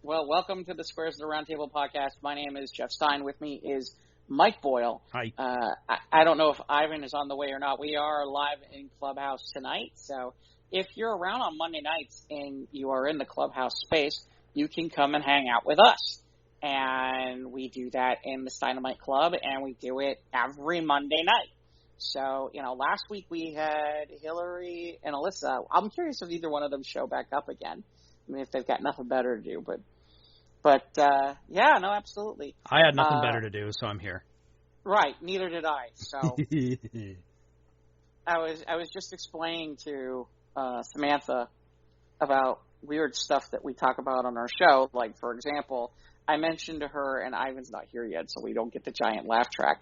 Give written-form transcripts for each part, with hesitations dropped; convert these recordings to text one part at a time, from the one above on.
Well, welcome to the Squares of the Roundtable podcast. My name is Jeff Stein. With me is Mike Boyle. Hi. I don't know if Ivan is on the way or not. We are live in Clubhouse tonight, so if you're around on Monday nights and you are in the Clubhouse space, you can come and hang out with us. And we do that in the Dynamite Club, and we do it every Monday night. So, last week we had Hillary and Alyssa. I'm curious if either one of them show back up again. I mean, if they've got nothing better to do, but yeah, no, absolutely. I had nothing better to do, so I'm here. Right, neither did I. So I was just explaining to Samantha about weird stuff that we talk about on our show. Like, for example, I mentioned to her, and Ivan's not here yet, so we don't get the giant laugh track.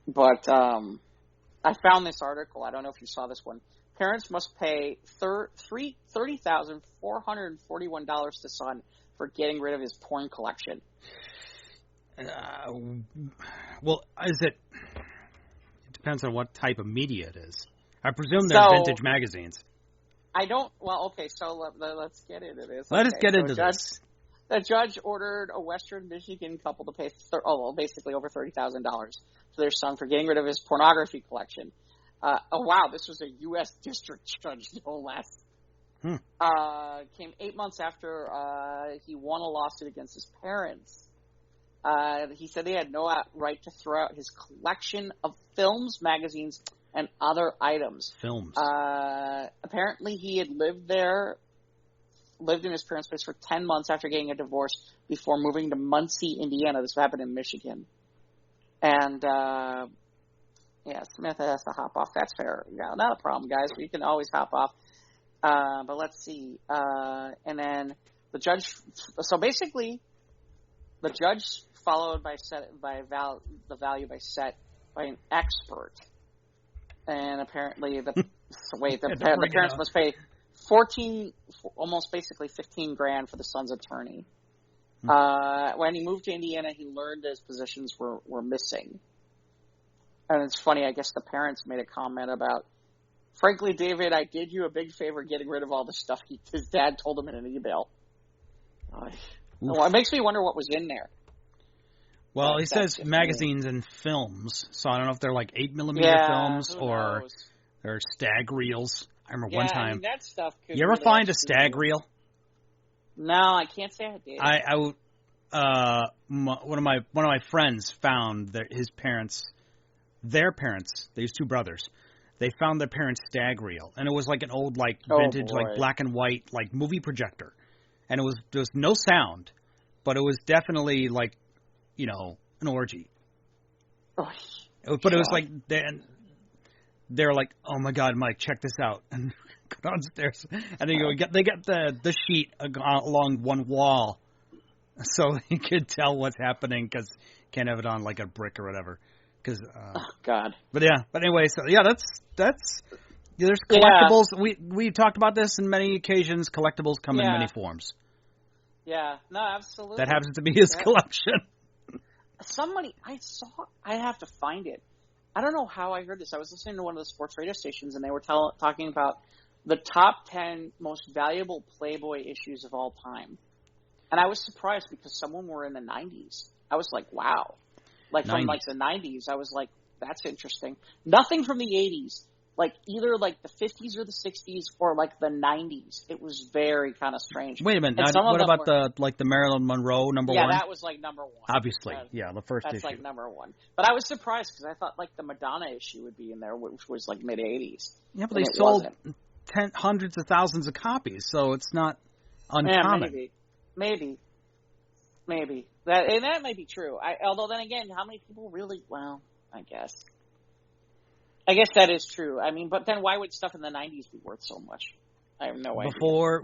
But I found this article. I don't know if you saw this one. Parents must pay $30,441 to son for getting rid of his porn collection. Well, it depends on what type of media it is. I presume they're vintage magazines. Okay, so let's get into this. Let us get into this. The judge ordered a Western Michigan couple to pay basically over $30,000 to their son for getting rid of his pornography collection. Wow, this was a U.S. district judge, no less. Came 8 months after he won a lawsuit against his parents. He said they had no right to throw out his collection of films, magazines, and other items. Films. Apparently, he had lived in his parents' place for 10 months after getting a divorce before moving to Muncie, Indiana. This happened in Michigan. And yeah, Samantha has to hop off. That's fair. Yeah, not a problem, guys. We can always hop off. But let's see. And then the judge. So basically, the judge followed by the value by set by an expert. And apparently, the parents must pay almost basically $15,000 for the son's attorney. When he moved to Indiana, he learned his possessions were missing. And it's funny, I guess the parents made a comment about, frankly, David, I did you a big favor getting rid of all the stuff his dad told him in an email. It makes me wonder what was in there. Well, he says magazines and films, so I don't know if they're like 8mm films or they're stag reels. I remember one time. That stuff could you ever find a stag reel? No, I can't say I did. One of my friends found their parents, these two brothers, they found their parents' stag reel, and it was like an old vintage black and white movie projector, and there was no sound, but it was definitely an orgy. Oh, but it was like they're like, oh my God, Mike, check this out, and go downstairs, and they get the sheet along one wall, so they could tell what's happening because can't have it on like a brick or whatever. Oh God! But anyway, so that's there's collectibles. Yeah. We talked about this in many occasions. Collectibles come in many forms. Yeah, no, absolutely. That happens to be his collection. I have to find it. I don't know how I heard this. I was listening to one of the sports radio stations, and they were talking about the top 10 most valuable Playboy issues of all time. And I was surprised because some of them were in the 90s. I was like, wow. From the 90s, I was like, that's interesting. Nothing from the 80s. Either the 50s or the 60s or the 90s. It was very kind of strange. Wait a minute. What about the Marilyn Monroe number one? Yeah, that was number one. Obviously. The first issue. That's number one. But I was surprised because I thought the Madonna issue would be in there, which was mid-80s. Yeah, but they sold hundreds of thousands of copies, so it's not uncommon. Yeah, maybe. That might be true. Although then again, how many people really? Well, I guess that is true. I mean, but then why would stuff in the 90s be worth so much? I have no idea. Before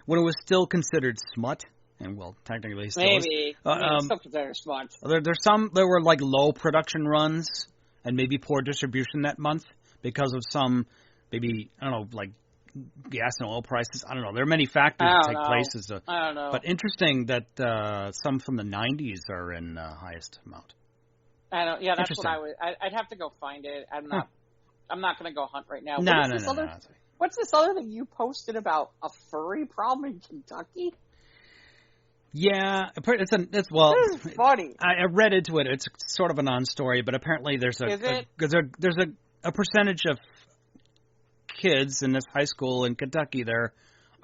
when it was still considered smut, and technically still is. Still considered smut. There were low production runs and maybe poor distribution that month because of some maybe gas and oil prices. I don't know. There are many factors that take place. I don't know. But interesting that some from the 90s are in highest amount. I don't. Yeah, that's what I would. I'd have to go find it. I'm not going to go hunt right now. No. What's this other thing you posted about a furry problem in Kentucky? Yeah, it's This is funny. I read into it. It's sort of a non-story, but apparently there's a percentage of kids in this high school in Kentucky. They're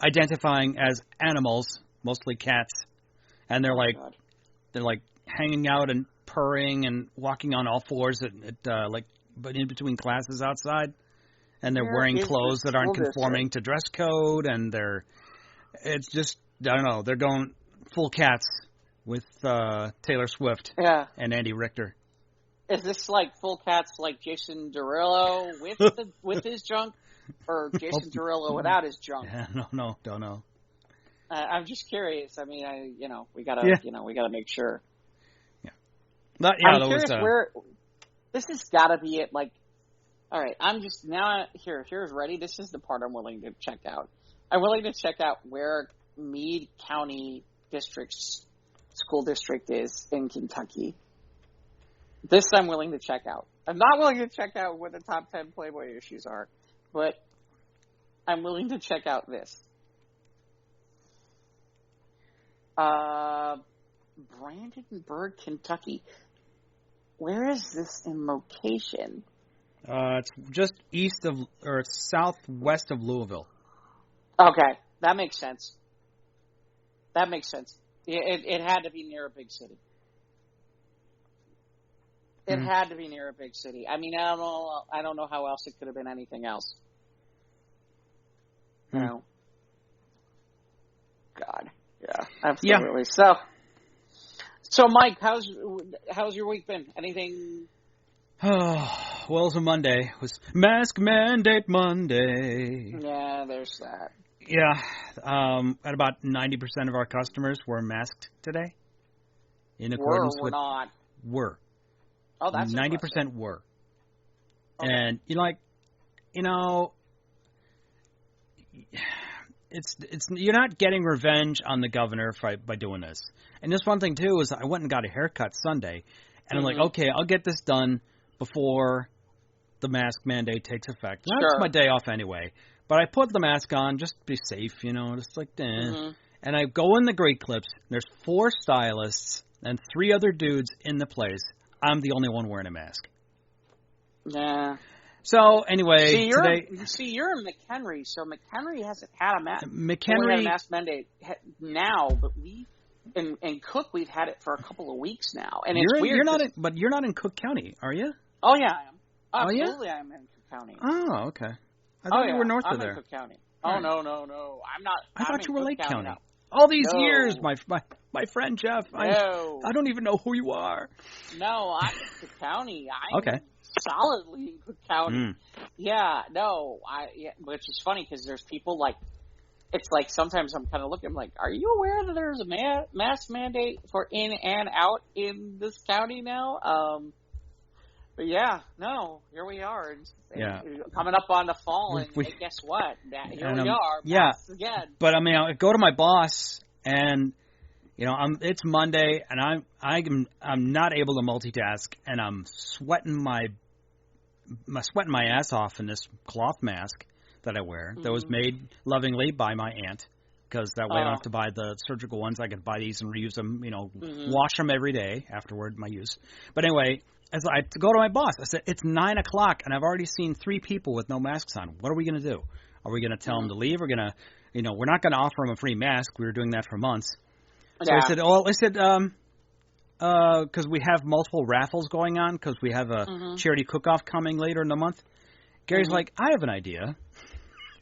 identifying as animals, mostly cats, and they're like hanging out and purring and walking on all fours but in between classes outside, and they're wearing clothes that aren't conforming to dress code, and it's just, I don't know, they're going full cats with Taylor Swift and Andy Richter. Is this like full cats like Jason Derulo with his junk, or Jason Derulo without his junk? Yeah, no, don't know. I'm just curious. I mean, we gotta make sure. Yeah, I'm curious where this has got to be it. Like, all right, I'm just now here's ready. This is the part I'm willing to check out. I'm willing to check out where Meade County school district is in Kentucky. This I'm willing to check out. I'm not willing to check out what the top 10 Playboy issues are, but I'm willing to check out this. Brandenburg, Kentucky. Where is this in location? It's just it's southwest of Louisville. Okay, that makes sense. It had to be near a big city. It had to be near a big city. I mean, I don't know how else it could have been anything else. You know. God. Yeah, absolutely. Yeah. So Mike, how's your week been? Anything? Well, it was a Monday. It was Mask Mandate Monday. Yeah, there's that. Yeah, at about 90% of our customers were masked today. In accordance with not. Were. Oh, that's 90% impressive. were. Okay. And it's you're not getting revenge on the governor by doing this. And just one thing too is I went and got a haircut Sunday, and I'm like, okay, I'll get this done before the mask mandate takes effect. Now, it's my day off anyway, but I put the mask on just to be safe, just like that. And I go in the Great Clips. There's 4 stylists and 3 other dudes in the place. I'm the only one wearing a mask. Yeah. So anyway, you're in McHenry, so McHenry hasn't had a mask. McHenry had a mask mandate now, but in Cook we've had it for a couple of weeks now, and it's weird. You're not in Cook County, are you? Oh yeah, I am. Absolutely, I am in Cook County. Oh, okay. I thought you were north of there. I'm in Cook County. Oh no, I'm not. I thought you were Lake County. Now. All these years, my friend Jeff. I don't even know who you are. No, I'm in Cook County. I'm solidly in Cook County. Yeah, no, which is funny because there's people like, it's like sometimes I'm kind of looking, I'm like, are you aware that there's a mask mandate for in and out in this county now? But yeah, no, here we are. Coming up on the fall, and guess what? Here we are. Masks again. But I mean, I go to my boss, and it's Monday, and I'm not able to multitask, and I'm sweating my ass off in this cloth mask that I wear that was made lovingly by my aunt, because that way I don't have to buy the surgical ones. I can buy these and reuse them, wash them every day afterward, my use. But anyway, as I go to my boss, I said, it's 9 o'clock, and I've already seen 3 people with no masks on. What are we going to do? Are we going to tell them to leave? We're going to, we're not going to offer them a free mask. We were doing that for months. So I said, because we have multiple raffles going on, because we have a charity cook-off coming later in the month. Gary's like, I have an idea.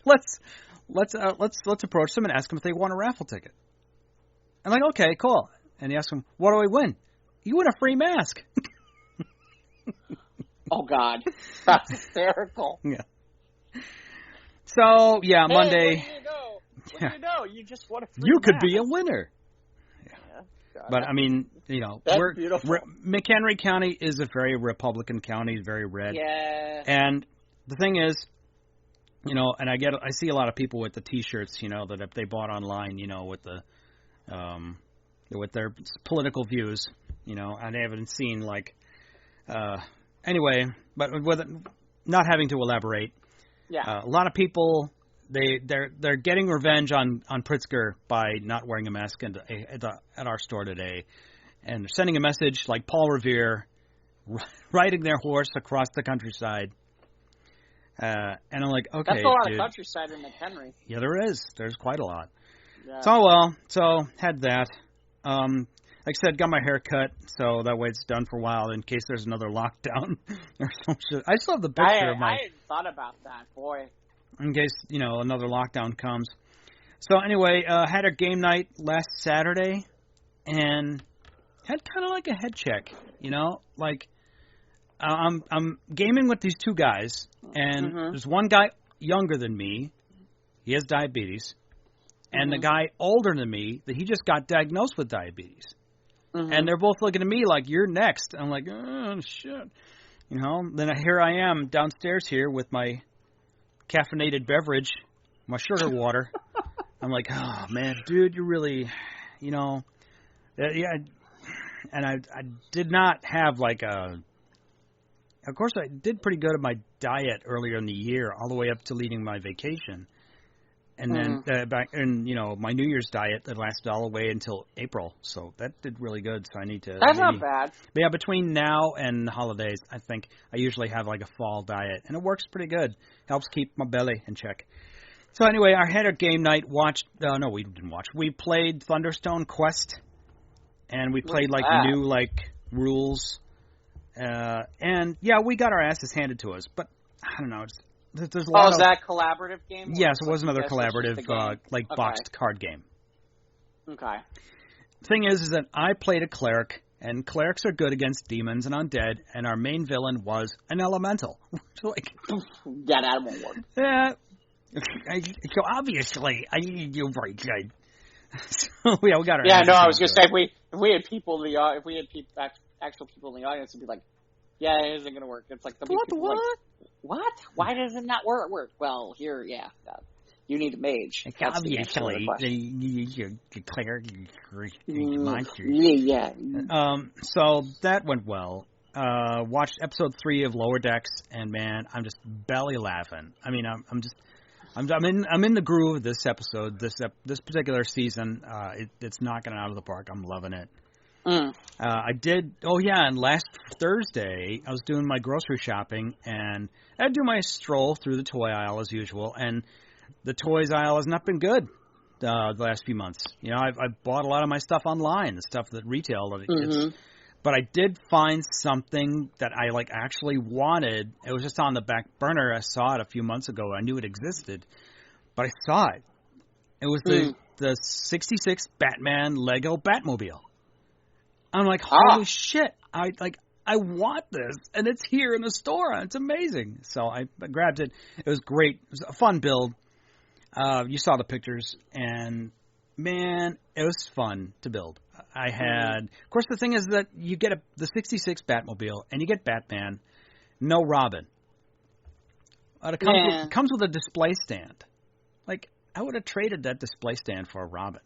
Let's approach them and ask them if they want a raffle ticket. I'm like, okay, cool. And he asks them, what do I win? You win a free mask. Oh God, that's hysterical. Yeah. So Monday. What do you know? You just won a free You could mask. be a winner. But I mean, that's beautiful. McHenry County is a very Republican county, very red. Yeah. And the thing is, and I see a lot of people with the T-shirts, that if they bought online, with the, with their political views, and they haven't seen anyway, but with not having to elaborate. Yeah. A lot of people they're getting revenge on Pritzker by not wearing a mask at our store today, and they're sending a message like Paul Revere, riding their horse across the countryside. And I'm like, okay, that's a lot dude. of countryside in McHenry. Yeah, there is. There's quite a lot. Yeah. So had that. Like I said, got my hair cut, so that way it's done for a while in case there's another lockdown or some shit. I still have the picture of my... I hadn't thought about that, boy. In case, another lockdown comes. So anyway, had a game night last Saturday, and had kind of like a head check, Like, I'm gaming with these two guys, and there's one guy younger than me. He has diabetes. And the guy older than me, that he just got diagnosed with diabetes. And they're both looking at me like, you're next. I'm like, oh, shit. Then here I am downstairs here with my caffeinated beverage, my sugar water. I'm like, oh, man, dude, you really, yeah. And I did not have like of course I did pretty good at my diet earlier in the year, all the way up to leading my vacation. And then back in, my New Year's diet that lasted all the way until April. So that did really good. So I need to... That's not bad. But yeah, between now and the holidays, I think I usually have like a fall diet. And it works pretty good. Helps keep my belly in check. So anyway, I had a game night. No, we didn't watch. We played Thunderstone Quest. And we played like new like rules. And yeah, we got our asses handed to us. But I don't know, there's a lot is that a collaborative game? Yes, it was another collaborative, boxed card game. Okay. Thing is that I played a cleric, and clerics are good against demons and undead, and our main villain was an elemental. Yeah, that won't work. Yeah. So obviously, you're very good. So yeah, we got our. Yeah, no, I was gonna say if we had people in the actual people in the audience, it'd be like, yeah, it isn't gonna work. It's like what? What? Why does it not work? Well, here, you need a mage. Obviously, you cleric, monster. Yeah. So that went well. Watched episode 3 of Lower Decks, and man, I'm just belly laughing. I mean, I'm in the groove of this episode. This particular season, it's knocking it out of the park. I'm loving it. I did. Oh yeah, and last Thursday I was doing my grocery shopping, and I'd do my stroll through the toy aisle as usual. And the toys aisle has not been good the last few months. I've bought a lot of my stuff online, the stuff that retail. But I did find something that I actually wanted. It was just on the back burner. I saw it a few months ago. I knew it existed, but I saw it. It was the 66 Batman Lego Batmobile. I'm like, holy shit! I want this, and it's here in the store. It's amazing. So I grabbed it. It was great. It was a fun build. You saw the pictures, and man, it was fun to build. I had, of course, the thing is that you get the 66 Batmobile, and you get Batman, no Robin. It comes with a display stand. I would have traded that display stand for a Robin.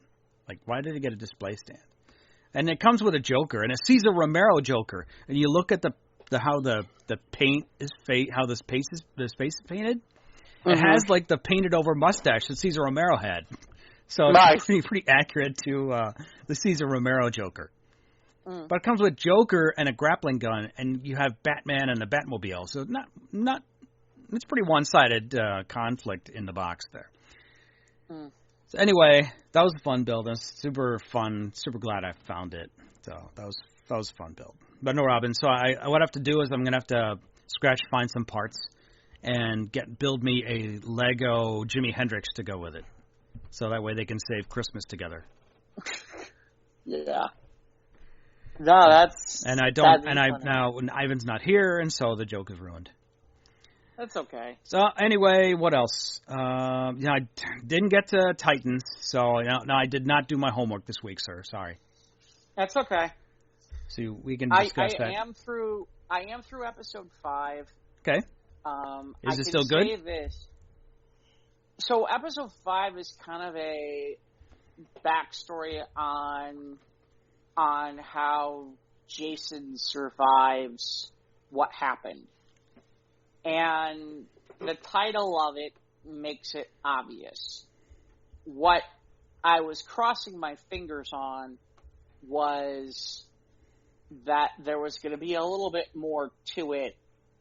Why did it get a display stand? And it comes with a Joker, and a Cesar Romero Joker. And you look at how the paint is how this face is painted. It has the painted over mustache that Cesar Romero had. So it's pretty accurate to the Cesar Romero Joker. But it comes with Joker and a grappling gun, and you have Batman and the Batmobile. So not it's pretty one-sided conflict in the box there. So anyway, that was a fun build. It was super fun. Super glad I found it. So that was a fun build. But no Robin. So what I have to do is I'm gonna have to find some parts, and build me a Lego Jimi Hendrix to go with it. So that way they can save Christmas together. Yeah. No, that's. And now Ivan's not here, and so the joke is ruined. That's okay. So anyway, what else? I didn't get to Titans, so no, I did not do my homework this week, sir. Sorry. That's okay. So we can discuss that. I am through episode 5. Okay. Is it still good? So episode 5 is kind of a backstory on how Jason survives what happened. And the title of it makes it obvious. What I was crossing my fingers on was that there was going to be a little bit more to it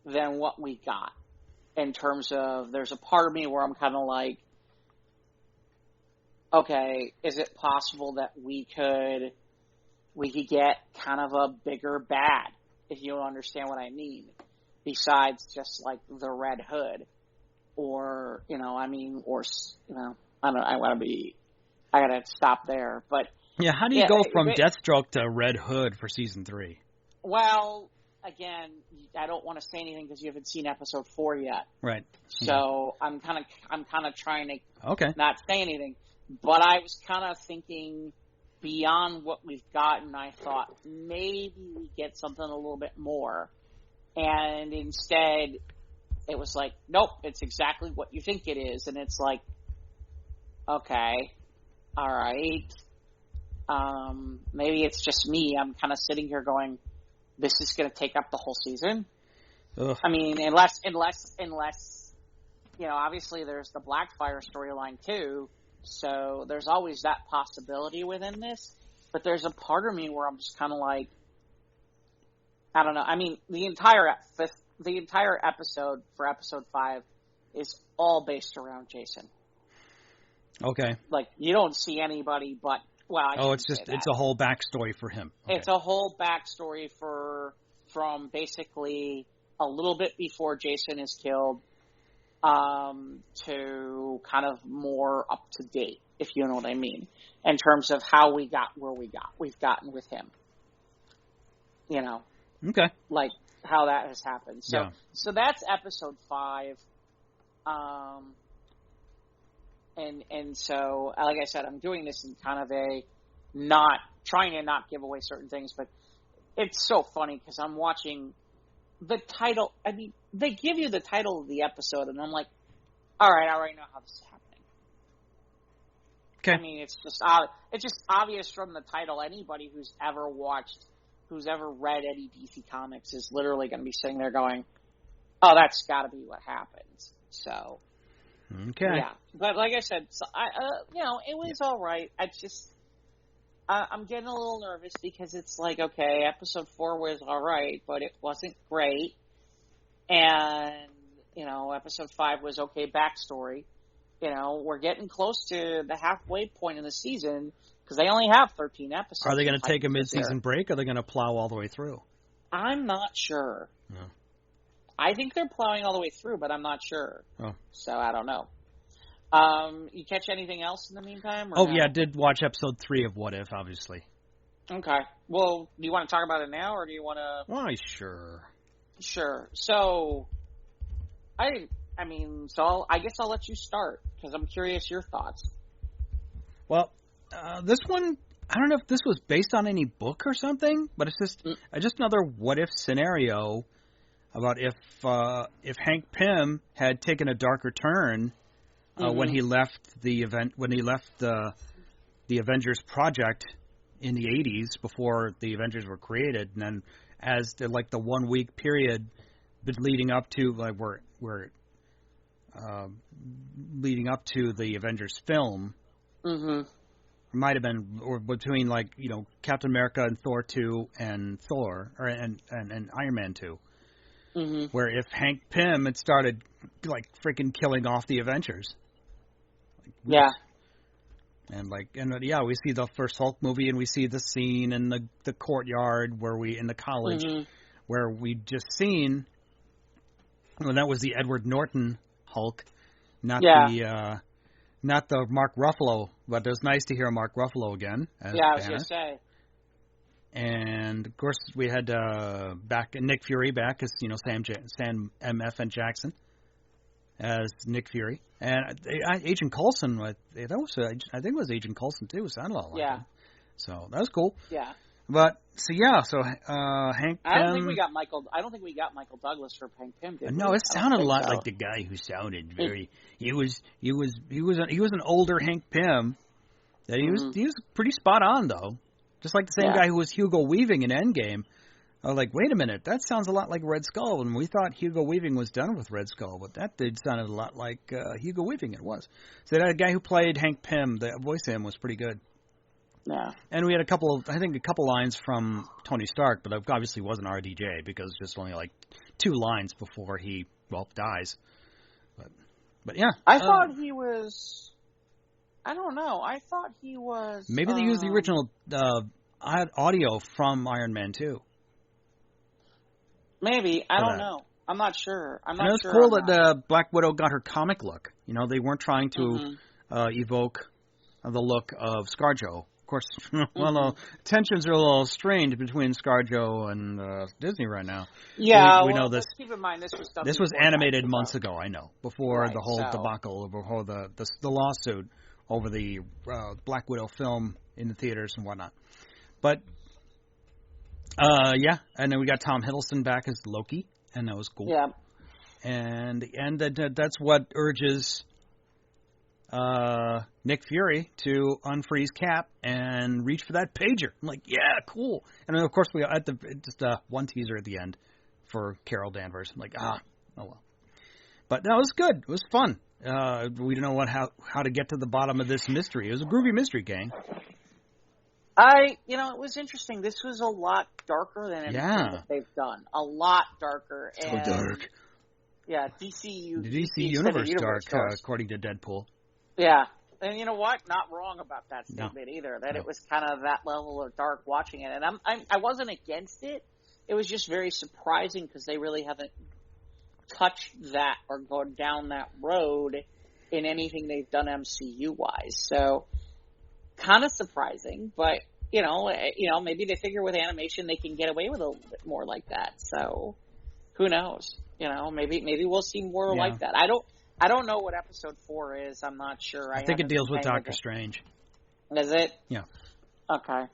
than what we got. In terms of, there's a part of me where I'm kind of like, okay, is it possible that we could get kind of a bigger bad, if you understand what I mean, besides just like the Red Hood, or I don't know, I gotta stop there, but yeah, how do you go from Deathstroke to Red Hood for season 3? Well, again, I don't want to say anything because you haven't seen episode 4 yet. Right. So I'm kind of trying to not say anything. But I was kind of thinking beyond what we've gotten. I thought maybe we get something a little bit more. And instead, it was like, nope, it's exactly what you think it is. And it's like, okay, all right. Maybe it's just me. I'm kind of sitting here going, this is going to take up the whole season. Ugh. I mean, unless obviously there's the Blackfire storyline too, so there's always that possibility within this. But there's a part of me where I'm just kind of like, I don't know. I mean, the entire episode for episode 5 is all based around Jason. Okay. Like, you don't see anybody but. Well, it's a whole backstory for him. Okay. It's a whole backstory from basically a little bit before Jason is killed to kind of more up to date, if you know what I mean, in terms of how we got where we've gotten with him. Okay. Like how that has happened. So yeah. So that's episode 5. And so, like I said, I'm doing this in kind of trying to not give away certain things, but it's so funny because I'm watching the title. I mean, they give you the title of the episode, and I'm like, all right, I already know how this is happening. Okay. I mean, it's just obvious from the title. Anybody who's ever read any DC comics is literally going to be sitting there going, oh, that's got to be what happens. So. Okay. Yeah, but like I said, so it was all right. I'm getting a little nervous because it's like, okay, episode 4 was all right, but it wasn't great, and episode 5 was okay backstory. We're getting close to the halfway point in the season because they only have 13 episodes. Are they going to take a mid-season break, or are they going to plow all the way through? I'm not sure. No. I think they're plowing all the way through, but I'm not sure. Oh. So I don't know. You catch anything else in the meantime? Oh, no? Yeah, I did watch episode 3 of What If, obviously. Okay. Well, do you want to talk about it now, or do you want to... Why, sure. Sure. So, I guess I'll let you start, because I'm curious your thoughts. Well, this one, I don't know if this was based on any book or something, but it's just another what if scenario about if Hank Pym had taken a darker turn when he left the Avengers project in the 80s before the Avengers were created, and then as the 1 week period leading up to leading up to the Avengers film. Mm-hmm. Might have been, or between Captain America and Thor 2 and Thor, and Iron Man 2, where if Hank Pym had started freaking killing off the Avengers, yeah, and we see the first Hulk movie, and we see the scene in the courtyard in the college where we just seen, well, that was the Edward Norton Hulk, not the Mark Ruffalo, but it was nice to hear Mark Ruffalo again. As I was going to say. And, of course, we had Nick Fury back as, Sam M.F. Jackson as Nick Fury. And Agent Coulson, I think it was Agent Coulson, too. It sounded a lot like him. So that was cool. Yeah. But, Hank Pym... I don't think we got Michael Douglas for Hank Pym, did we? No, it sounded a lot like the guy who sounded very... He was an older Hank Pym. That he was pretty spot on, though. Just like the same guy who was Hugo Weaving in Endgame. I was like, wait a minute, that sounds a lot like Red Skull, and we thought Hugo Weaving was done with Red Skull, but that did sounded a lot like Hugo Weaving. It was. So that guy who played Hank Pym, the voice of him was pretty good. Yeah. And we had a couple lines from Tony Stark, but it obviously wasn't RDJ because just only like 2 lines before he, dies. But yeah. I thought he was, I don't know, I thought he was... Maybe they used the original audio from Iron Man 2. Maybe. I don't know. I'm not sure. It was cool that Black Widow got her comic look. You know, they weren't trying to evoke the look of ScarJo. Of course, tensions are a little strained between ScarJo and Disney right now. Yeah, we know this. Keep in mind, this was animated months ago, I know, before the whole debacle, before the lawsuit over the Black Widow film in the theaters and whatnot. But... and then we got Tom Hiddleston back as Loki, and that was cool. Yeah. And that's what urges Nick Fury to unfreeze Cap and reach for that pager. I'm like, yeah, cool. And then, of course, we at just one teaser at the end for Carol Danvers. I'm like, oh well. But no, it was good. It was fun. We didn't know how to get to the bottom of this mystery. It was a groovy mystery, gang. It was interesting. This was a lot darker than anything that they've done. A lot darker. So dark. Yeah, DC Universe dark, according to Deadpool. Yeah. And you know what? Not wrong about that statement either. That it was kind of that level of dark watching it. And I wasn't against it. It was just very surprising because they really haven't touched that or gone down that road in anything they've done MCU-wise. So... kind of surprising, but maybe they figure with animation they can get away with a little bit more like that. So who knows? Maybe we'll see more like that. I don't know what episode 4 is. I'm not sure. I think it deals with Doctor Strange. Is it? Yeah. Okay.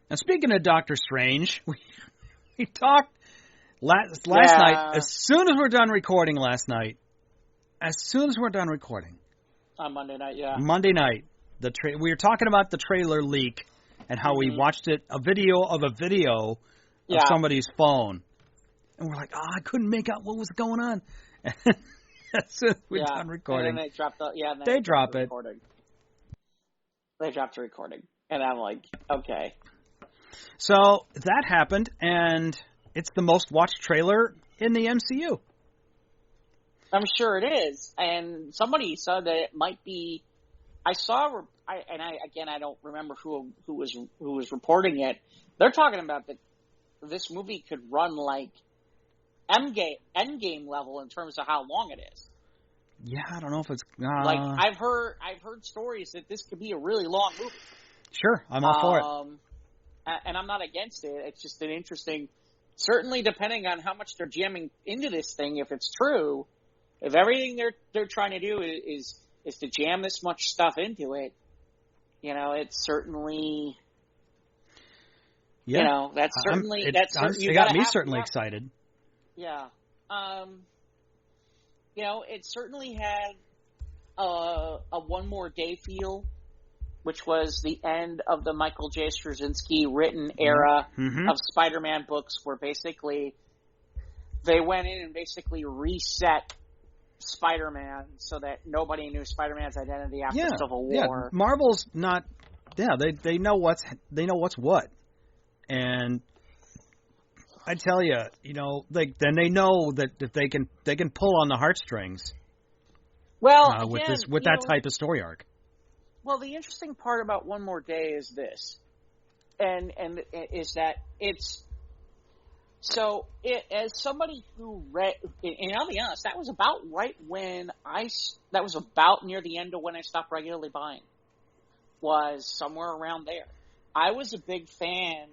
Now speaking of Doctor Strange, we talked last night. As soon as we're done recording last night, on Monday night, yeah. Monday night. We were talking about the trailer leak and how we watched it, a video of somebody's phone. And we're like, I couldn't make out what was going on. As soon as we're done recording. And then they dropped they drop it. They dropped the recording. And I'm like, okay. So that happened, and it's the most watched trailer in the MCU. I'm sure it is. And somebody said that it might be... I don't remember who was reporting it. They're talking about that this movie could run like Endgame level in terms of how long it is. Yeah, I don't know if it's like I've heard stories that this could be a really long movie. Sure, I'm all for it. And I'm not against it. It's just an interesting, certainly depending on how much they're jamming into this thing. If it's true, if everything they're trying to do is to jam this much stuff into it, it's certainly, that's certainly, it got me certainly excited. Yeah. It certainly had a One More Day feel, which was the end of the Michael J. Straczynski written era of Spider-Man books, where basically they went in and basically reset Spider-Man so that nobody knew Spider-Man's identity after Civil War. Yeah, Marvel's not. Yeah, they know what's what, and I tell you, then they know that if they can pull on the heartstrings. Well, with that type of story arc. Well, the interesting part about One More Day is this, and is that it's. So, as somebody who read, and I'll be honest, that was about that was about near the end of when I stopped regularly buying, was somewhere around there. I was a big fan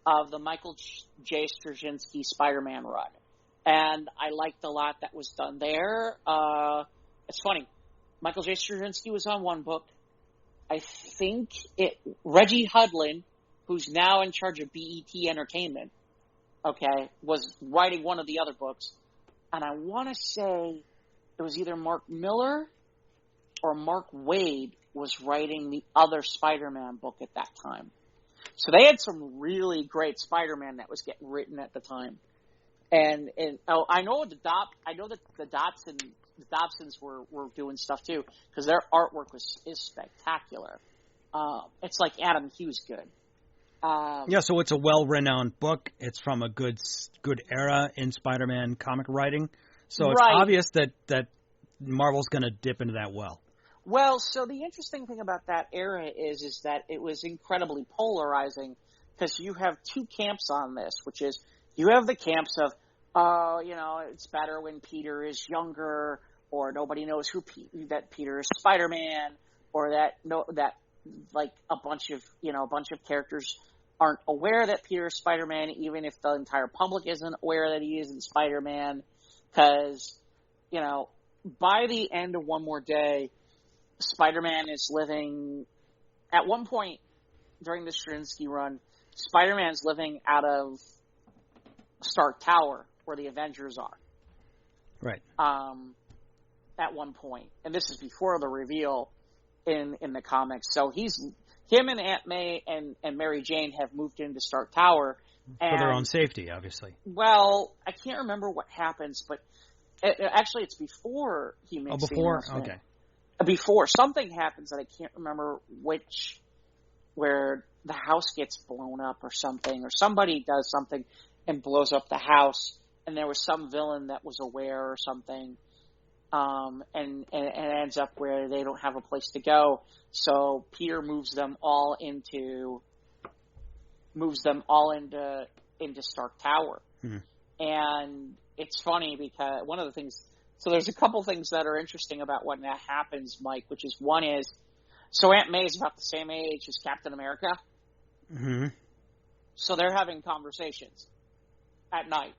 of the Michael J. Straczynski Spider-Man run, and I liked a lot that was done there. It's funny, Michael J. Straczynski was on one book. I think Reggie Hudlin, who's now in charge of BET Entertainment, was writing one of the other books. And I want to say it was either Mark Miller or Mark Waid was writing the other Spider-Man book at that time. So they had some really great Spider-Man that was getting written at the time. And I know that the Dobsons were doing stuff too, because their artwork is spectacular. It's like Adam Hughes good. So it's a well-renowned book. It's from a good era in Spider-Man comic writing. So it's obvious that Marvel's going to dip into that well. Well, so the interesting thing about that era is that it was incredibly polarizing, because you have two camps on this, which is you have the camps of, it's better when Peter is younger, or nobody knows that Peter is Spider-Man, or that a bunch of characters aren't aware that Peter is Spider-Man, even if the entire public isn't aware that he isn't Spider-Man, because, by the end of One More Day, Spider-Man is living, at one point during the Straczynski run, Spider-Man's living out of Stark Tower, where the Avengers are. Right. At one point. And this is before the reveal in the comics. So him and Aunt May and Mary Jane have moved into Stark Tower. For their own safety, obviously. Well, I can't remember what happens, but actually it's before he makes the announcement. Okay. Before something happens that I can't remember where the house gets blown up or something, or somebody does something and blows up the house, and there was some villain that was aware or something, and it ends up where they don't have a place to go. So Peter moves them all into Stark Tower. Mm-hmm. And it's funny because one of the things. So there's a couple things that are interesting about when that happens, Mike, which is one is, so Aunt May is about the same age as Captain America. Mm-hmm. So they're having conversations at night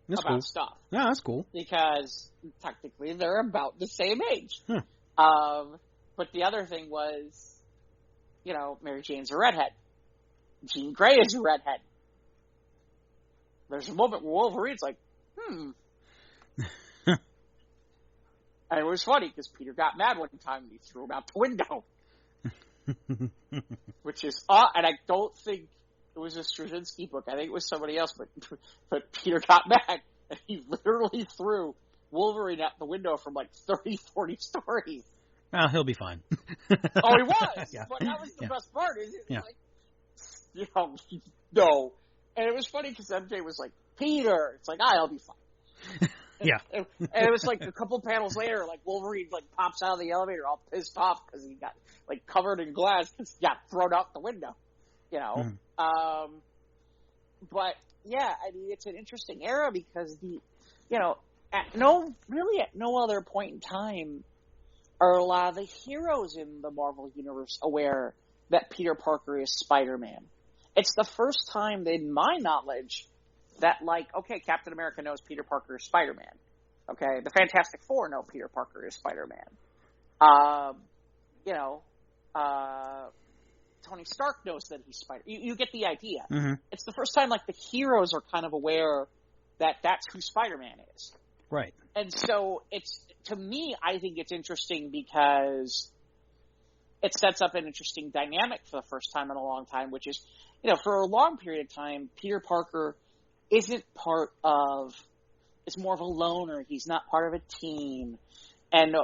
about stuff. Yeah, that's cool. Because technically they're about the same age. But the other thing was, Mary Jane's a redhead. Jean Grey is a redhead. There's a moment where Wolverine's like, And it was funny because Peter got mad one time and he threw him out the window. Which is odd, and I don't think it was a Straczynski book. I think it was somebody else, but Peter got mad and he literally threw Wolverine out the window from 30, 40 stories. Well, he'll be fine. Oh, he was? Yeah. But that was the best part, is it? Yeah. No. And it was funny because MJ was like, Peter! It's like, I'll be fine. Yeah. And it was a couple panels later, Wolverine pops out of the elevator all pissed off because he got covered in glass because he got thrown out the window. Mm-hmm. But yeah, I mean, it's an interesting era because at no other point in time are a lot of the heroes in the Marvel Universe aware that Peter Parker is Spider-Man. It's the first time, in my knowledge, that Captain America knows Peter Parker is Spider-Man. Okay, the Fantastic Four know Peter Parker is Spider-Man. Tony Stark knows that he's Spider. You get the idea. Mm-hmm. It's the first time the heroes are kind of aware that that's who Spider-Man is. Right. And so to me, I think it's interesting because it sets up an interesting dynamic for the first time in a long time, which is, for a long period of time, Peter Parker isn't is more of a loner. He's not part of a team. And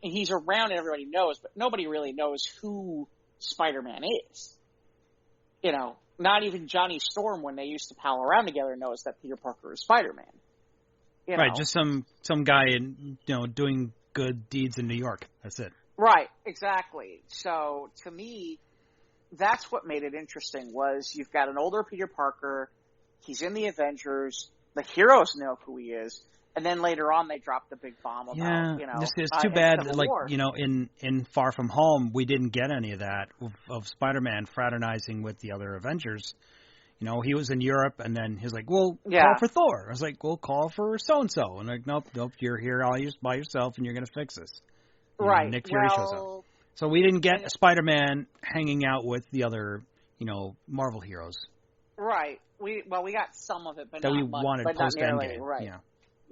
he's around and everybody knows, but nobody really knows who Spider-Man is. Not even Johnny Storm, when they used to pal around together, knows that Peter Parker is Spider-Man. Right, just some guy doing good deeds in New York. That's it. Right, exactly. So to me, that's what made it interesting. Was you've got an older Peter Parker. He's in the Avengers. The heroes know who he is. And then later on, they drop the big bomb about, it's too bad, in Far From Home, we didn't get any of that, of Spider-Man fraternizing with the other Avengers. He was in Europe, and then he was like, call for Thor. I was like, call for so-and-so. And like, nope, you're here all by yourself, and you're going to fix this. Right. Nick Fury shows up. So we didn't get Spider-Man hanging out with the other, Marvel heroes. Right. We got some of it, but that not we much, wanted but post-Endgame. Right.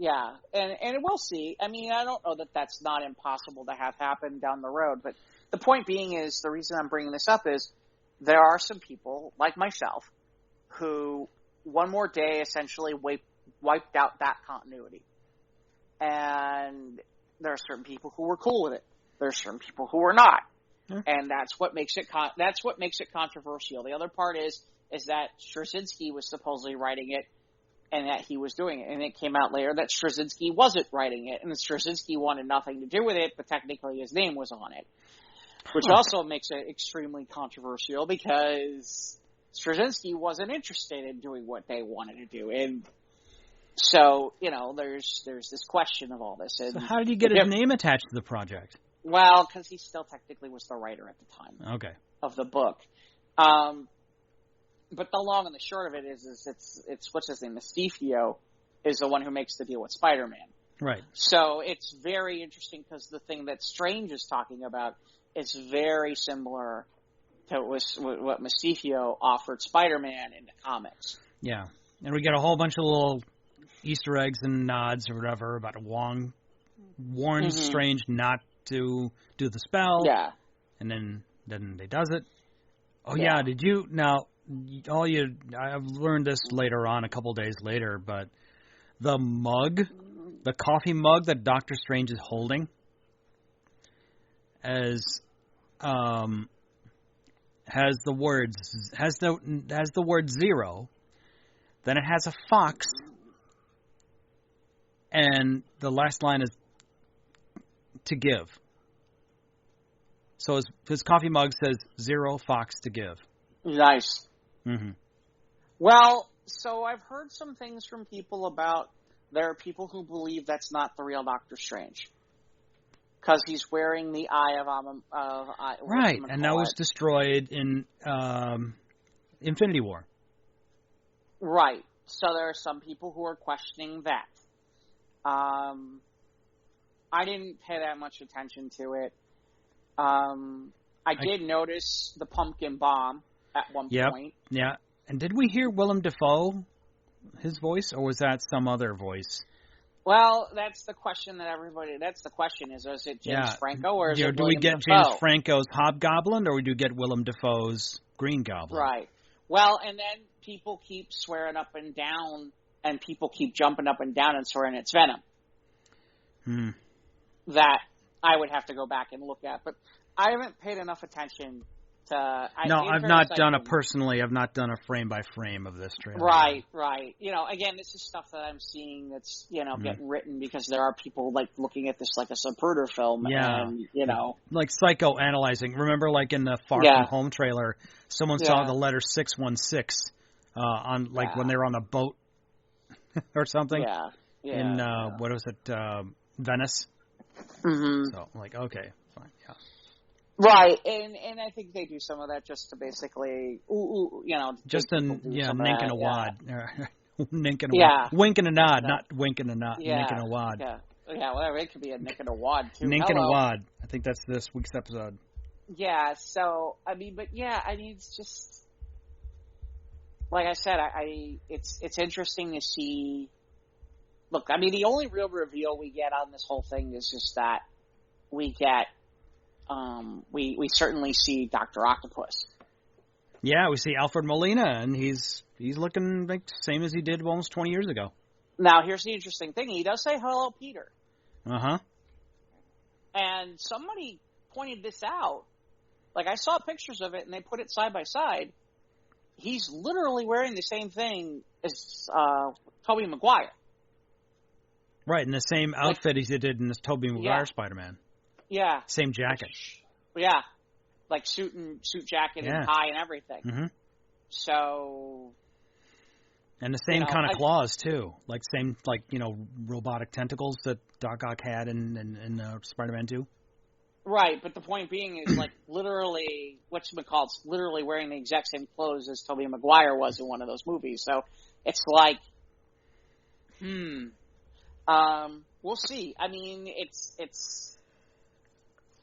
Yeah. And we'll see. I mean, I don't know that that's not impossible to have happen down the road, but the point being is, the reason I'm bringing this up is, there are some people, like myself, who one more day essentially wiped out that continuity. And there are certain people who were cool with it. There are certain people who were not. And that's what makes it controversial. The other part is that Straczynski was supposedly writing it and that he was doing it. And it came out later that Straczynski wasn't writing it, and Straczynski wanted nothing to do with it, but technically his name was on it. Which also makes it extremely controversial because Straczynski wasn't interested in doing what they wanted to do. And so, there's this question of all this. And so how did he get his name attached to the project? Well, because he still technically was the writer at the time of the book. But the long and the short of it is it's what's his name? Mephisto is the one who makes the deal with Spider-Man. Right. So it's very interesting because the thing that Strange is talking about is very similar to what Mephisto offered Spider-Man in the comics. Yeah. And we get a whole bunch of little Easter eggs and nods or whatever about Wong warns Strange not to do the spell. Yeah. And then they does it. Oh yeah, did you now I've learned this later on, a couple days later, but the coffee mug that Doctor Strange is holding has the word zero, then it has a fox, and the last line is to give. So his coffee mug says 0 fox to give. Nice. Mm-hmm. Well, so I've heard some things from people about there are people who believe that's not the real Doctor Strange because he's wearing the Eye of right, and that was destroyed in Infinity War. Right. So there are some people who are questioning that. I didn't pay that much attention to it. I did notice the pumpkin bomb at one point. Yeah. And did we hear Willem Dafoe, his voice, or was that some other voice? Well, that's the question that's the question is it James Franco or is it do William we get Dafoe? James Franco's Hobgoblin or do we get Willem Dafoe's Green Goblin? Right. Well, and then people keep swearing up and down and people keep jumping up and down and swearing it's Venom. That I would have to go back and look at, but I haven't paid enough attention to... I've not done I've not done a frame by frame of this trailer. Right. Again, this is stuff that I'm seeing that's, getting written because there are people, looking at this like a Zapruder film. Yeah. And, Like psychoanalyzing. Remember, in the Far From Home trailer, someone saw the letter 616 on, when they were on a boat or something? Yeah. In, what was it, Venice? Mm-hmm. So, okay, fine, yeah. Right, and I think they do some of that just to basically, just a nink and a wad. Nink and a wad. Wink and a nod, not wink and a nod. Yeah. Nink and a wad. Yeah, whatever. It could be a nink and a wad, too. Nink and a wad. I think that's this week's episode. Yeah, so, it's just, like I said, it's interesting to see. Look, the only real reveal we get on this whole thing is just that we get, we certainly see Dr. Octopus. Yeah, we see Alfred Molina, and he's looking like the same as he did almost 20 years ago. Now, here's the interesting thing. He does say, hello, Peter. Uh-huh. And somebody pointed this out. I saw pictures of it, and they put it side by side. He's literally wearing the same thing as Tobey Maguire. Right, in the same outfit he did in this Tobey Maguire Spider-Man. Yeah. Same jacket. Yeah. Suit jacket and tie and everything. Mm-hmm. So... And the same kind of claws, too. Same, robotic tentacles that Doc Ock had in Spider-Man 2. Right, but the point being is, literally, whatchamacallit's literally wearing the exact same clothes as Tobey Maguire was in one of those movies. So, it's we'll see.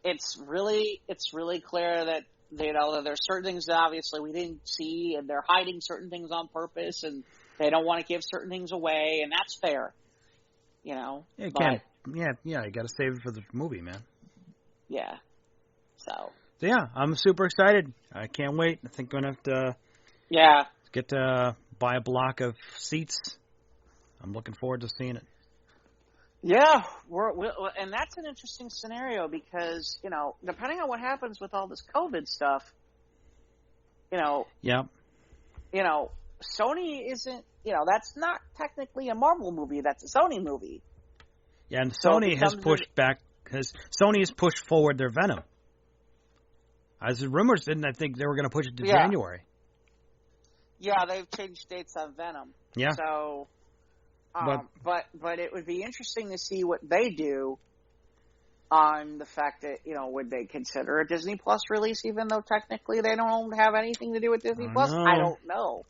It's really clear that that there's certain things that obviously we didn't see, and they're hiding certain things on purpose, and they don't want to give certain things away, and that's fair. You got to save it for the movie, man. Yeah. So. So yeah, I'm super excited. I can't wait. I think I'm gonna have to get to buy a block of seats. I'm looking forward to seeing it. Yeah, and that's an interesting scenario because, depending on what happens with all this COVID stuff, Sony isn't, that's not technically a Marvel movie. That's a Sony movie. Yeah, and Sony has pushed forward their Venom. As the rumors didn't, I think they were going to push it to January. Yeah, they've changed dates on Venom. Yeah. So, but it would be interesting to see what they do on the fact that, would they consider a Disney Plus release even though technically they don't have anything to do with Disney Plus? I don't know.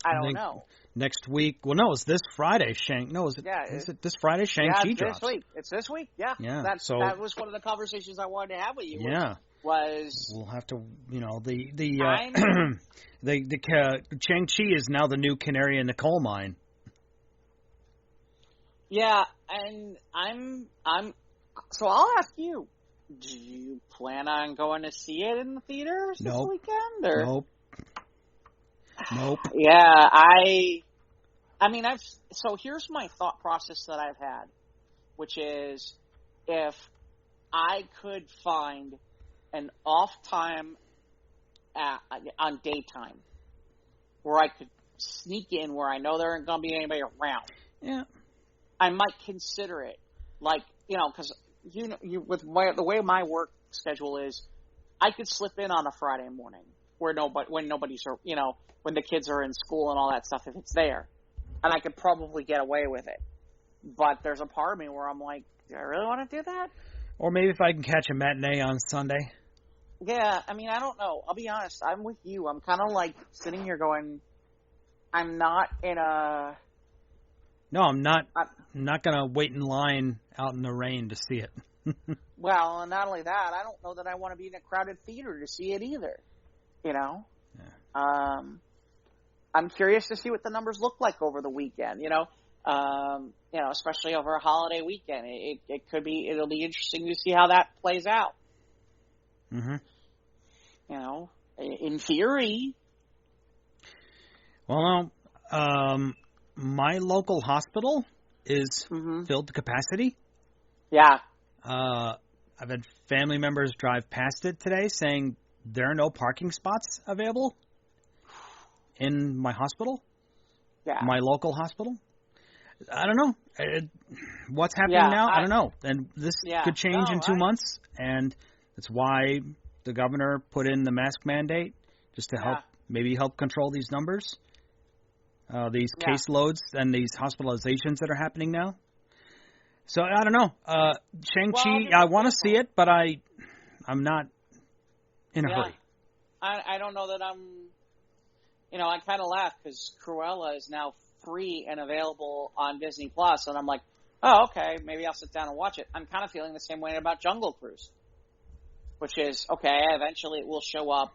I don't know. Next week, it's this Friday. Is it this Friday? Shang-Chi drops. It's this week. Yeah. That was one of the conversations I wanted to have with you. Yeah. We'll have to, Shang-Chi is now the new canary in the coal mine. Yeah, and so I'll ask you, do you plan on going to see it in the theaters this weekend? Or? Nope. Yeah, so here's my thought process that I've had, which is if I could find an off time on daytime where I could sneak in where I know there ain't going to be anybody around. Yeah. I might consider it. Like, because with the way my work schedule is, I could slip in on a Friday morning when nobody's, when the kids are in school and all that stuff, if it's there. And I could probably get away with it. But there's a part of me where I'm like, do I really want to do that? Or maybe if I can catch a matinee on Sunday. Yeah, I don't know. I'll be honest. I'm with you. I'm kind of like sitting here going, I'm not in a... No, I'm not going to wait in line out in the rain to see it. Well, and not only that, I don't know that I want to be in a crowded theater to see it either. Yeah. I'm curious to see what the numbers look like over the weekend, especially over a holiday weekend. It'll be interesting to see how that plays out. Mm-hmm. In theory. Well, my local hospital is filled to capacity. Yeah. I've had family members drive past it today saying there are no parking spots available in my hospital. Yeah. My local hospital. I don't know. What's happening now? I don't know. And this could change in 2 months. And that's why the governor put in the mask mandate, just to help control these numbers, these caseloads and these hospitalizations that are happening now. So I don't know. Shang-Chi, I want to see it, but I'm not in a hurry. I don't know that I'm. I kind of laugh because Cruella is now free and available on Disney Plus, and I'm like, oh, okay, maybe I'll sit down and watch it. I'm kind of feeling the same way about Jungle Cruise, which is, okay, eventually it will show up.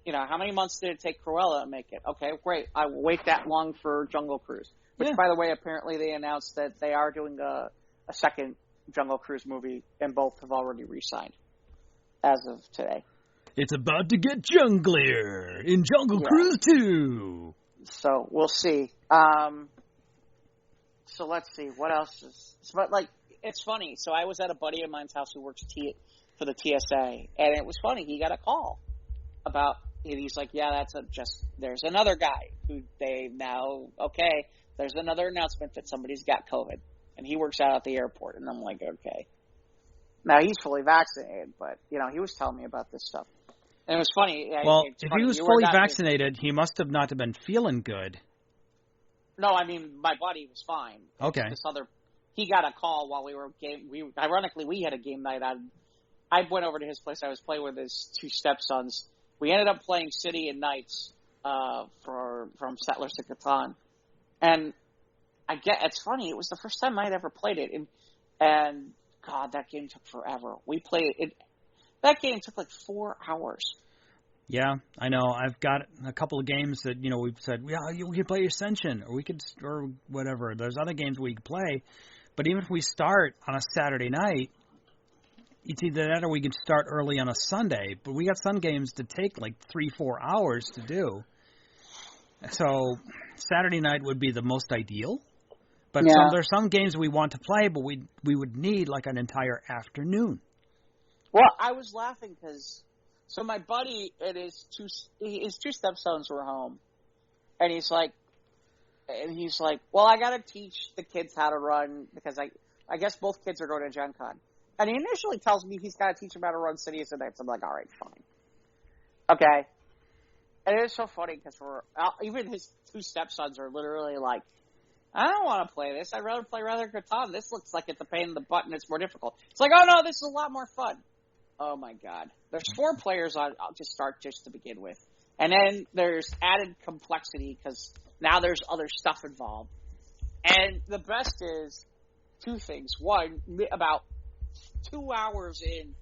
How many months did it take Cruella to make it? Okay, great. I will wait that long for Jungle Cruise, which, by the way, apparently they announced that they are doing a second Jungle Cruise movie, and both have already re-signed as of today. It's about to get junglier in Jungle Cruise 2. So we'll see. So let's see what else is. But it's funny. So I was at a buddy of mine's house who works for the TSA, and it was funny. He got a call about. And he's like, yeah, there's another guy who there's another announcement that somebody's got COVID, and he works out at the airport, and I'm like, okay. Now he's fully vaccinated, but he was telling me about this stuff. And it was funny. Well, if he was fully vaccinated, he must have not have been feeling good. No, my buddy was fine. Okay. He got a call while we were ironically, we had a game night on. I went over to his place. I was playing with his two stepsons. We ended up playing City and Knights from Settlers to Catan. And it's funny, it was the first time I'd ever played it. And God, that game took forever. We played it. That game took 4 hours. Yeah, I know. I've got a couple of games that, we've said, we can play Ascension or whatever. There's other games we can play. But even if we start on a Saturday night, it's either that or we can start early on a Sunday, but we got some games that take like 3-4 hours to do. So Saturday night would be the most ideal. But there's some games we want to play, but we would need like an entire afternoon. Well, I was laughing because my buddy and his two stepsons were home, and he's like, well, I got to teach the kids how to run because I guess both kids are going to Gen Con. And he initially tells me he's got to teach them how to run Cities and Nights. I'm like, all right, fine. Okay. And it is so funny because even his two stepsons are literally like, I don't want to play this. I'd rather play Catan. This looks like it's a pain in the butt and it's more difficult. It's like, oh no, this is a lot more fun. Oh my God. There's 4 players I'll just start just to begin with. And then there's added complexity because now there's other stuff involved. And the best is 2 things. One, about 2 hours in,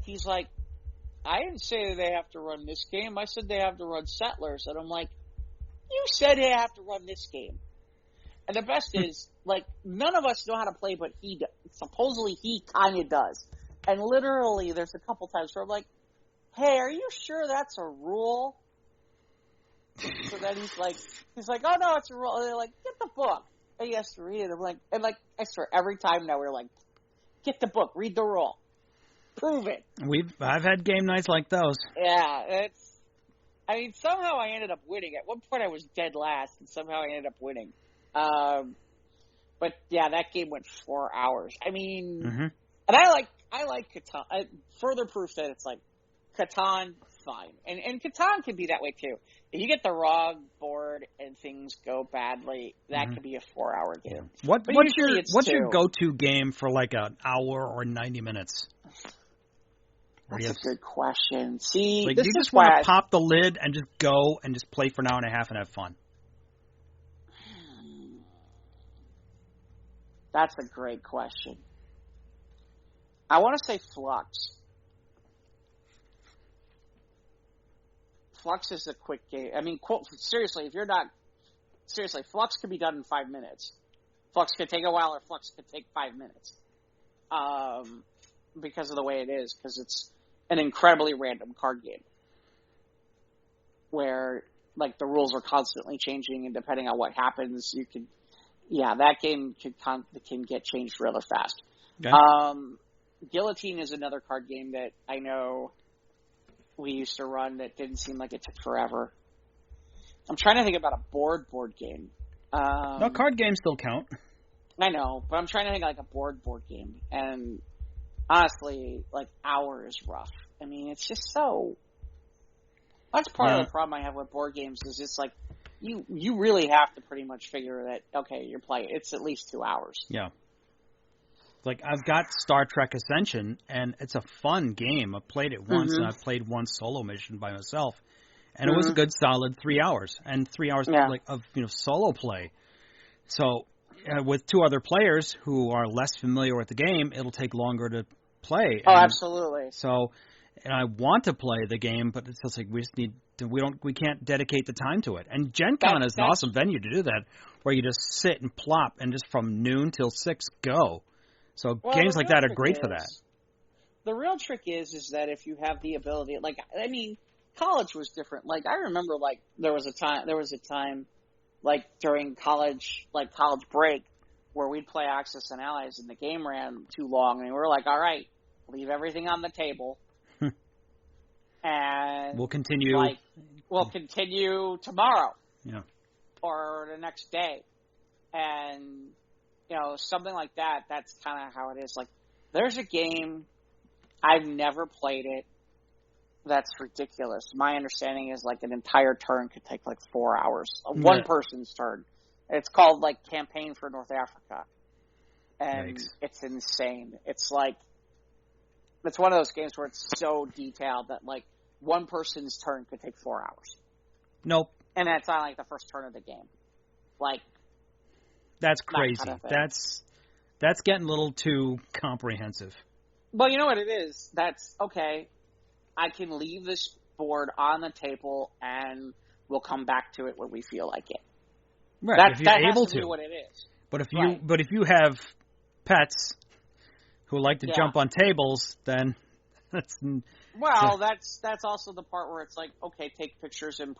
he's like, I didn't say they have to run this game. I said they have to run Settlers. And I'm like, you said they have to run this game. And the best is, like, none of us know how to play, but he does. Supposedly he kind of does. And literally there's a couple times where I'm like, hey, are you sure that's a rule? So then he's like, oh no, it's a rule. And they're like, get the book. And he has to read it. I'm like, I swear, every time now we're like, get the book, read the rule. Prove it. I've had game nights like those. Yeah, somehow I ended up winning. At one point I was dead last, and somehow I ended up winning. But yeah, that game went 4 hours. I mean, and I like Catan. Further proof that it's like Catan, fine, and Catan can be that way too. If you get the wrong board and things go badly, that could be a 4-hour game. What's your go-to game for like an hour or 90 minutes? That's a good question. See, like, you just want to pop the lid and just go and just play for an hour and a half and have fun. That's a great question. I want to say Flux. Flux is a quick game. I mean, seriously, Flux could be done in 5 minutes. Flux could take a while, or Flux could take 5 minutes. Because of the way it is, because it's an incredibly random card game. Where, like, the rules are constantly changing, and depending on what happens, that game can get changed rather fast. Okay. Guillotine is another card game that I know we used to run that didn't seem like it took forever. I'm trying to think about a board game. No, card games still count. I know, but I'm trying to think like a board game. And honestly, like, hour is rough. I mean, it's just so... That's part of the problem I have with board games is it's like, you really have to pretty much figure that, okay, you're playing, it's at least 2 hours. Yeah. Like, I've got Star Trek Ascension, and it's a fun game. I played it once, and I played one solo mission by myself. And it was a good solid 3 hours, and 3 hours of solo play. So with 2 other players who are less familiar with the game, it'll take longer to play. Oh, absolutely. So, and I want to play the game, but it's just like we can't dedicate the time to it. And Gen Con is an awesome venue to do that, where you just sit and plop, and just from noon till 6 go. So games like that are great for that. The real trick is that if you have the ability, like, I mean, college was different. Like, I remember, like, there was a time, like, during college break, where we'd play Axis and Allies, and the game ran too long, and we were like, all right, leave everything on the table, and we'll continue. Like, we'll continue tomorrow, or the next day, and something like that. That's kind of how it is. Like, there's a game, I've never played it, that's ridiculous. My understanding is, like, an entire turn could take, like, 4 hours. One person's turn. It's called, like, Campaign for North Africa. And it's insane. It's like, it's one of those games where it's so detailed that, like, one person's turn could take 4 hours. Nope. And that's not, like, the first turn of the game. Like, that's crazy. That's getting a little too comprehensive. Well, you know what it is? That's, okay, I can leave this board on the table and we'll come back to it when we feel like it. Right, if you're able to. Be what it is. But if you have pets who like to jump on tables, then that's... Well, that's also the part where it's like, okay, take pictures and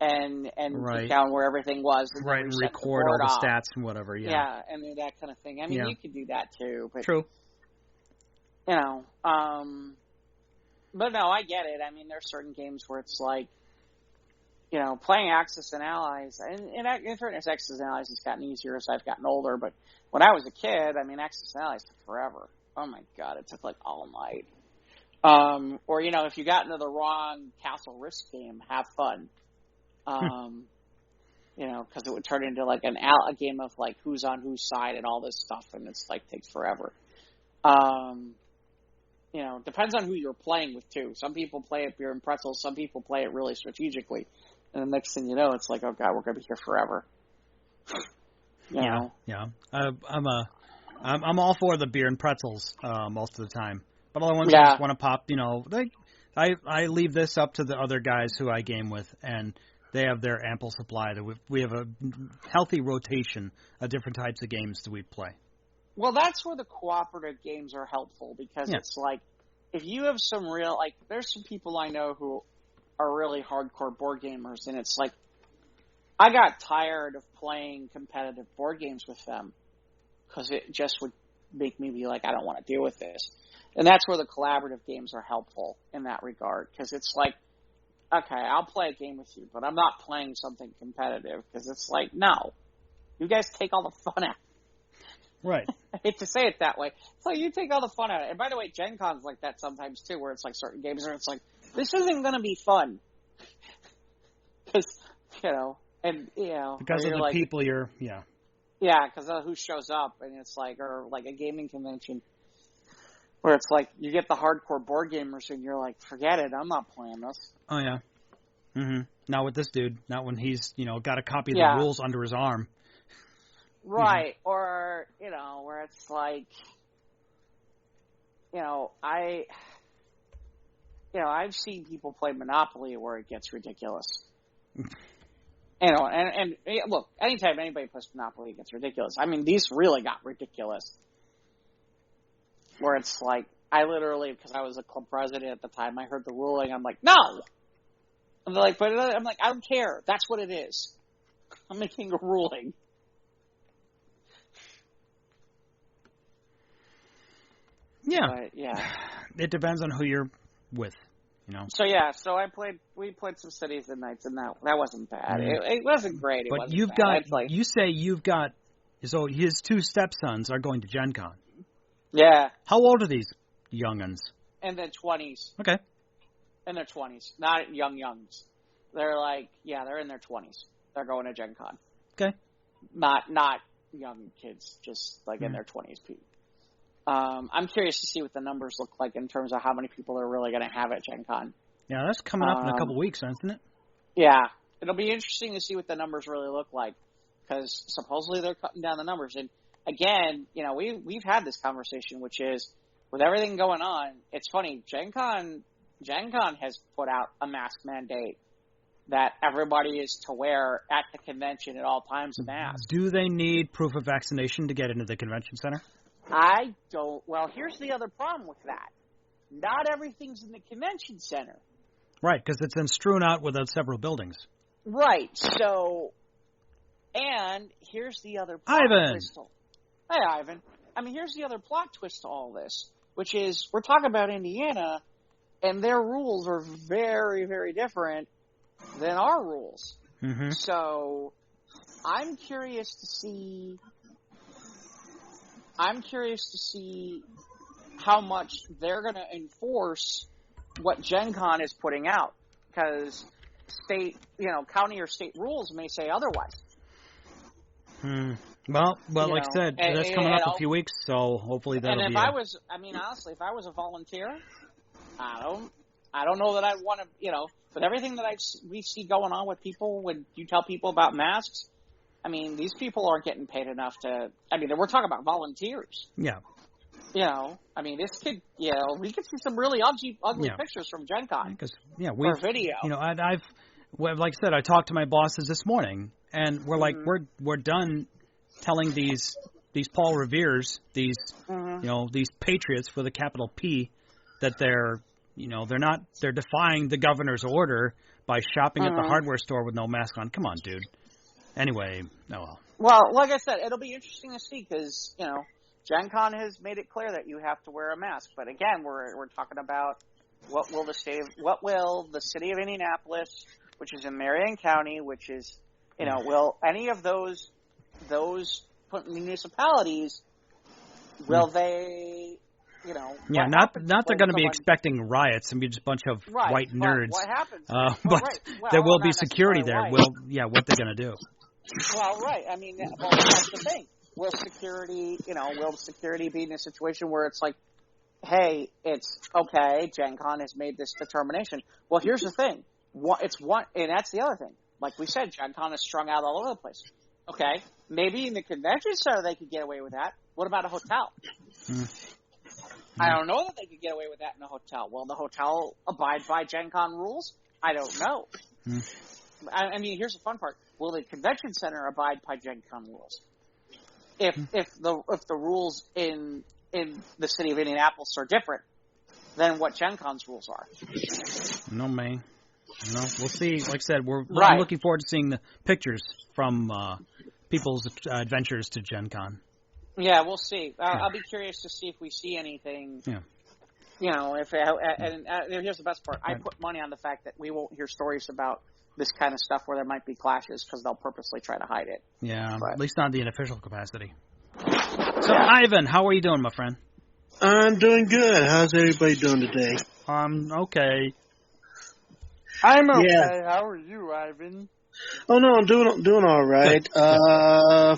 take down where everything was. And and record all the stats and whatever, Yeah, and that kind of thing. I mean, you could do that too. But, True. You know, but no, I get it. I mean, there's certain games where it's like, you know, playing Axis and Allies, and in fairness, Axis and Allies has gotten easier as I've gotten older, but when I was a kid, I mean, Axis and Allies took forever. Oh my God, it took like all night. Or, you know, if you got into the wrong Castle Risk game, have fun. You know, because it would turn into like a game of like who's on whose side and all this stuff, and it's like takes forever. You know, depends on who you're playing with too. Some people play it beer and pretzels. Some people play it really strategically, and the next thing you know, it's like, oh God, we're gonna be here forever. You know? Yeah. I'm all for the beer and pretzels most of the time, but all I want to want to pop. You know, like I leave this up to the other guys who I game with, and they have their ample supply. That we have a healthy rotation of different types of games that we play. Well, that's where the cooperative games are helpful, because it's like, if you have some real, like, there's some people I know who are really hardcore board gamers, and it's like, I got tired of playing competitive board games with them, because it just would make me be like, I don't want to deal with this. And that's where the collaborative games are helpful in that regard, because it's like, okay, I'll play a game with you, but I'm not playing something competitive, because it's like, no, you guys take all the fun out. Right. I hate to say it that way. So you take all the fun out of it. And by the way, Gen Con's like that sometimes too, where it's like certain games where it's like, this isn't going to be fun. Because, you know, and, you know. Because of the like, people you're, Yeah, because of who shows up. And it's like, or like a gaming convention where it's like, you get the hardcore board gamers and you're like, forget it, I'm not playing this. Oh, yeah. Mm-hmm. Not with this dude. Not when he's, you know, got a copy of the rules under his arm. Right, or, you know, where it's like, you know, I've seen people play Monopoly where it gets ridiculous. You know, and look, anytime anybody plays Monopoly, it gets ridiculous. I mean, these really got ridiculous. Where it's like, I literally, because I was a club president at the time, I heard the ruling, I'm like, no! And they're like, but I'm like, I don't care. That's what it is. I'm making a ruling. Yeah. But, yeah. It depends on who you're with, you know. So we played some Cities and Nights, and that wasn't bad. It wasn't great. But you say you've got, so his two stepsons are going to Gen Con. Yeah. How old are these young'uns? In their 20s. Okay. In their 20s. Not youngs. They're like, they're in their 20s. They're going to Gen Con. Okay. Not young kids, just like in their 20s. I'm curious to see what the numbers look like in terms of how many people are really going to have at Gen Con. Yeah, that's coming up in a couple weeks, isn't it? Yeah. It'll be interesting to see what the numbers really look like, because supposedly they're cutting down the numbers. And again, you know, we've had this conversation, which is, with everything going on, it's funny, Gen Con has put out a mask mandate that everybody is to wear at the convention at all times, a mask. Do they need proof of vaccination to get into the convention center? I don't. Well, here's the other problem with that. Not everything's in the convention center. Right, because it's then strewn out without several buildings. Right, so, and here's the other plot twist. Hey, Ivan. I mean, here's the other plot twist to all this, which is, we're talking about Indiana, and their rules are very, very different than our rules. Mm-hmm. So, I'm curious to see how much they're going to enforce what Gen Con is putting out, because county or state rules may say otherwise. Well, like I said, that's coming up in a few weeks, so hopefully that'll be. And honestly, if I was a volunteer, I don't know that I'd want to, with everything that we see going on with people, when you tell people about masks, I mean, these people aren't getting paid enough to, we're talking about volunteers. Yeah. I mean, this could, we could see some really ugly pictures from Gen Con. Or video. I've like I said, I talked to my bosses this morning, and we're like, we're done telling these these Paul Reveres, these these patriots with a capital P, that they're defying the governor's order by shopping at the hardware store with no mask on. Come on, dude. Anyway, oh well. Well, like I said, it'll be interesting to see because Gen Con has made it clear that you have to wear a mask. But again, we're talking about what will the city of Indianapolis, which is in Marion County, which is will any of those municipalities will they not they're going to be expecting riots and be just a bunch of white nerds. What happens? There will be security there. What they're going to do? Well, right. I mean, that's the thing. Will security be in a situation where it's like, hey, it's okay, Gen Con has made this determination. Well, here's the thing. And that's the other thing. Like we said, Gen Con is strung out all over the place. Okay, maybe in the convention center they could get away with that. What about a hotel? I don't know that they could get away with that in a hotel. Will the hotel abide by Gen Con rules? I don't know. I mean, here's the fun part. Will the convention center abide by Gen Con rules? If the rules in the city of Indianapolis are different than what Gen Con's rules are. No, man. No, we'll see. Like I said, I'm looking forward to seeing the pictures from people's adventures to Gen Con. Yeah, we'll see. I'll be curious to see if we see anything. Yeah. Here's the best part. I put money on the fact that we won't hear stories about this kind of stuff where there might be clashes because they'll purposely try to hide it. Yeah, at least not in the unofficial capacity. So, Ivan, how are you doing, my friend? I'm doing good. How's everybody doing today? Okay. I'm okay. Yeah. How are you, Ivan? Oh no, I'm doing all right.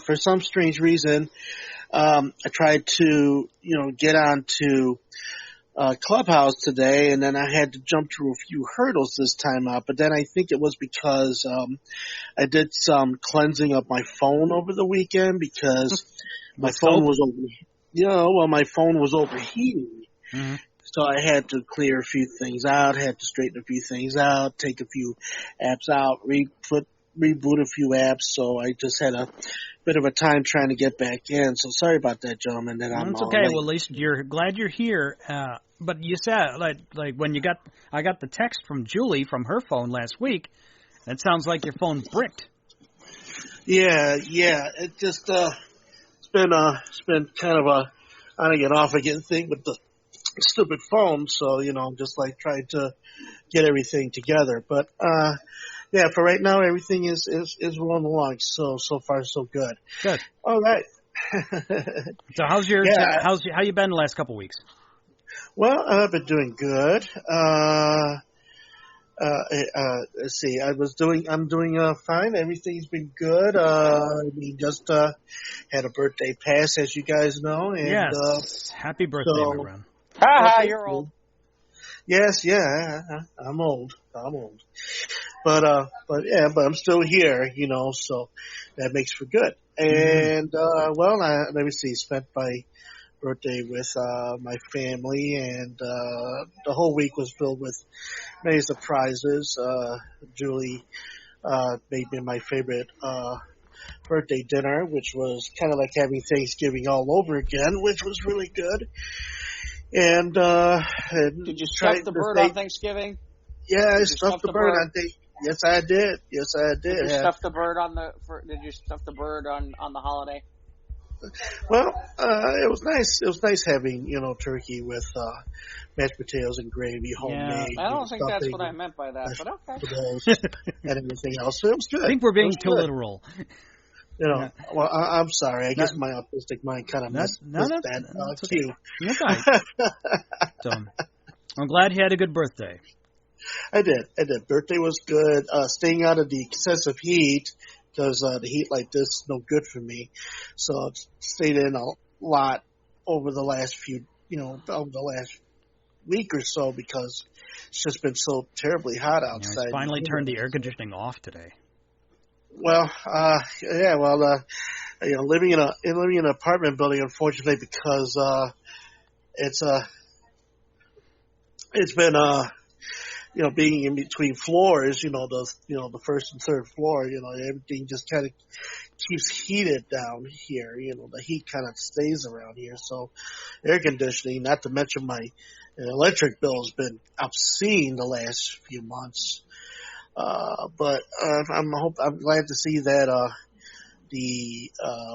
For some strange reason, I tried to get onto Clubhouse today, and then I had to jump through a few hurdles this time out. But then I think it was because I did some cleansing of my phone over the weekend because my phone was overheating. Mm-hmm. So I had to clear a few things out, had to straighten a few things out, take a few apps out, reboot a few apps. So I just had a bit of a time trying to get back in. So sorry about that, gentlemen. It's okay. Well, at least you're glad you're here. But you said like when I got the text from Julie from her phone last week. It sounds like your phone bricked. Yeah. It just it's been kind of a on again off again thing with the stupid phone. So just like trying to get everything together. But yeah, for right now everything is rolling along. So far so good. Good. All right. So how you been the last couple of weeks? Well, I've been doing good. Let's see. I'm doing fine. Everything's been good. We just had a birthday pass, as you guys know. And, yes. Happy birthday, my friend. Ha, you're old. Yes, yeah, I'm old. But I'm still here, so that makes for good. And, let me see, spent my birthday with, my family, and, the whole week was filled with many surprises. Julie, made me my favorite, birthday dinner, which was kind of like having Thanksgiving all over again, which was really good. And did you stuff the bird on Thanksgiving? Yeah, I stuffed the bird on Thanksgiving. Yes, I did. Did you stuff the bird on the holiday? Well, it was nice. It was nice having turkey with mashed potatoes and gravy, homemade. Yeah, I don't think that's what I meant by that, but okay. And everything else. So it was good. I think we're being too literal. Well, I'm sorry. I guess my autistic mind kind of missed that cue. That's right. So, I'm glad you had a good birthday. I did. Birthday was good. Staying out of the excessive heat, because the heat like this is no good for me. So I stayed in a lot over the last over the last week or so, because it's just been so terribly hot outside. I finally turned the air conditioning off today. Well, living in an apartment building, unfortunately, because it's been being in between floors, the first and third floor, everything just kind of keeps heated down here. The heat kind of stays around here. So air conditioning, not to mention my electric bill has been obscene the last few months. But I'm glad to see that the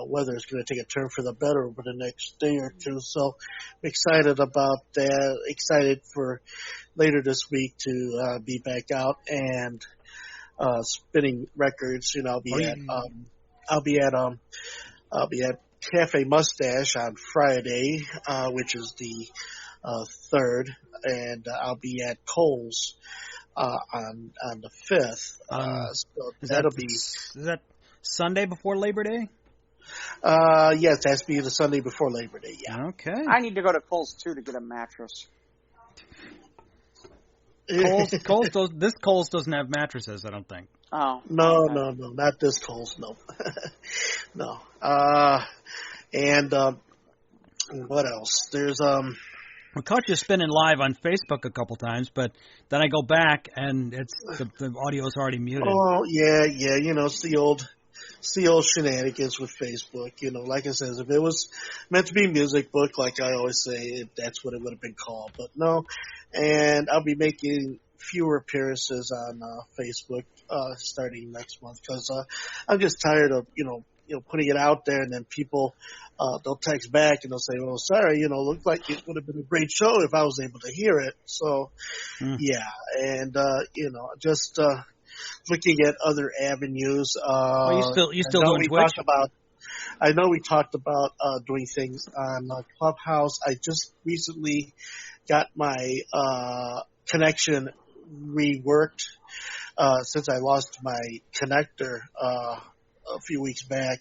weather is going to take a turn for the better over the next day or two. So I'm excited about that. Excited for later this week to be back out and spinning records. I'll be at Cafe Mustache on Friday, which is the 3rd, and I'll be at Cole's on the 5th. So is that Sunday before Labor Day? Yes, it has to be the Sunday before Labor Day. Yeah. Okay. I need to go to Cole's too to get a mattress. This Cole's doesn't have mattresses, I don't think. Oh. No, okay. no, not this Cole's, no. No. And what else? There's I caught you spinning live on Facebook a couple times, but then I go back and it's the audio is already muted. Oh yeah, it's the old shenanigans with Facebook. Like I said, if it was meant to be music book, like I always say, that's what it would have been called. But no, and I'll be making fewer appearances on Facebook starting next month because I'm just tired of putting it out there and then people they'll text back and they'll say, "Well, sorry, looked like it would have been a great show if I was able to hear it." So yeah, and just looking at other avenues. You still doing Twitch? I know we talked about doing things on Clubhouse. I just recently got my connection reworked since I lost my connector a few weeks back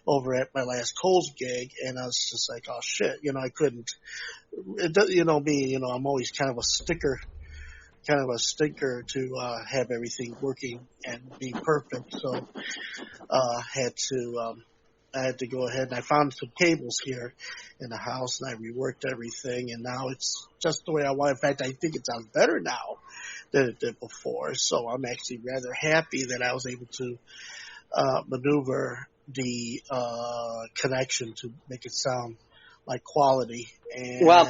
over at my last Cole's gig, and I was just like, oh shit, I couldn't. I'm always kind of a stinker to have everything working and be perfect. So I had to go ahead and I found some cables here in the house and I reworked everything, and now it's just the way I want. In fact, I think it sounds better now than it did before. So I'm actually rather happy that I was able to maneuver the connection to make it sound like quality. And well,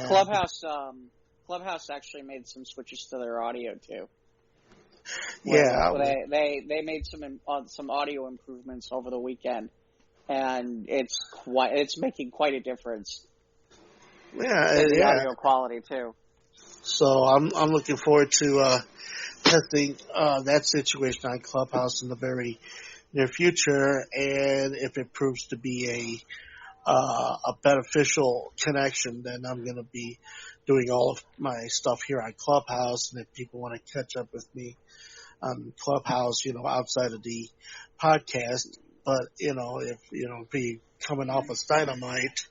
Clubhouse actually made some switches to their audio too. Yeah, they made some audio improvements over the weekend, and it's making quite a difference. Yeah, in the audio quality too. So I'm looking forward to testing that situation on Clubhouse in the very near future, and if it proves to be a beneficial connection, then I'm going to be doing all of my stuff here on Clubhouse. And if people want to catch up with me on Clubhouse, outside of the podcast, but if be coming off of Dynamite,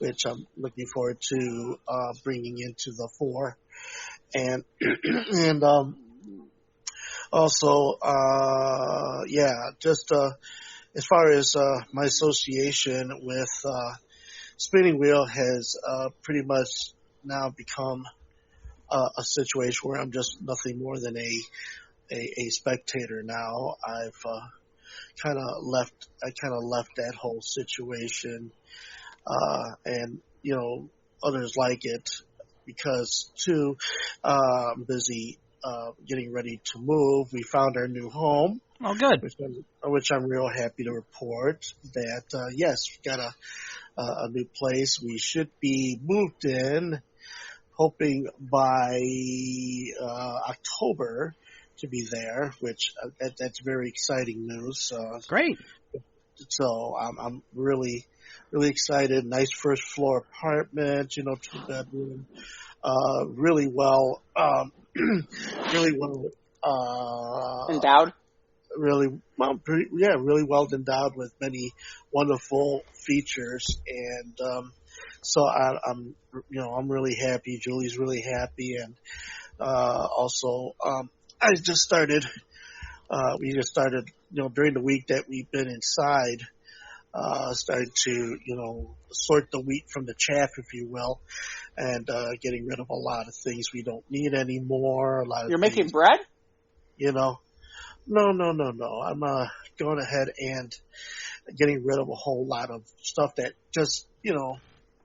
which I'm looking forward to bringing into the fore, and also, just as far as my association with Spinning Wheel has pretty much now become a situation where I'm just nothing more than a spectator now. I've kind of left that whole situation, and others like it because too I'm busy getting ready to move. We found our new home. Oh, good. Which I'm real happy to report that yes, we got a new place. We should be moved in, hoping by October to be there, which that's very exciting news. Great. So I'm really excited. Nice first floor apartment, 2-bedroom, really well endowed. Really well endowed with many wonderful features, and so I'm really happy. Julie's really happy, and also we just started during the week that we've been inside, started to sort the wheat from the chaff, if you will. and getting rid of a lot of things we don't need anymore. A lot of You're things, making bread? you know. No. I'm going ahead and getting rid of a whole lot of stuff that just,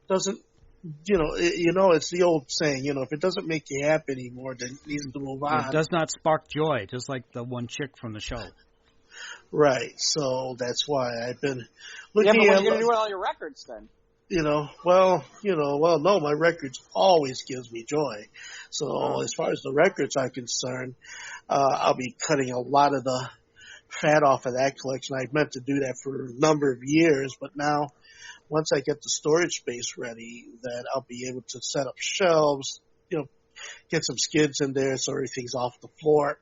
doesn't, it's the old saying, if it doesn't make you happy anymore, then it needs to move on. It does not spark joy, just like the one chick from the show. Right. So that's why I've been looking at... Yeah, but what are you at... going to do with all your records then? No, my records always gives me joy. So as far as the records are concerned, I'll be cutting a lot of the fat off of that collection. I meant to do that for a number of years, but now once I get the storage space ready, that I'll be able to set up shelves, get some skids in there so everything's off the floor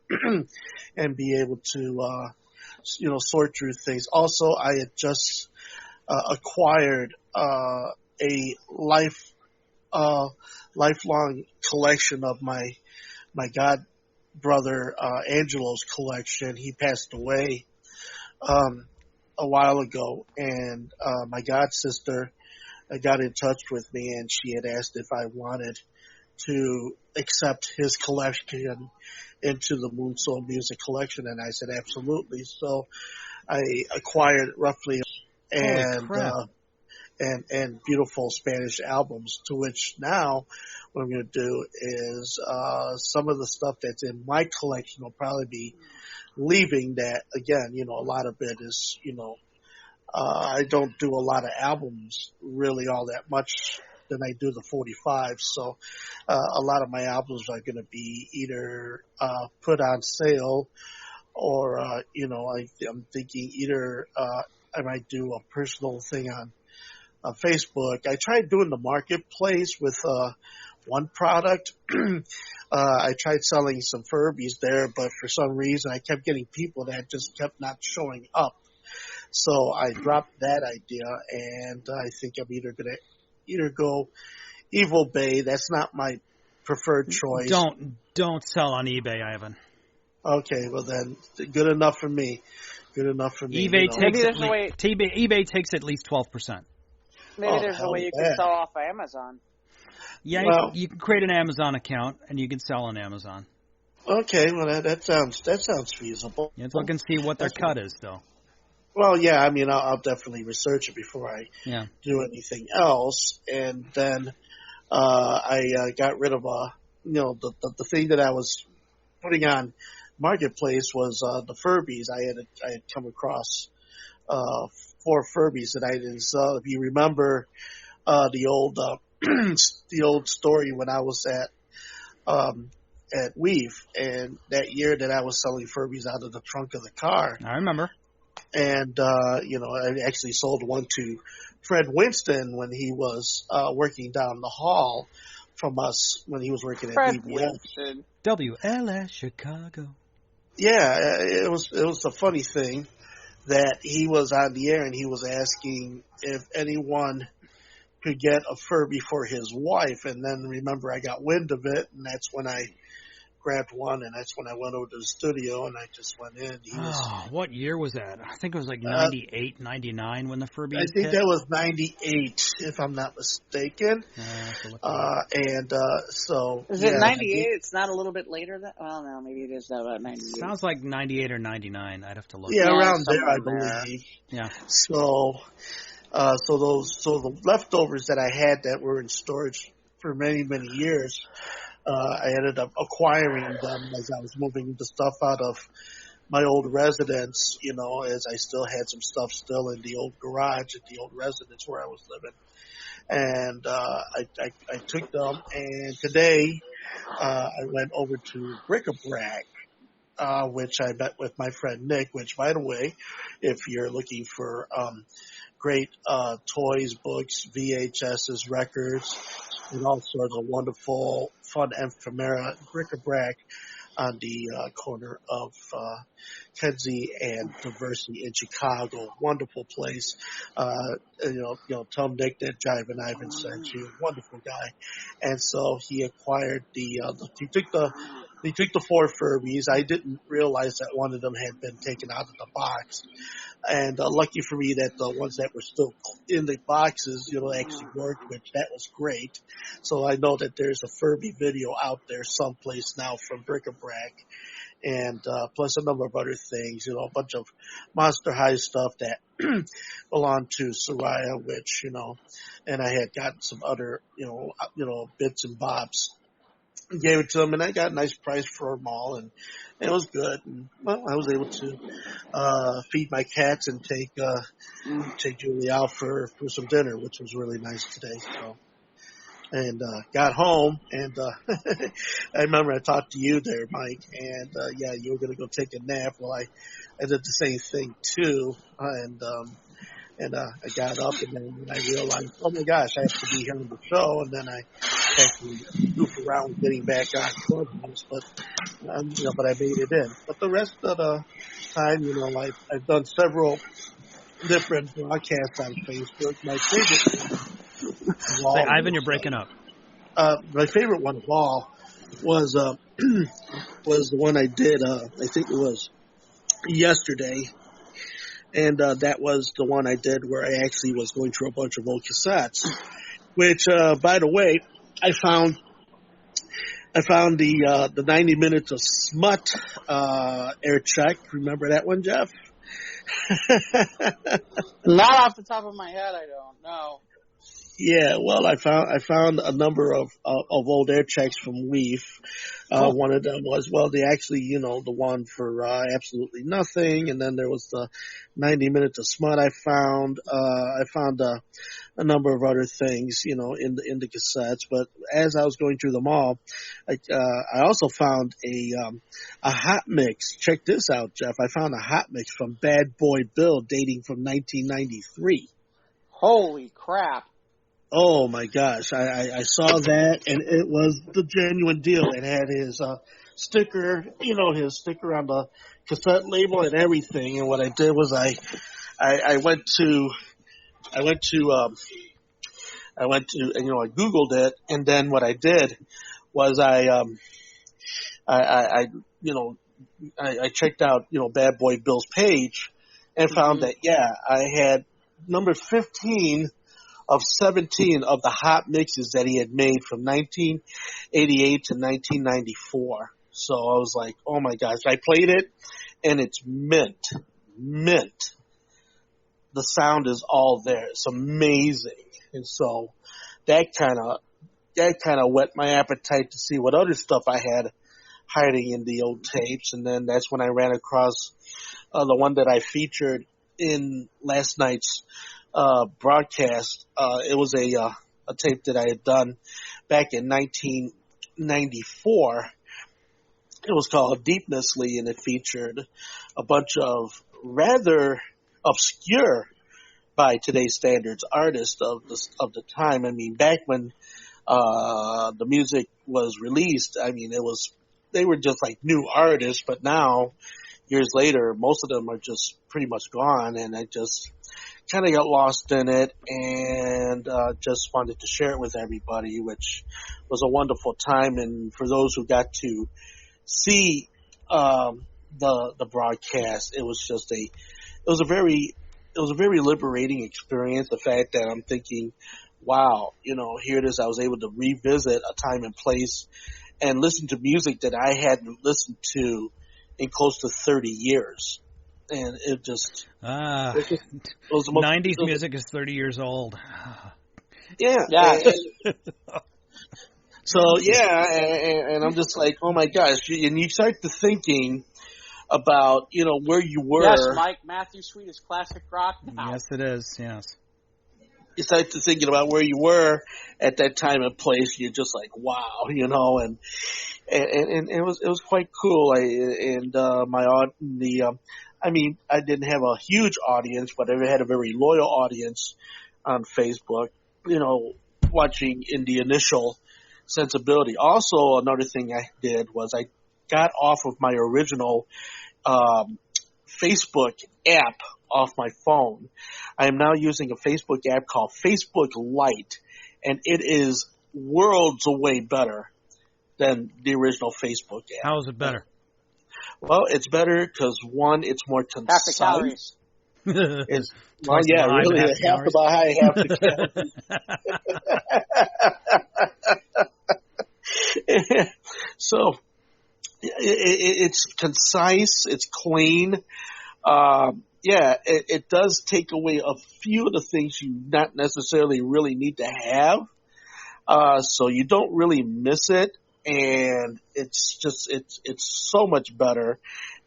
and be able to, sort through things. Also, I had just acquired a lifelong collection of my god brother Angelo's collection. He passed away a while ago, and my god sister got in touch with me, and she had asked if I wanted to accept his collection into the Moon Soul Music collection, and I said absolutely. So I acquired roughly and beautiful Spanish albums, to which now what I'm going to do is some of the stuff that's in my collection will probably be leaving. That, again, a lot of it is, I don't do a lot of albums really all that much than I do the 45. So a lot of my albums are going to be either put on sale or, I'm thinking either I might do a personal thing on Facebook. I tried doing the marketplace with one product. I tried selling some Furbies there, but for some reason I kept getting people that just kept not showing up. So I dropped that idea, and I think I'm either going to go Evil Bay. That's not my preferred choice. Don't sell on eBay, Ivan. Okay, well then, good enough for me. Good enough for me. eBay takes at least 12%. Maybe there's a way you can sell off Amazon. Yeah, well, you can create an Amazon account and you can sell on Amazon. Okay, well that sounds feasible. Let's look and see what their cut is, though. Well, yeah, I mean, I'll definitely research it before I do anything else. And then I got rid of the thing that I was putting on Marketplace was the Furbies. I had come across 4 Furbies that I didn't sell. If you remember the old story when I was at Weave, and that year that I was selling Furbies out of the trunk of the car. I remember. And, I actually sold one to Fred Winston when he was working down the hall from us when he was working at BBS. WLS Chicago. Yeah, it was a funny thing that he was on the air and he was asking if anyone could get a Furby for his wife. And then remember, I got wind of it, and that's when I grabbed one, and that's when I went over to the studio and I just went in. What year was that? I think it was like 98, 99 when the Furby hit. I think that was 98, if I'm not mistaken. So is it 98? It's not a little bit later. Well, no, maybe it is about 98. Sounds like 98 or 99. I'd have to look. Yeah, around there, I believe. Yeah. So the leftovers that I had that were in storage for many, many years, I ended up acquiring them as I was moving the stuff out of my old residence, as I still had some stuff still in the old garage at the old residence where I was living. And I took them, and today I went over to Bric-a-Brac, which I met with my friend Nick, which, by the way, if you're looking for great toys, books, VHSs, records, and all sorts of wonderful, fun ephemera, Bric-a-Brac on the corner of Kedzie and Diversity in Chicago. Wonderful place. Tell Nick that Jive and Ivan sent you. Wonderful guy. And so he acquired he took the 4 Furbies. I didn't realize that one of them had been taken out of the box. And lucky for me that the ones that were still in the boxes, actually worked, which that was great. So I know that there's a Furby video out there someplace now from Bric-a-Brac. And plus a number of other things, a bunch of Monster High stuff that belonged to Soraya, which, and I had gotten some other, bits and bobs. Gave it to them, and I got a nice price for them all, and it was good. And, well, I was able to feed my cats and take Julie out for some dinner, which was really nice today. So, and got home, and I remember I talked to you there, Mike, and yeah, you were going to go take a nap. Well, I did the same thing too, and I got up, and then I realized, oh my gosh, I have to be here on the show, and then I had to goof around getting back on Clubhouse, but I made it in. But the rest of the time, I've done several different broadcasts on Facebook. My favorite one, Say, Ivan, you're breaking up. My favorite one of all was was the one I did. I think it was yesterday. And that was the one I did where I actually was going through a bunch of old cassettes, which, by the way, I found the 90 minutes of smut air check. Remember that one, Jeff? Not off the top of my head, I don't know. Yeah, well, I found a number of old air checks from Leaf. One of them was, well, the one for Absolutely Nothing, and then there was the 90 minutes of smut I found. I found a number of other things, in the cassettes. But as I was going through them all, I also found a hot mix. Check this out, Jeff. I found a hot mix from Bad Boy Bill dating from 1993. Holy crap. Oh my gosh, I saw that, and it was the genuine deal. It had his sticker, his sticker on the cassette label and everything. And what I did was I went to I Googled it, and then what I did was I checked out, Bad Boy Bill's page and found that, I had number 15 of 17 of the hot mixes that he had made from 1988 to 1994. So I was like, oh my gosh, I played it and it's mint. The sound is all there. It's amazing. And so that kind of whet my appetite to see what other stuff I had hiding in the old tapes. And then that's when I ran across the one that I featured in last night's broadcast. It was a tape that I had done back in 1994. It was called Deepnessly, and it featured a bunch of rather obscure, by today's standards, artists of the time. I mean, back when the music was released, I mean, they were just like new artists, but now, years later, most of them are just pretty much gone, and I just kind of got lost in it and just wanted to share it with everybody, which was a wonderful time. And for those who got to see the broadcast, it was a very liberating experience. The fact that I'm thinking, wow, here it is. I was able to revisit a time and place and listen to music that I hadn't listened to in close to 30 years. And it just, it was the most, 90s music is 30 years old. Yeah. So, and I'm just like, oh my gosh. And you start to thinking about, where you were. Yes, Mike, Matthew Sweet is classic rock now. Yes, it is, yes. You start to thinking about where you were at that time and place. You're just like, wow, and it was quite cool. I didn't have a huge audience, but I had a very loyal audience on Facebook, watching in the initial sensibility. Also, another thing I did was I got off of my original Facebook app off my phone. I am now using a Facebook app called Facebook Lite, and it is worlds away better than the original Facebook app. How is it better? Well, it's better because, one, it's more concise. Half the calories. It's Twice the high, really half the high, half the calories. So it's concise, it's clean. It does take away a few of the things you not necessarily really need to have. So you don't really miss it. And it's so much better,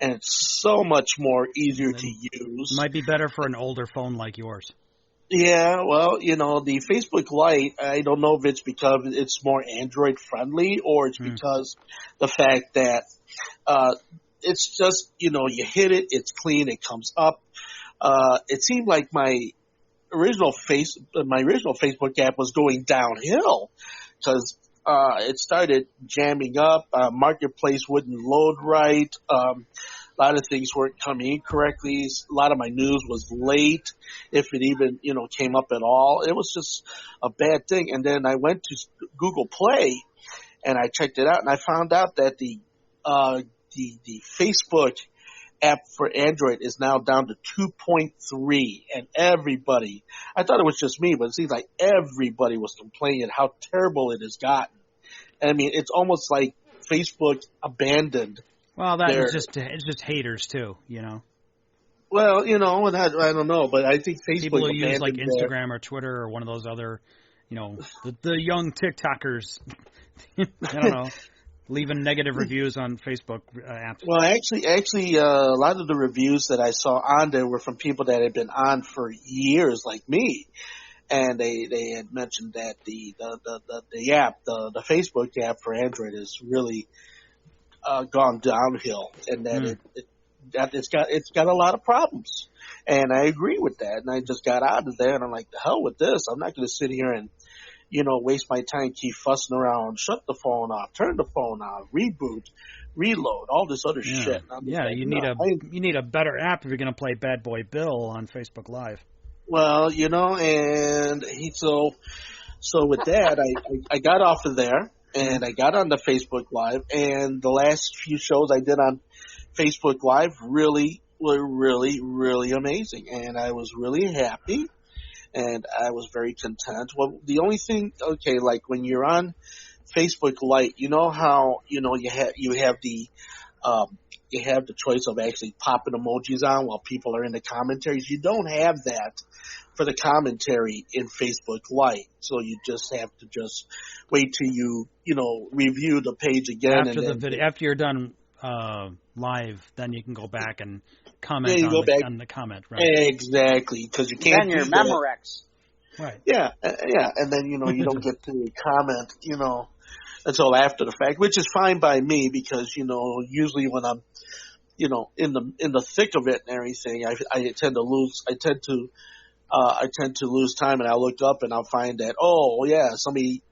and it's so much more easier to use. Might be better for an older phone like yours. Yeah, well, the Facebook Lite, I don't know if it's because it's more Android friendly or it's because the fact that it's just, you hit it, it's clean, it comes up. It seemed like my original Facebook app was going downhill because it started jamming up. Marketplace wouldn't load right. A lot of things weren't coming in correctly. A lot of my news was late, if it even, came up at all. It was just a bad thing. And then I went to Google Play and I checked it out, and I found out that the Facebook app for Android is now down to 2.3, and everybody, I thought it was just me, but it seems like everybody was complaining how terrible it has gotten. I mean, it's almost like Facebook abandoned. Well, it's just haters too, Well, and I don't know, but I think Facebook people who use like Instagram or Twitter or one of those other, the young TikTokers, I don't know, leaving negative reviews on Facebook apps. Well, actually, a lot of the reviews that I saw on there were from people that had been on for years, like me, and they had mentioned that the app, the Facebook app for Android, is really gone downhill, and that it's got a lot of problems, and I agree with that. And I just got out of there, and I'm like, the hell with this. I'm not going to sit here and waste my time, keep fussing around, shut the phone off, turn the phone off, reboot, reload, all this other shit. Yeah, you need a better app if you're going to play Bad Boy Bill on Facebook Live. Well, and so with that, I got off of there and I got on the Facebook Live, and the last few shows I did on Facebook Live really were really, really amazing, and I was really happy. And I was very content. Well, the only thing, like when you're on Facebook Lite, how you have the choice of actually popping emojis on while people are in the commentaries. You don't have that for the commentary in Facebook Lite, so you just have to wait till you review the page again. After you're done live, then you can go back and comment on the comment, right? Exactly, because you can't. Then your Memorex. Right. Yeah, and then you don't get to comment, until after the fact, which is fine by me because usually when I'm, in the thick of it and everything, I tend to lose time, and I look up and I'll find that somebody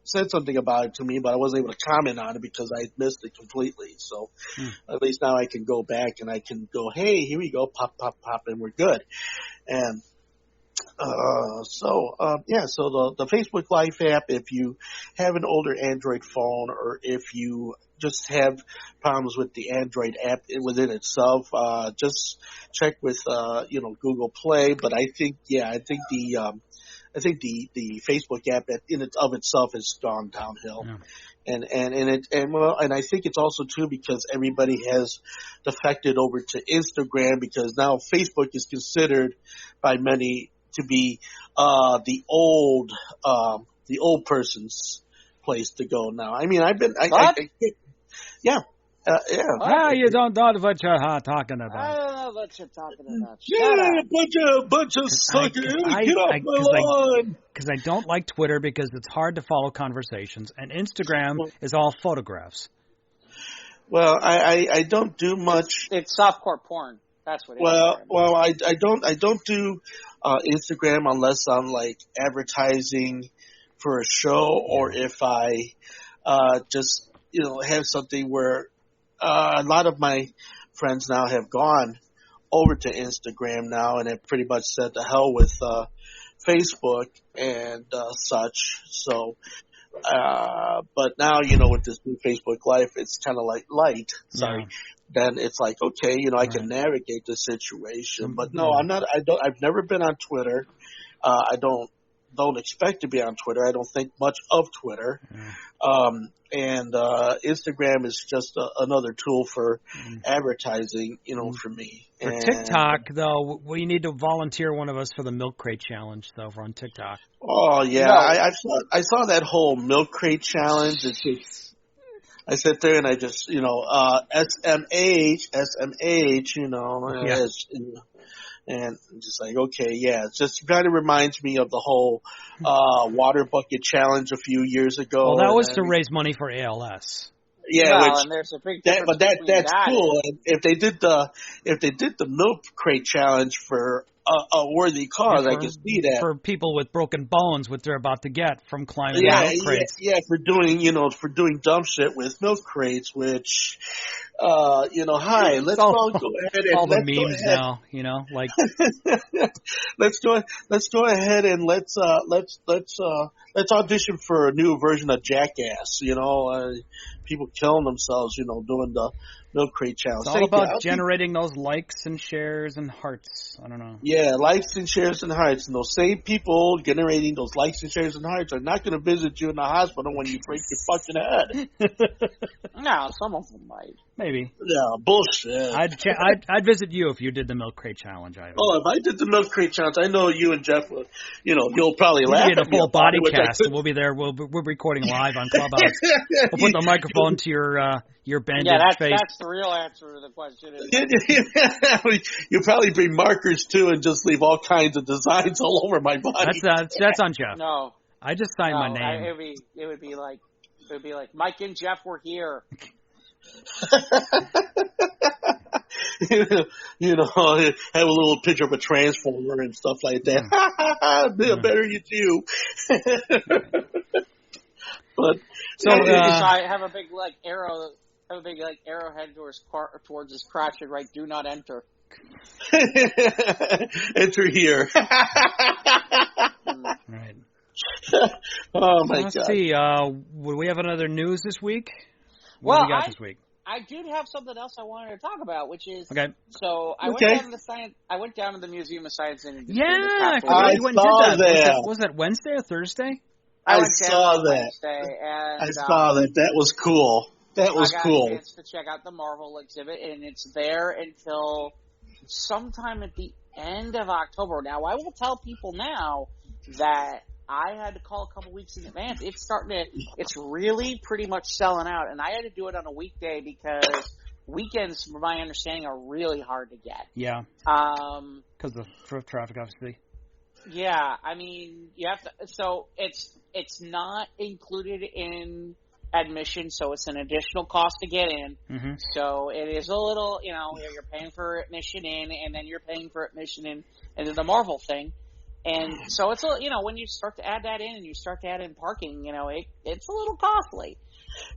said something about it to me, but I wasn't able to comment on it because I missed it completely. So at least now I can go back and I can go, hey, here we go, pop, pop, pop, and we're good. And so the Facebook Live app, if you have an older Android phone or if you just have problems with the Android app within itself, just check with Google Play. But I think the Facebook app in and of itself has gone downhill. Yeah. And I think it's also too because everybody has defected over to Instagram, because now Facebook is considered by many to be the old person's place to go now. I mean, yeah. You don't know what you're talking about. I don't know what you're talking about. Bunch of suckers. Get off my lawn. Because I don't like Twitter because it's hard to follow conversations, and Instagram is all photographs. Well, I don't do much. It's softcore porn. That's what it is. Well, I don't do Instagram unless I'm like advertising for a show, or if I just have something where a lot of my friends now have gone over to Instagram now and have pretty much said to hell with Facebook and such. So, but now, with this new Facebook Live, it's kind of like light. Sorry. then it's like, okay, I can navigate the situation. But no, I'm not. I've never been on Twitter. I don't expect to be on Twitter. I don't think much of Twitter. And Instagram is just another tool for advertising, for me. For TikTok, though, we need to volunteer one of us for the milk crate challenge, though, for on TikTok. Oh, yeah. No. I saw that whole milk crate challenge. I sit there and I just, SMH, and just like, okay, yeah, it just kind of reminds me of the whole water bucket challenge a few years ago. Well, that was to raise money for ALS. Yeah, and there's a big difference that's cool. And if they did the milk crate challenge for a worthy cause, I can see that. For people with broken bones, what they're about to get from climbing milk crates. Yeah, for doing dumb shit with milk crates, which hi, let's all go ahead and all the memes now, like let's go ahead and let's audition for a new version of Jackass, people killing themselves, doing the milk crate challenge. It's all about generating those likes and shares and hearts. I don't know. Yeah, likes and shares and hearts. And those same people generating those likes and shares and hearts are not going to visit you in the hospital when you break your fucking head. No, some of them might. Maybe. Yeah, bullshit. I'd visit you if you did the milk crate challenge. If I did the milk crate challenge, I know you and Jeff would, you'll probably laugh. We did a full body cast, and we'll be there. We're recording live on Clubhouse. We'll put the microphone to your bandaged face. That's the real answer to the question. You probably bring markers too, and just leave all kinds of designs all over my body. That's on Jeff. No, I just signed my name. It would be like Mike and Jeff were here. Have a little picture of a transformer and stuff like that. Better you. But I have a big arrowhead towards his crotch and write "Do not enter." Enter here. Right. Oh my God. Let's see. Would we have another news this week? What do we got this week? I did have something else I wanted to talk about, which is so I went down to the Museum of Science and Industry. Yeah, I saw that. Was that Wednesday or Thursday? I saw that. Wednesday, and I saw that. That was cool. That was cool. I got a chance to check out the Marvel exhibit, and it's there until sometime at the end of October. Now, I will tell people now that I had to call a couple weeks in advance. It's really pretty much selling out, and I had to do it on a weekday because weekends, from my understanding, are really hard to get. Yeah. Because of traffic, obviously. Yeah, I mean, you have to. So it's not included in admission, so it's an additional cost to get in. Mm-hmm. So it is a little, you're paying for admission in, and then you're paying for admission in into the Marvel thing. And so it's when you start to add that in and you start to add in parking, it's a little costly.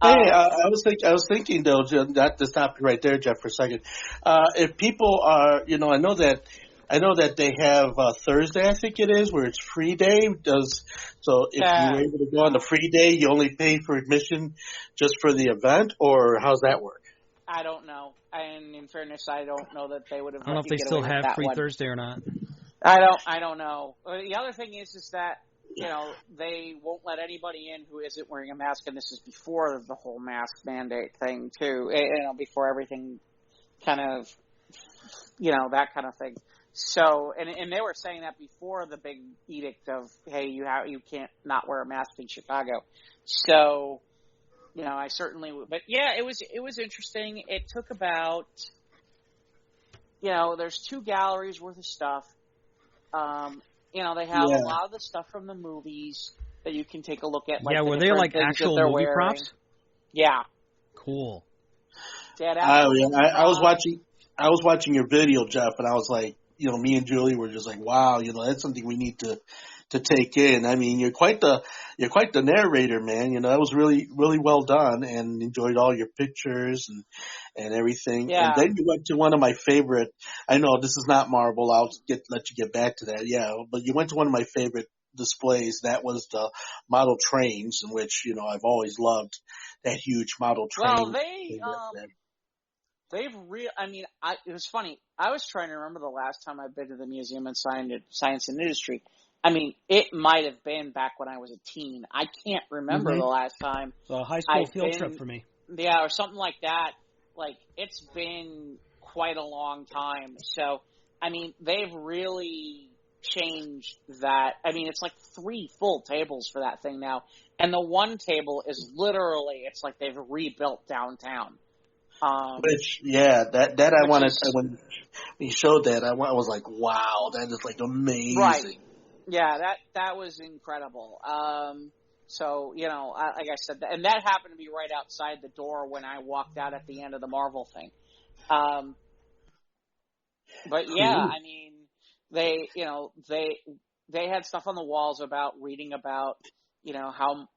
Hey, I was thinking though, not to stop you right there, Jeff, for a second. If people are, I know that they have Thursday, I think it is, where it's free day. So if you're able to go on the free day, you only pay for admission just for the event, or how's that work? I don't know. And in fairness, I don't know that they would have. I don't know if they still have free Thursday or not. I don't know. The other thing is that, they won't let anybody in who isn't wearing a mask, and this is before the whole mask mandate thing too, before everything kind of, that kind of thing. So, and they were saying that before the big edict of, hey, you can't not wear a mask in Chicago. So, I certainly would. But yeah, it was interesting. It took about, there's 2 galleries worth of stuff. They have a lot of the stuff from the movies that you can take a look at. Were they like actual movie props? Yeah. Cool. I was watching your video, Jeff, and I was like, me and Julie were just like, wow, that's something we need to take in. I mean, you're quite the narrator, man. That was really, really well done, and enjoyed all your pictures and everything. Yeah. And then you went to one of my favorite. I know this is not Marvel. I'll let you get back to that. Yeah, but you went to one of my favorite displays. That was the model trains, in which I've always loved that huge model train. Well, it was funny. I was trying to remember the last time I've been to the Museum of Science and Industry. I mean, it might have been back when I was a teen. I can't remember the last time. So a high school field trip for me. Yeah, or something like that. Like, it's been quite a long time. So, I mean, they've really changed that. I mean, it's like 3 full tables for that thing now. And the one table is literally, it's like they've rebuilt downtown. That I wanted when he showed that I was like, wow, that is like amazing. Right. Yeah, that was incredible. So, you know, like I said, and that happened to be right outside the door when I walked out at the end of the Marvel thing. But yeah, I mean, they had stuff on the walls about reading about, how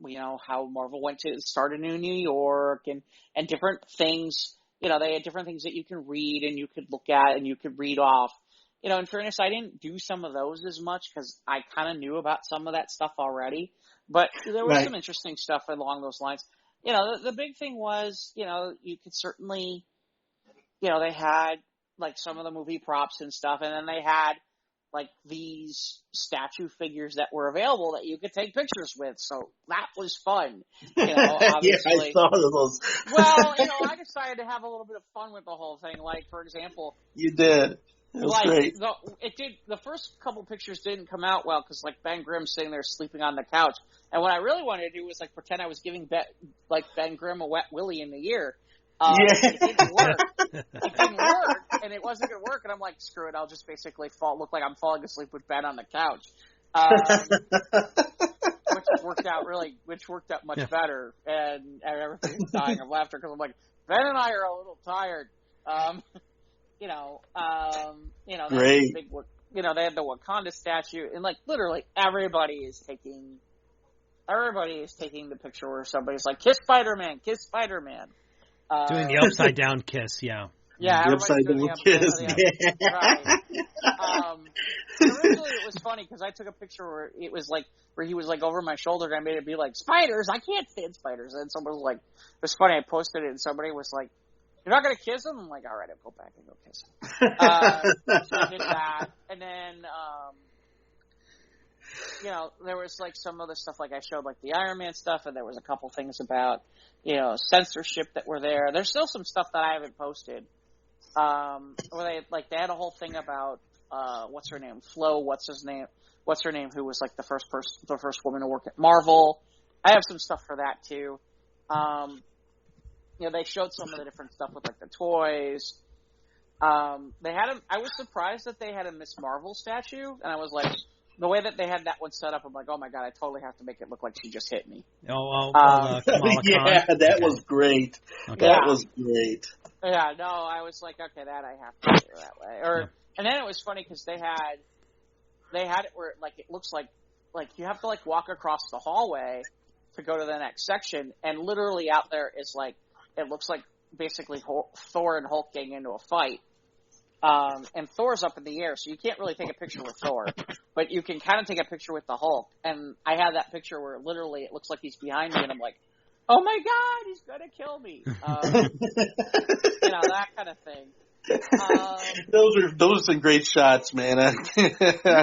Marvel started in New York and different things. They had different things that you can read and you could look at and you could read off. In fairness, I didn't do some of those as much because I kind of knew about some of that stuff already. But there was some interesting stuff along those lines. The big thing was, you could certainly, they had like some of the movie props and stuff, and then they had like these statue figures that were available that you could take pictures with. So that was fun. Obviously. Yeah, I saw those. Well, I decided to have a little bit of fun with the whole thing. Like, for example, you did. It was great. The first couple pictures didn't come out well because like Ben Grimm's sitting there sleeping on the couch, and what I really wanted to do was like pretend I was giving Ben Grimm a wet willy in the ear. It didn't work. And it wasn't going to work. And I'm like, screw it. I'll just basically look like I'm falling asleep with Ben on the couch, which worked out much better. And everything was dying of laughter because I'm like, Ben and I are a little tired. Great. They had the Wakanda statue, and like literally everybody is taking the picture where somebody's like, "Kiss Spider-Man, kiss Spider-Man." Doing the upside down kiss, yeah. Yeah, the upside down kiss. Right. Originally, it was funny because I took a picture where it was like where he was like over my shoulder, and I made it be like spiders. I can't stand spiders. And someone was like, it was funny. I posted it, and somebody was like, "You're not gonna kiss him?" I'm like, "All right, I'll go back and go kiss him." So I did that, and then there was like some other stuff, like I showed like the Iron Man stuff, and there was a couple things about censorship that were there. There's still some stuff that I haven't posted. Where they had a whole thing about what's her name, Flo, what's her name, who was like the first woman to work at Marvel. I have some stuff for that too. They showed some of the different stuff with like the toys. I was surprised that they had a Miss Marvel statue, and I was like, the way that they had that one set up, I'm like, oh my god, I totally have to make it look like she just hit me. Kamala yeah, Khan? That was great. Okay. That was great. Yeah, no, I was like, okay, that I have to do that way. And then it was funny because they had it where like it looks like you have to like walk across the hallway to go to the next section, and literally out there is like, it looks like basically Thor and Hulk getting into a fight. And Thor's up in the air, so you can't really take a picture with Thor, but you can kind of take a picture with the Hulk. And I had that picture where literally it looks like he's behind me, and I'm like, oh my god, he's gonna kill me. That kind of thing. Those are some great shots, man. I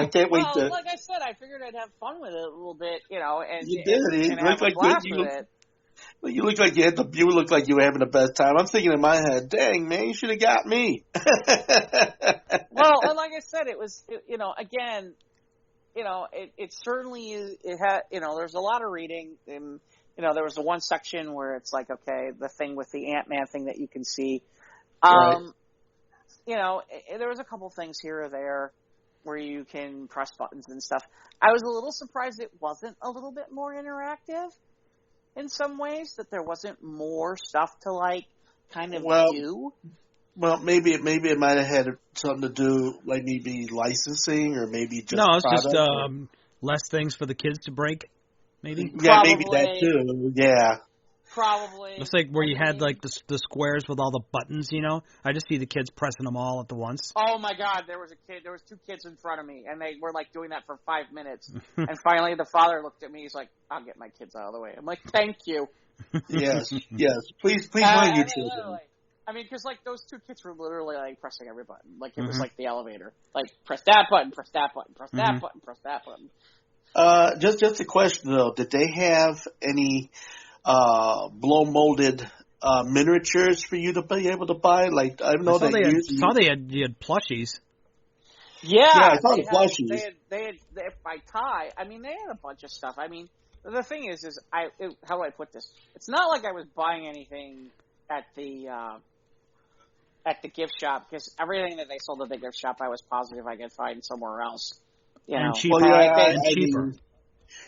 can't wait to. Like I said, I figured I'd have fun with it a little bit, and you did. It looked like you looked like you looked like you were having the best time. I'm thinking in my head, dang man, you should have got me. Well, and like I said, it was, again, it certainly is. It had, there's a lot of reading, and there was the one section where it's like, okay, the thing with the Ant-Man thing that you can see. Right. There was a couple things here or there where you can press buttons and stuff. I was a little surprised it wasn't a little bit more interactive in some ways, that there wasn't more stuff to like kind of do. Well, maybe it might have had something to do, like maybe licensing or maybe just it's just less things for the kids to break. Maybe. Yeah, maybe that too. Yeah. Probably. It's like where you had like the squares with all the buttons, I just see the kids pressing them all at the once. Oh my god, there was 2 kids in front of me, and they were like doing that for 5 minutes. And finally the father looked at me, he's like, I'll get my kids out of the way. I'm like, thank you. Yes. Please mind your children. I mean, because like those two kids were literally like pressing every button, like it was like the elevator, like press that button, press that button, press that button, press that button. Just a question though. Did they have any blow molded miniatures for you to be able to buy? Like I know that you had plushies. Yeah, I saw the plushies. They had by Ty. I mean, they had a bunch of stuff. I mean, the thing is how do I put this? It's not like I was buying anything at the gift shop, because everything that they sold at the gift shop, I was positive I could find somewhere else. And cheaper. Cheaper.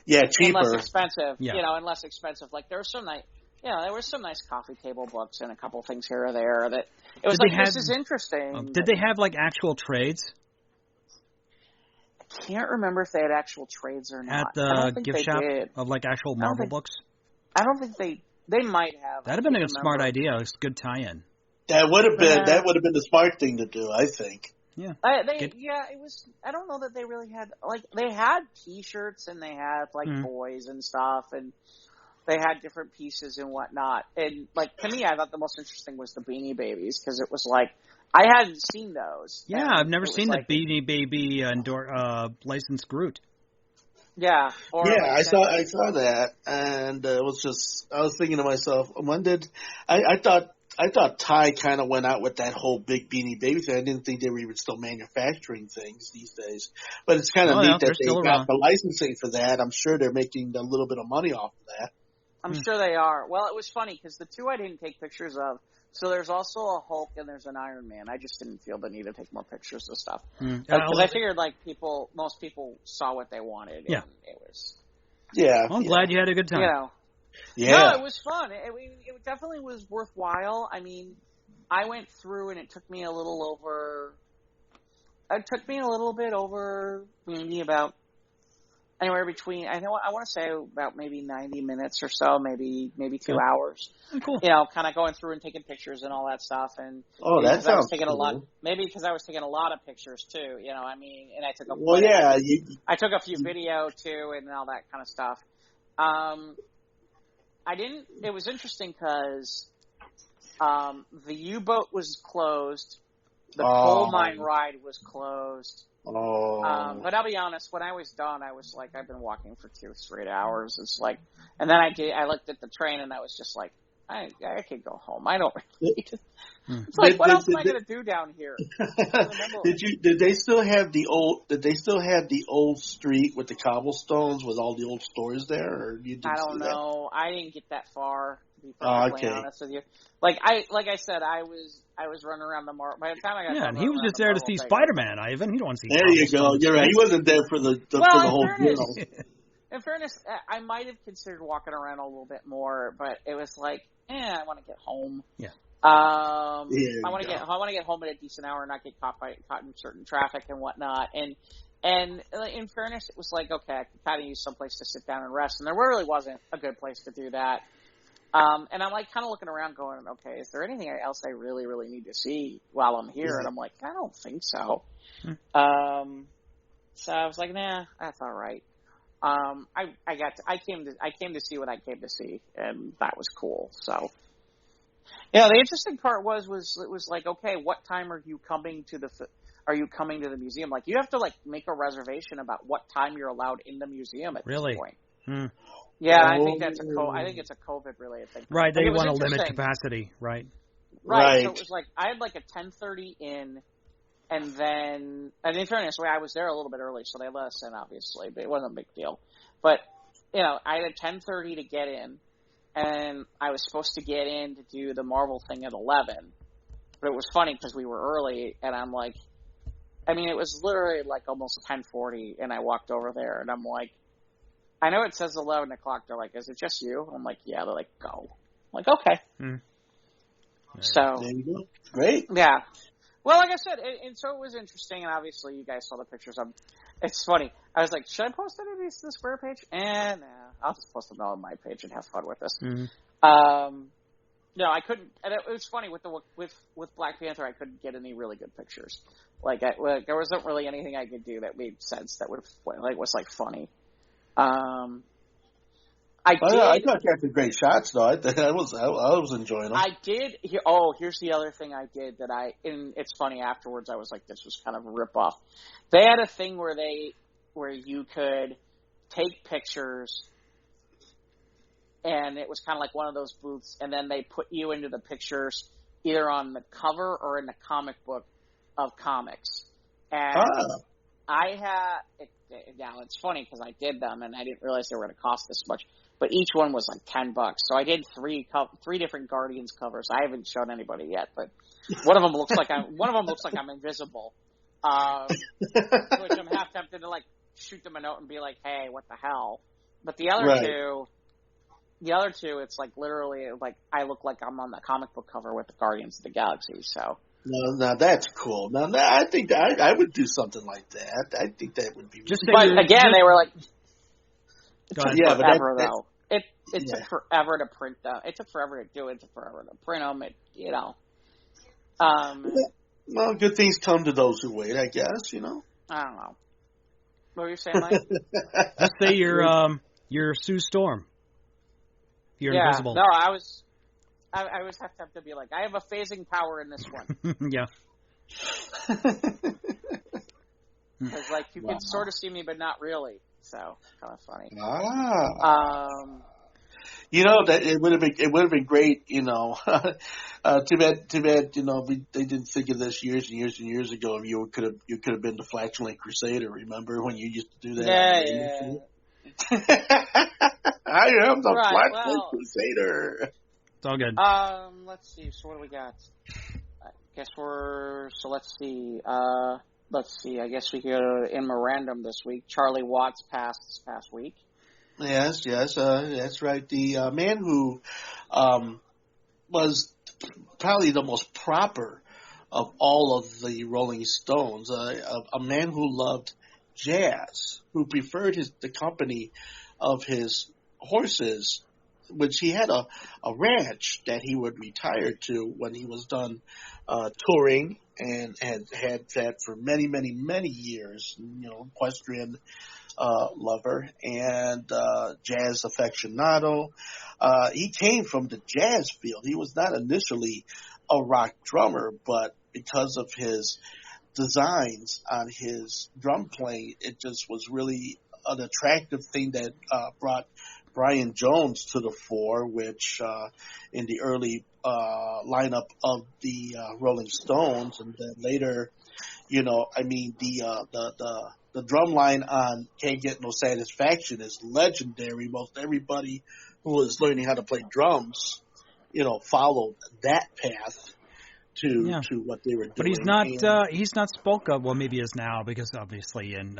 Yeah, cheaper. And less expensive. Yeah. And less expensive. Like there were some nice, there were some nice coffee table books and a couple things here or there that it was this is interesting. Did they have like actual trades? I can't remember if they had actual trades or not. At the gift shop of like actual Marvel books? I don't think they might have. That'd have been a smart idea. It's a good tie-in. That would have been the smart thing to do, I think. Yeah. It was. I don't know that they really had they had T-shirts and they had toys and stuff, and they had different pieces and whatnot. And to me, I thought the most interesting was the Beanie Babies, because it was I hadn't seen those. Yeah, I've never seen the Beanie Baby licensed Groot. Yeah. I saw that, and I was thinking to myself, I thought Ty kind of went out with that whole big Beanie Baby thing. I didn't think they were even still manufacturing things these days. But it's kind of neat that they got the licensing for that. I'm sure they're making a little bit of money off of that. I'm sure they are. Well, it was funny because the two I didn't take pictures of. So there's also a Hulk and there's an Iron Man. I just didn't feel the need to take more pictures of stuff. Because I figured most people saw what they wanted. Yeah. And it was. Yeah. Well, I'm glad you had a good time. Yeah. No, it was fun. It definitely was worthwhile. I mean, I went through and it took me a little bit over maybe about anywhere between, I want to say about maybe 90 minutes or so, maybe 2 hours. Oh, cool. Kind of going through and taking pictures and all that stuff. And that sounds cool. Maybe because I was taking a lot of pictures too, I mean, and I took I took a few video too and all that kind of stuff. It was interesting because the U-boat was closed, the coal mine ride was closed. But I'll be honest, when I was done, I was like, I've been walking for 2 straight hours. It's and then I looked at the train and I was just like, I could go home. I don't really need to. It's what else am I going to do down here? Did they still have the old street with the cobblestones with all the old stores there, or you didn't? I don't know. I didn't get that far, to be perfectly honest with you. Like I said, I was running around the market. By the time I got and he was just there to see Spider-Man, Ivan. He don't want to see. There you go. You're right. He wasn't there for the whole deal. In fairness, I might have considered walking around a little bit more, but it was I want to get home. Yeah. I want to get home at a decent hour and not get caught in certain traffic and whatnot. And in fairness, it was okay, I could kind of use someplace to sit down and rest, and there really wasn't a good place to do that. And I'm kind of looking around, going, okay, is there anything else I really, really need to see while I'm here? And I'm I don't think so. So I was nah, that's all right. I came to see what I came to see, and that was cool. So, the interesting part was it was okay, what time are you coming to the museum? You have to make a reservation about what time you're allowed in the museum at this point. Yeah, I think it's a COVID related thing. Right, they want to limit capacity, right? Right. So it was I had a 10:30 in. And then, in fairness, I was there a little bit early, so they let us in, obviously, but it wasn't a big deal. But, I had a 10:30 to get in, and I was supposed to get in to do the Marvel thing at 11. But it was funny because we were early, and I'm it was literally almost 10:40, and I walked over there, and I'm I know it says 11 o'clock. They're is it just you? I'm yeah. They're go. I'm okay. So. There you go. Great. Yeah. Well, like I said, and so it was interesting, and obviously you guys saw the pictures of. It's funny. I was should I post any of these to the Square page? Nah, I'll just post them on my page and have fun with this. No, I couldn't. And it was funny with Black Panther. I couldn't get any really good pictures. There wasn't really anything I could do that made sense that would was funny. I thought you had some great shots, though. I was enjoying them. I did. Here's the other thing I did and it's funny. Afterwards, I was like, this was kind of a ripoff. They had a thing where you could take pictures, and it was kind of like one of those booths, and then they put you into the pictures either on the cover or in the comic book of comics. And I had now it's funny because I did them and I didn't realize they were going to cost this much, but each one was like $10. So I did three different Guardians covers. I haven't shown anybody yet, but one of them looks like I'm invisible, which I'm half tempted to like shoot them a note and be like, hey, what the hell? But the other two, it's like literally like I look like I'm on the comic book cover with the Guardians of the Galaxy. So now that's cool. Now I think I would do something like that. I think that would be. But again, they were like, it took forever though. It took forever to print them. It took forever to do it. It took forever to print them. Well, good things come to those who wait, I guess. I don't know. What were you saying, Mike? Just say you're Sue Storm. You're invisible. No, I was have to be like, I have a phasing power in this one. Yeah. Because like you can sort of see me, but not really. So kind of funny. That it would have been great. Too bad. They didn't think of this years and years and years ago. You could have been the Flatulent Crusader. Remember when you used to do that? Yeah. I am the Flatulent Crusader. It's all good. Let's see. So what do we got? I guess let's see. I guess we could go to In Memorandum this week. Charlie Watts passed this past week. Yes, that's right. The man who was probably the most proper of all of the Rolling Stones, a man who loved jazz, who preferred the company of his horses, which he had a ranch that he would retire to when he was done touring, and had that for many, many, many years. Equestrian lover and jazz aficionado. He came from the jazz field. He was not initially a rock drummer, but because of his designs on his drum playing, it just was really an attractive thing that brought Brian Jones to the fore, which in the early lineup of the Rolling Stones, and then later, the drum line on Can't Get No Satisfaction is legendary. Most everybody who was learning how to play drums, followed that path to what they were doing. But he's not spoke of. Well, maybe he is now, because obviously in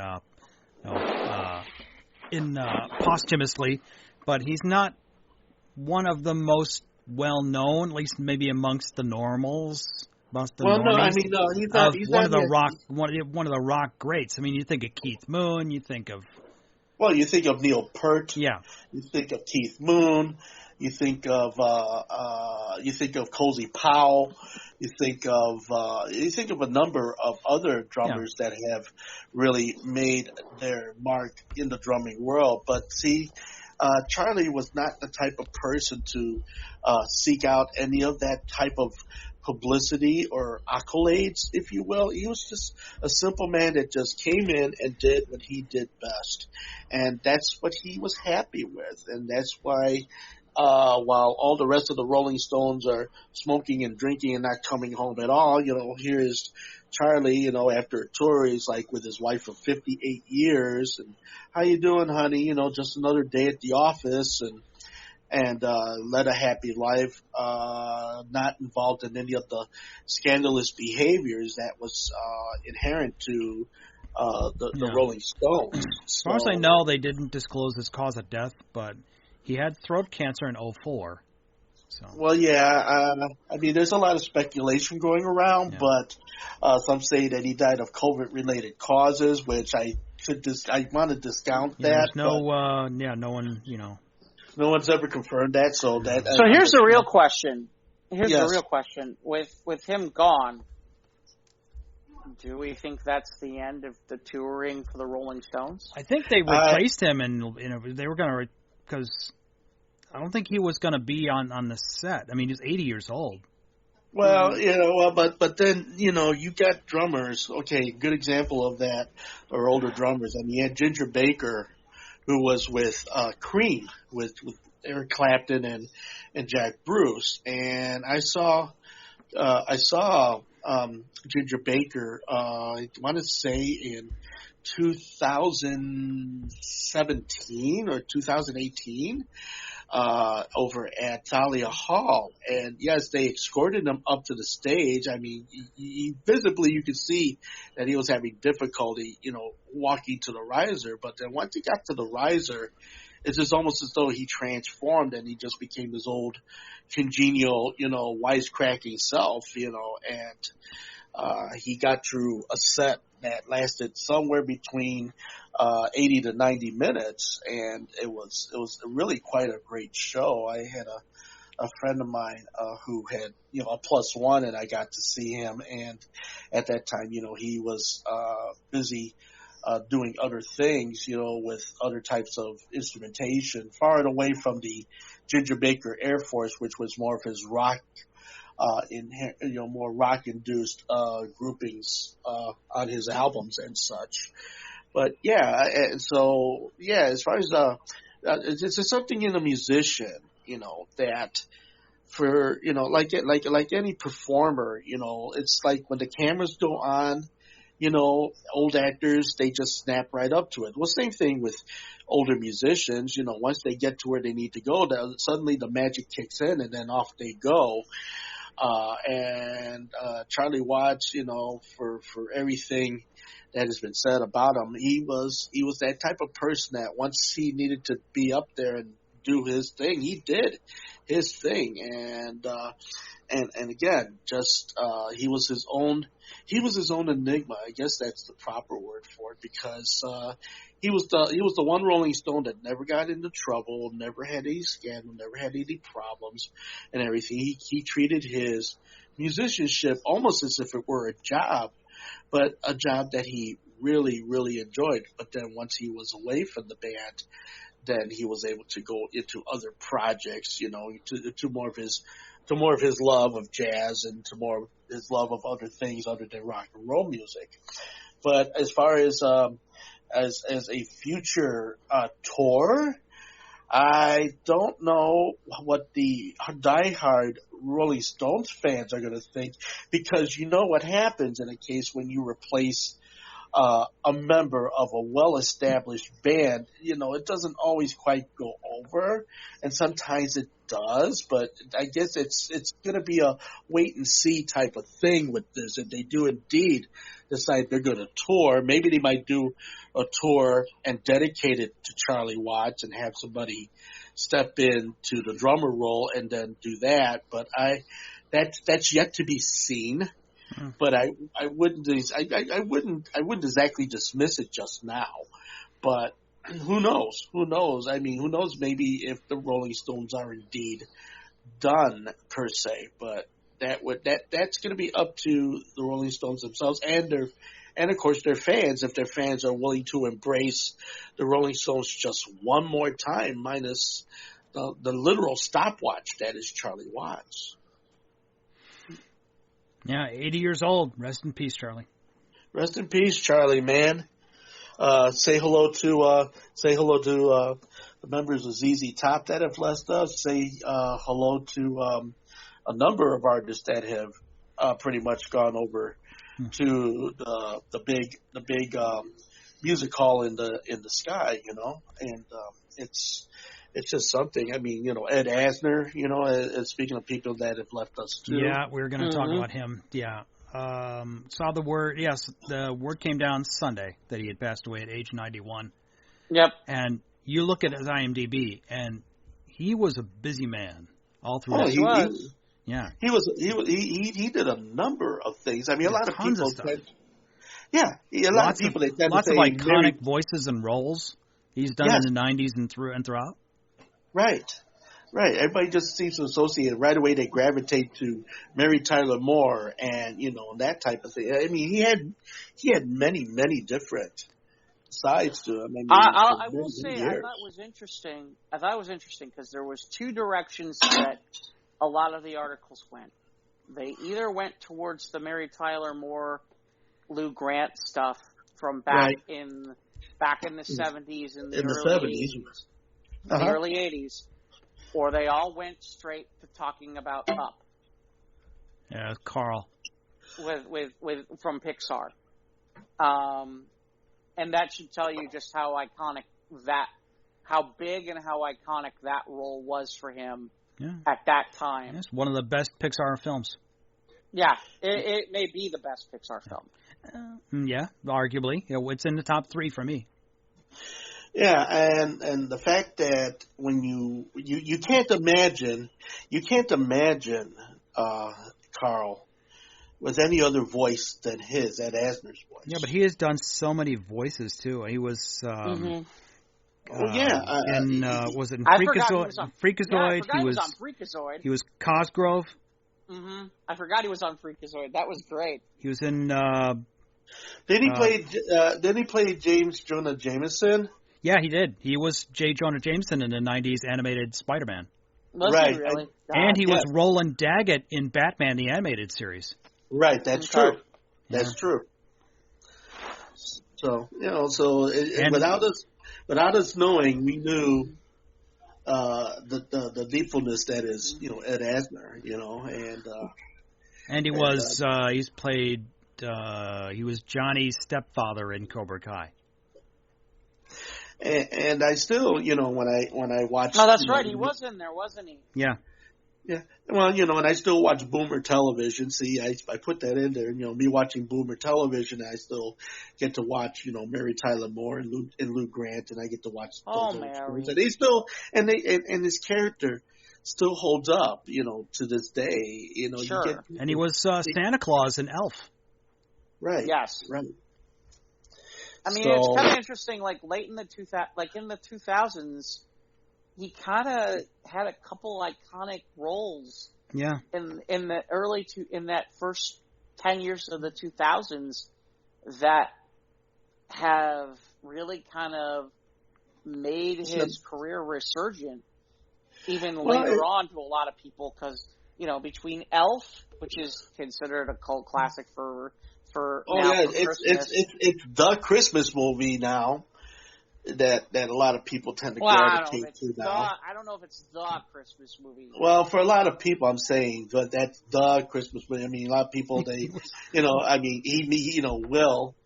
posthumously, but he's not one of the most well known, at least maybe amongst the normals. He's one of the rock greats. I mean, you think of Keith Moon, you think of Neil Peart, you think of Keith Moon, you think of Cozy Powell, you think of a number of other drummers that have really made their mark in the drumming world. But see, Charlie was not the type of person to seek out any of that type of publicity or accolades, if you will. He was just a simple man that just came in and did what he did best. And that's what he was happy with. And that's why, while all the rest of the Rolling Stones are smoking and drinking and not coming home at all, here's Charlie, after a tour, he's like with his wife of 58 years. And how you doing, honey? Just another day at the office, and led a happy life, not involved in any of the scandalous behaviors that was inherent to the Rolling Stones. As far as I know, they didn't disclose his cause of death, but he had throat cancer in 2004. So. Well, there's a lot of speculation going around, but some say that he died of COVID-related causes, which I want to discount that. No one, No one's ever confirmed that, so here's the real question. The real question. With him gone, do we think that's the end of the touring for the Rolling Stones? I think they replaced him, and they were going to, because I don't think he was going to be on the set. I mean, he's 80 years old. Well, but then, you got drummers. Okay, good example of that, or older drummers. I mean, you had Ginger Baker, who was with Cream, with Eric Clapton and Jack Bruce. And I saw Ginger Baker, I want to say in 2017 or 2018, over at Thalia Hall. And yes, they escorted him up to the stage. I mean, visibly you could see that he was having difficulty, walking to the riser. But then once he got to the riser, it's just almost as though he transformed and he just became his old congenial, wisecracking self, and he got through a set that lasted somewhere between 80 to 90 minutes, and it was really quite a great show. I had a friend of mine who had a +1, and I got to see him, and at that time he was busy doing other things, with other types of instrumentation, far and away from the Ginger Baker Air Force, which was more of his rock, more rock-induced groupings on his albums and such. But as far as it's something in a musician, that for like any performer, it's like when the cameras go on. Old actors, they just snap right up to it. Well, same thing with older musicians. Once they get to where they need to go, suddenly the magic kicks in, and then off they go. Charlie Watts, for everything that has been said about him, he was that type of person that once he needed to be up there and do his thing, he did his thing. And again, just he was his own enigma. I guess that's the proper word for it, because he was the one Rolling Stone that never got into trouble, never had any scandal, never had any problems and everything. He treated his musicianship almost as if it were a job, but a job that he really, really enjoyed. But then once he was away from the band, then he was able to go into other projects, to more of his love of jazz and to more of his love of other things other than rock and roll music. But as far as a future tour, I don't know what the diehard Rolling Stones fans are going to think, because what happens in a case when you replace a member of a well-established band, it doesn't always quite go over, and sometimes it does, but I guess it's going to be a wait-and-see type of thing with this. If they do indeed decide they're going to tour, maybe they might do a tour and dedicate it to Charlie Watts and have somebody step into the drummer role and then do that, but that's yet to be seen. But I wouldn't exactly dismiss it just now. But who knows? I mean, who knows? Maybe if the Rolling Stones are indeed done per se. But that's going to be up to the Rolling Stones themselves and of course their fans. If their fans are willing to embrace the Rolling Stones just one more time, minus the literal stopwatch that is Charlie Watts. Yeah, 80 years old. Rest in peace, Charlie. Rest in peace, Charlie, man. Say hello to the members of ZZ Top that have left us. Say hello to a number of artists that have pretty much gone over to the big music hall in the sky, and it's just something. I mean, Ed Asner, speaking of people that have left us too. Yeah, we were going to talk about him. Yeah. Saw the word. Yes, the word came down Sunday that he had passed away at age 91. Yep. And you look at his IMDb, and he was a busy man all through. Oh, his he was. Yeah. He did a number of things. I mean, a lot of people. Lots of people. They tend lots to say of iconic voices and roles he's done in the 90s and throughout. Right. Everybody just seems to associate it. Right away they gravitate to Mary Tyler Moore and, that type of thing. I mean, he had many, many different sides to him. I will say, I thought it was interesting because there was two directions that a lot of the articles went. They either went towards the Mary Tyler Moore, Lou Grant stuff from back in the 70s and the early 80s. The early 80s, or they all went straight to talking about Up. Yeah, Carl. With from Pixar. And that should tell you just how big and how iconic that role was for him at that time. It's one of the best Pixar films. Yeah, it may be the best Pixar film. Yeah, arguably. It's in the top 3 for me. Yeah, and the fact that when you can't imagine Carl with any other voice than Ed Asner's voice. Yeah, but he has done so many voices too. He was was it in Freakazoid? Freakazoid. He was on Freakazoid. He was Cosgrove. Mm-hmm. I forgot he was on Freakazoid. That was great. He was in. Did he play James Jonah Jameson? Yeah, he did. He was J. Jonah Jameson in the 90s animated Spider-Man. Was he really? And he was Roland Daggett in Batman, the animated series. Right, that's true. That's true. So, without us knowing, we knew the deepfulness that is, Ed Asner, and he was he was Johnny's stepfather in Cobra Kai. And I still, when I watch. Oh, that's right. He was in there, wasn't he? Yeah. Yeah. Well, and I still watch Boomer Television. See, I put that in there. Me watching Boomer Television, I still get to watch, Mary Tyler Moore and Lou Grant, and I get to watch. Mary. And they still, and his character still holds up, to this day. Sure. And he was Santa Claus in Elf. Right. Yes. Right. I mean, it's kind of interesting. Like late in the 2000s, he kind of had a couple iconic roles. Yeah. In that first 10 years of the 2000s, that have really kind of made his career resurgent, even later on to a lot of people, because between Elf, which is considered a cult classic for it's the Christmas movie now that a lot of people tend to gravitate to now. I don't know if it's the Christmas movie. Well, for a lot of people, I'm saying that that's the Christmas movie. I mean, a lot of people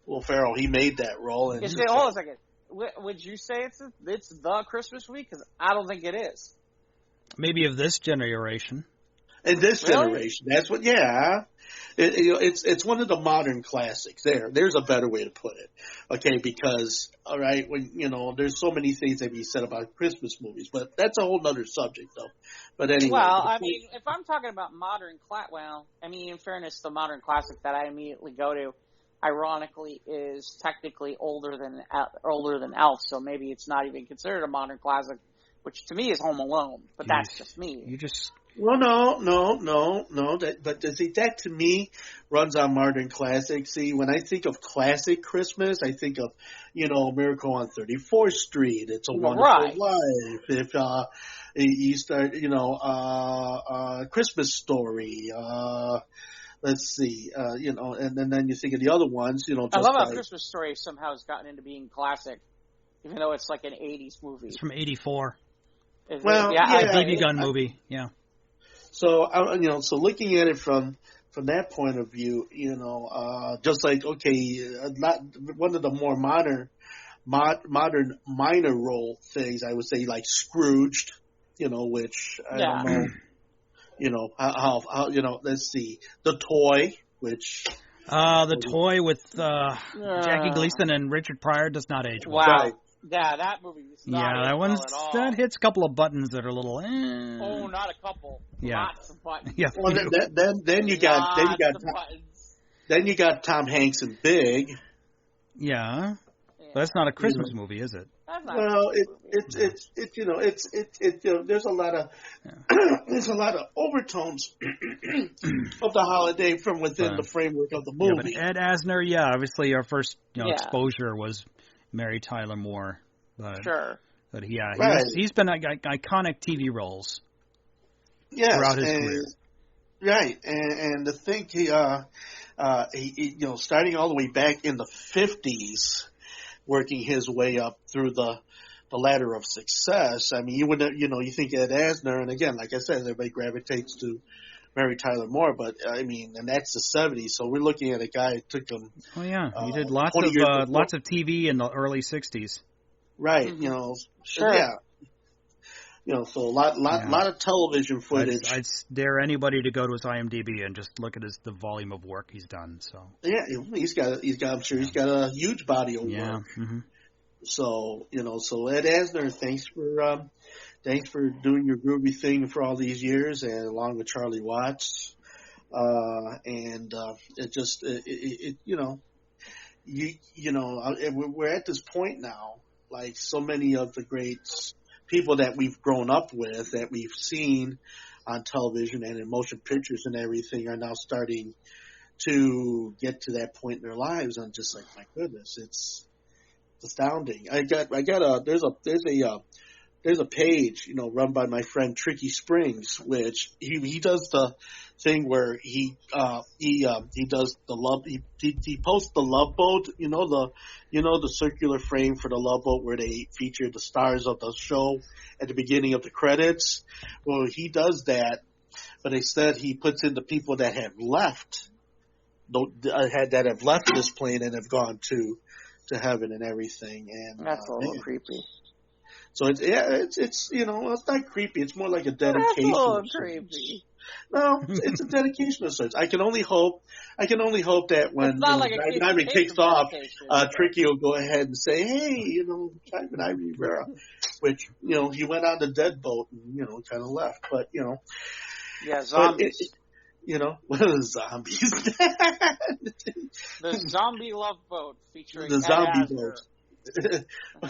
Will Ferrell, he made that role. And hold on a second. Would you say it's the Christmas movie? Because I don't think it is. Maybe of this generation. In this generation, that's what. Yeah, it's one of the modern classics. There's a better way to put it. Okay, because when there's so many things that be said about Christmas movies, but that's a whole other subject, though. But anyway. Well, I mean, if I'm talking about modern in fairness, the modern classic that I immediately go to, ironically, is technically older than Elf, so maybe it's not even considered a modern classic, which to me is Home Alone. But that's just me. You just. Well, no. That to me runs on modern classics. See, when I think of classic Christmas, I think of, Miracle on 34th Street. It's a Wonderful Life. If you start, Christmas Story. Let's see, and then you think of the other ones, I love how Christmas Story somehow has gotten into being classic, even though it's like an 80s movie. It's from 84. A BB gun movie, yeah. So, so looking at it from that point of view, just like, not one of the more modern minor role things, I would say, like Scrooged, which I don't know, how let's see, The Toy, which. The Toy with Jackie Gleason and Richard Pryor does not age well. Wow. Yeah, that movie is not that hits a couple of buttons that are a little. Oh, not a couple. Yeah. Lots of buttons. Yeah. Well, then you got Tom Hanks in Big. Yeah. But that's not a Christmas movie, is it? Well, there's a lot of overtones of the holiday from within the framework of the movie. Yeah, but Ed Asner, obviously our first exposure was Mary Tyler Moore. But, Sure. But he's been iconic TV roles throughout his career. Right, and to think he starting all the way back in the 50s, working his way up through the ladder of success. I mean, you think Ed Asner, and again, like I said, everybody gravitates to Mary Tyler Moore, but I mean, and that's the 70s. So we're looking at a guy who took him. Oh yeah, he did lots of TV in the early 60s. Right, Sure. Yeah. So a lot of television footage. I'd dare anybody to go to his IMDb and just look at the volume of work he's done. So yeah, he's got I'm sure he's got a huge body of work. Mm-hmm. So so Ed Asner, thanks for doing your groovy thing for all these years, and along with Charlie Watts, we're at this point now, like so many of the great people that we've grown up with, that we've seen on television and in motion pictures and everything, are now starting to get to that point in their lives. I'm just like, my goodness, it's astounding. There's a page, run by my friend Tricky Springs, which he does the thing where he does he posts the Love Boat, the circular frame for the Love Boat where they feature the stars of the show at the beginning of the credits. Well, he does that, but instead he puts in the people that have left, that have left this plane and have gone to heaven and everything. And that's a little creepy. So it's not creepy. It's more like a dedication. That's a little creepy. No, it's a dedication of sorts. I can only hope that when Ivory takes off, Tricky will go ahead and say, "Hey, Simon Ivory Rivera," which he went on the Deadboat and kind of left, but yeah, zombies. What are the zombies? The Zombie Love Boat featuring the zombie boat.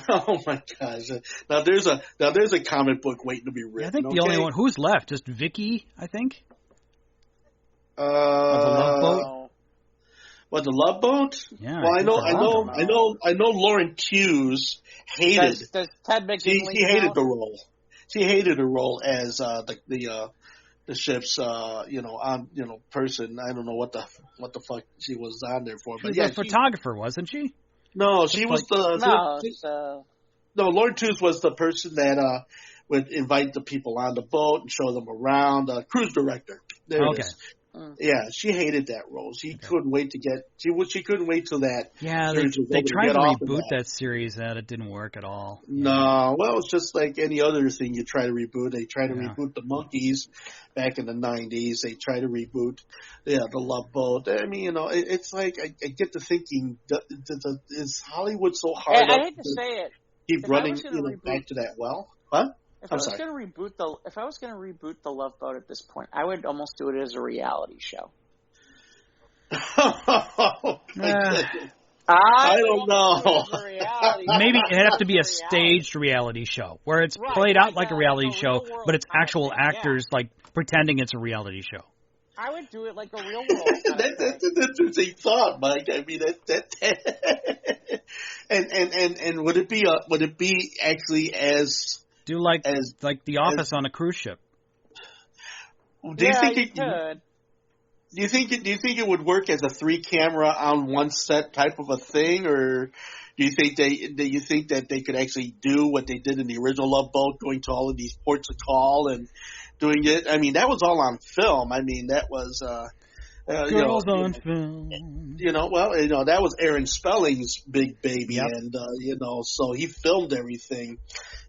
Oh my gosh! Now there's a comic book waiting to be written. I think the only one who's left, just Vicky, I think. The Love Boat. What, the Love Boat? Yeah. Well, I know. Lauren Hughes hated. Does Ted McGinley She hated the role. She hated the role as the ship's person. I don't know what the fuck she was on there for. But she was a photographer, wasn't she? No, she was Lauren Hughes was the person that would invite the people on the boat and show them around. Cruise director. There it is. Yeah, she hated that role. She couldn't wait to get. She couldn't wait till that. Yeah, they tried to reboot that series, and it didn't work at all. No, well, it's just like any other thing you try to reboot. They try to reboot the Monkees back in the '90s. They try to reboot, the Love Boat. I mean, it's like I get to thinking, is Hollywood so hard? I hate to say it. Keep running, back to that well, huh? If I was going to reboot the Love Boat at this point, I would almost do it as a reality show. Oh, I don't know. Maybe it'd have to be a staged reality show where it's played out like a reality show, but it's actual actors like pretending it's a reality show. I would do it like a real world. That's an interesting thought, Mike. I mean, and would it be actually as do like The Office on a cruise ship? Do you think it could? Do you think it would work as a 3-camera on one set type of a thing, or do you think that they could actually do what they did in the original Love Boat, going to all of these ports of call and doing it? I mean, that was all on film. I mean, that was Girls on film. That was Aaron Spelling's big baby, and so he filmed everything,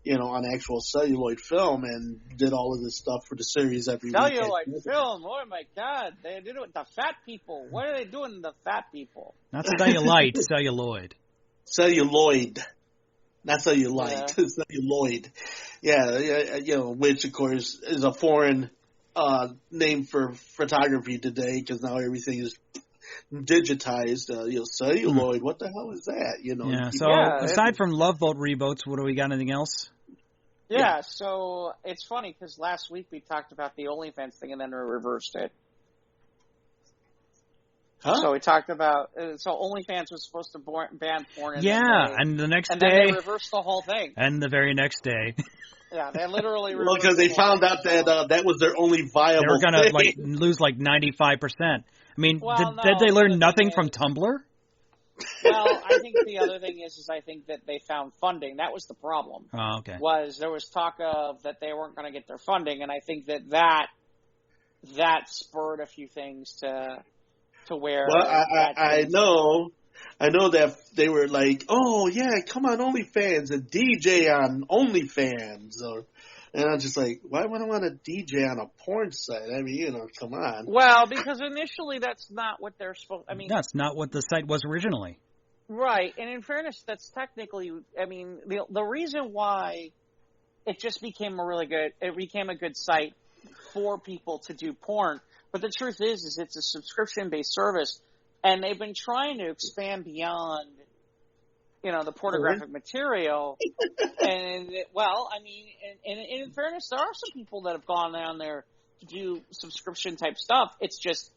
on actual celluloid film, and did all of this stuff for the series every week. Celluloid film? Oh my God! They did it with the fat people. What are they doing to the fat people? Not cellulite, celluloid. Celluloid. Not cellulite, celluloid. Yeah, which of course is a foreign name for photography today, because now everything is digitized. Celluloid. What the hell is that? Aside from Love Boat reboots, what do we got? Anything else? Yeah. So it's funny because last week we talked about the OnlyFans thing, and then we reversed it. Huh? So we talked about so OnlyFans was supposed to ban porn. And the next day, then they reversed the whole thing. And the very next day. Yeah, they literally reversed. Well, because they found out that that was their only viable. They were gonna thing. lose 95%. I mean, well, did they learn nothing from Tumblr? Well, I think the other thing is I think that they found funding. That was the problem. Oh, okay. There was talk of that they weren't going to get their funding, and I think that spurred a few things to where. Well, I know that they were like, oh yeah, come on OnlyFans and DJ on OnlyFans, and I'm just like, why would I want to DJ on a porn site? I mean, come on. Well, because initially that's not what they're supposed. I mean, that's not what the site was originally. Right, and in fairness, that's technically. I mean, the reason why it just became a good site for people to do porn. But the truth is it's a subscription-based service, and they've been trying to expand beyond, the pornographic material. And in fairness, there are some people that have gone down there to do subscription-type stuff. It's just,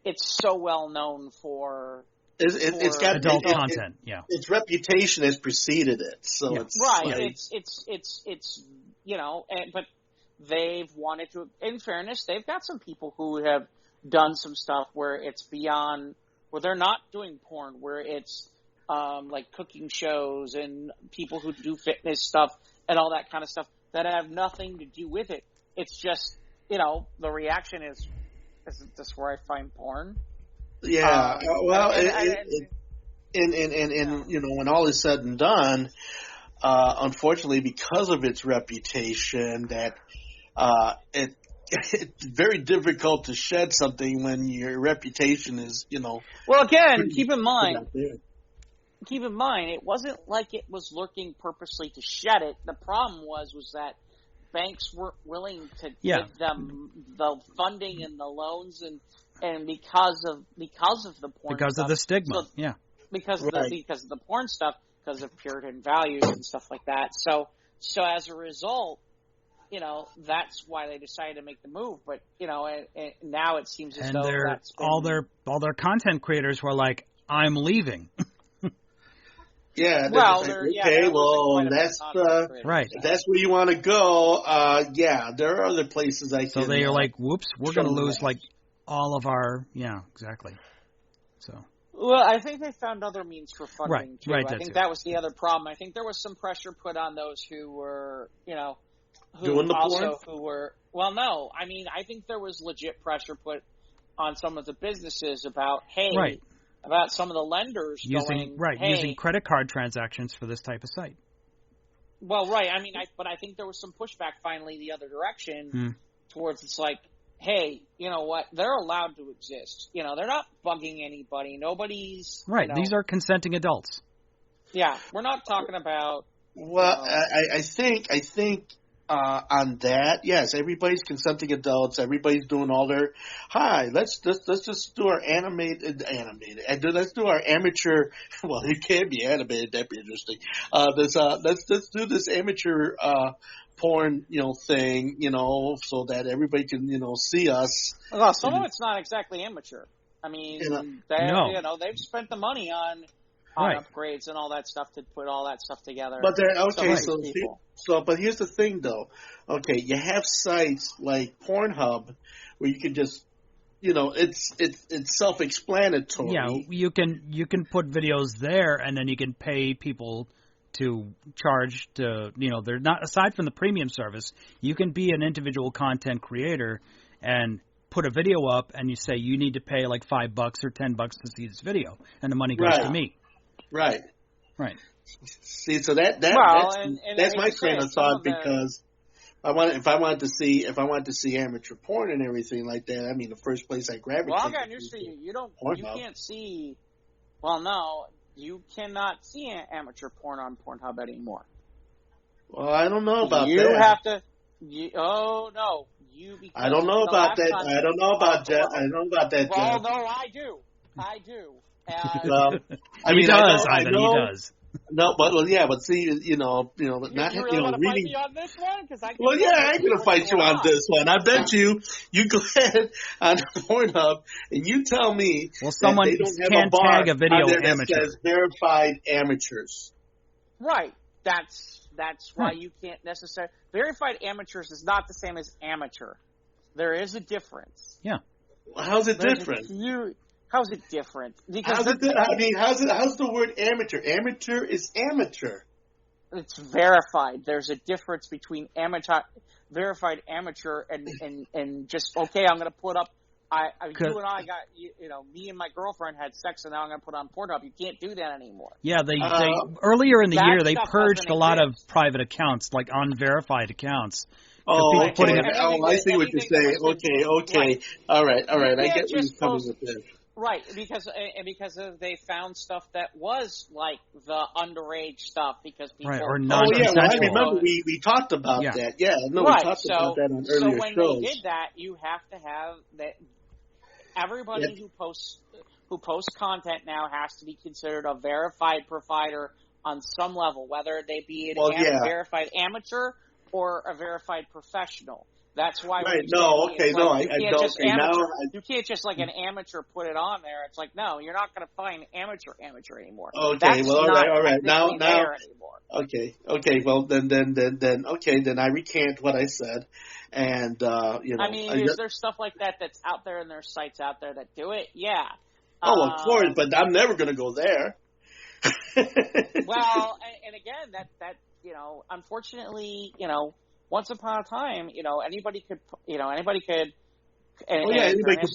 it's so well known for. It's got adult content. Yeah, its reputation has preceded it. So it's right. Like, it's but they've wanted to. In fairness, they've got some people who have done some stuff where it's beyond, where they're not doing porn, where it's like cooking shows and people who do fitness stuff and all that kind of stuff that have nothing to do with it. It's just, the reaction is this where I find porn? Yeah. When all is said and done, unfortunately, because of its reputation, that it's very difficult to shed something when your reputation is, Well, again, keep in mind, it wasn't like it was lurking purposely to shed it. The problem was that banks weren't willing to give them the funding and the loans and because of the porn because stuff. of the stigma, because of the porn stuff, because of Puritan values and stuff like that. So as a result, that's why they decided to make the move. But now it seems as though that's been... all their content creators were like, I'm leaving. Yeah. Well, that's right. That's where you want to go. There are other places I can. So they are like, whoops, we're going to lose all of our, exactly. So. Well, I think they found other means for funding too. Right. I think that was the other problem. I think there was some pressure put on those who were, doing the porn? who were. Well, no, I mean, I think there was legit pressure put on some of the businesses about, about some of the lenders using credit card transactions for this type of site. Well, right. I mean, but I think there was some pushback finally the other direction towards it's like, hey, you know what? They're allowed to exist. They're not bugging anybody. Nobody's right. These are consenting adults. Yeah, we're not talking about. Well, I think on that, yes, everybody's consenting adults. Everybody's doing all their. Hi, let's just do our animated, and let's do our amateur. Well, it can be animated. That'd be interesting. Let's do this amateur porn, thing, so that everybody can, see us. Well, some of it's not exactly amateur. I mean, they've spent the money on upgrades and all that stuff to put all that stuff together. But but here's the thing, though. Okay, you have sites like Pornhub where you can just, it's self-explanatory. Yeah, you can put videos there, and then you can pay people to charge to, they're not, aside from the premium service, you can be an individual content creator and put a video up and you say you need to pay like $5 or $10 to see this video, and the money goes to me. Right. See, so that's my train of thought, because if I wanted to see amateur porn and everything like that, I mean, the first place I gravitate. Well, I got news for you. You can't see. Well, no. You cannot see amateur porn on Pornhub anymore. Well, I don't know about that. You have to. Oh no! I don't know about that. I don't know about that. I don't know about that. Well, no, I do. Well, I mean, he does. No, but see, not you really want to fight me on this one? Well, yeah, I'm going to fight you on this one. I bet you go ahead on Pornhub and you tell me someone that they don't have can a bar tag a video on there amateur. that says verified amateurs. Right. That's why you can't necessarily. Verified amateurs is not the same as amateur. There is a difference. Yeah. How's it different? How's it different? Because how's the word amateur? Amateur is amateur. It's verified. There's a difference between verified amateur and just okay. I'm going to put up. You and I got me and my girlfriend had sex, and now I'm going to put on Pornhub. You can't do that anymore. Yeah, they earlier in the year they purged a lot of private accounts, like unverified accounts. Oh, okay. I see what you're saying. Okay. Right. All right. I get where you're coming with this. Right, because they found stuff that was like the underage stuff because people. Right, or non-consensual. I remember we talked about that. Yeah, no, right. We talked about that on earlier shows. So when they did that, you have to have that. Everybody who posts content now has to be considered a verified provider on some level, whether they be a verified amateur or a verified professional. That's why. Right. No. Okay. No. You can't just like an amateur put it on there. It's like no, you're not going to find amateur anymore. Okay. That's all right. Now. Anymore. Okay. Well, then I recant what I said, and I mean, is there stuff like that that's out there, and there's sites out there that do it? Yeah. Oh, of course, but I'm never going to go there. Well, and again, that unfortunately, once upon a time, anybody could. Anybody could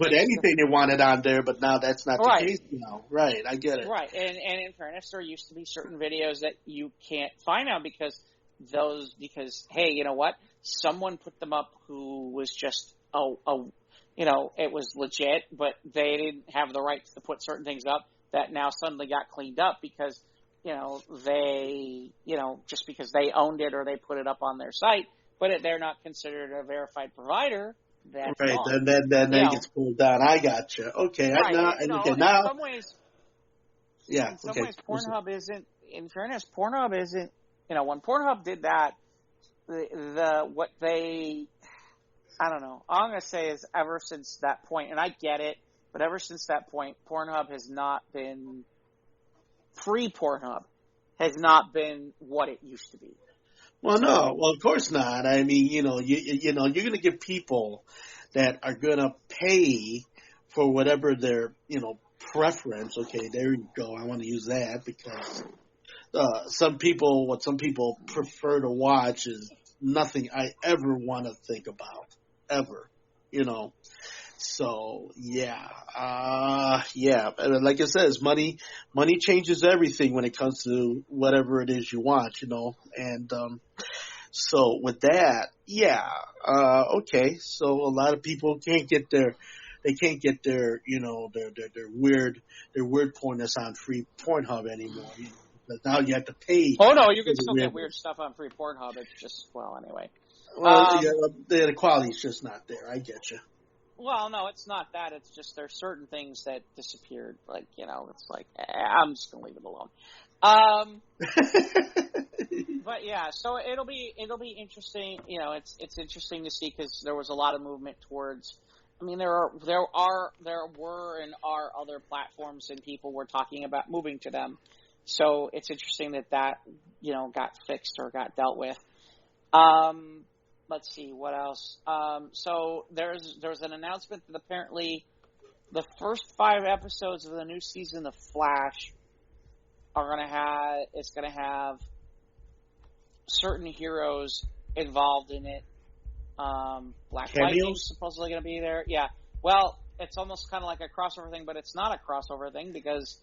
put anything they wanted on there, but now that's not the case now. Right, I get it. Right, and in fairness, there used to be certain videos that you can't find now because hey, you know what? Someone put them up who was just it was legit, but they didn't have the rights to put certain things up that now suddenly got cleaned up because they just because they owned it or they put it up on their site. But they're not considered a verified provider. That's right. wrong. Then it gets pulled down. I got you. Okay. Right. Now. In some ways. Yeah. In some ways, Pornhub isn't. In fairness, Pornhub isn't. When Pornhub did that, what they, I don't know. All I'm gonna say is ever since that point, and I get it, but ever since that point, Pornhub has not been. Pre-Pornhub has not been what it used to be. Well, no. Well, of course not. I mean, you're going to get people that are going to pay for whatever their, preference. Okay, there you go. I want to use that because what some people prefer to watch is nothing I ever want to think about, ever, So, yeah. Like I said, money changes everything when it comes to whatever it is you want, and, so with that, okay. So a lot of people can't get their weird pornness on free Pornhub anymore. But now you have to pay. Oh no, you can still get weird stuff on free Pornhub. It's just, anyway. Well, the quality's just not there. I get you. Well, no, it's not that. It's just there's certain things that disappeared. Like, it's like, I'm just going to leave it alone. But yeah, so it'll be interesting. It's interesting to see because there was a lot of movement towards, there were and are other platforms and people were talking about moving to them. So it's interesting that got fixed or got dealt with. Let's see what else. So there's an announcement that apparently the first 5 episodes of the new season of Flash it's gonna have certain heroes involved in it. Black Lightning's supposedly gonna be there. Yeah. Well, it's almost kind of like a crossover thing, but it's not a crossover thing because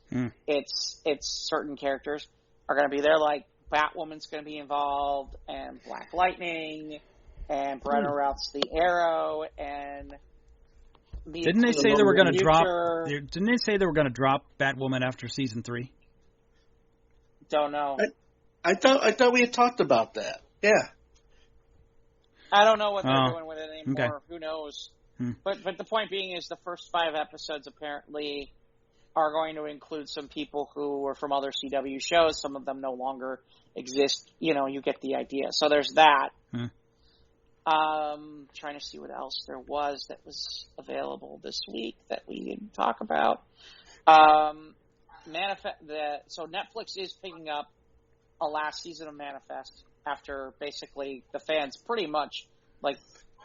it's certain characters are gonna be there. Like Batwoman's gonna be involved, and Black Lightning. And Brenner Routh's the Arrow, and didn't they say they were going to drop? Didn't they say they were going to drop Batwoman after season 3? Don't know. I thought we had talked about that. Yeah. I don't know what they're doing with it anymore. Okay. Who knows? But the point being is the first 5 episodes apparently are going to include some people who were from other CW shows. Some of them no longer exist. You get the idea. So there's that. Trying to see what else there was that was available this week that we didn't talk about. So Netflix is picking up a last season of Manifest after basically the fans pretty much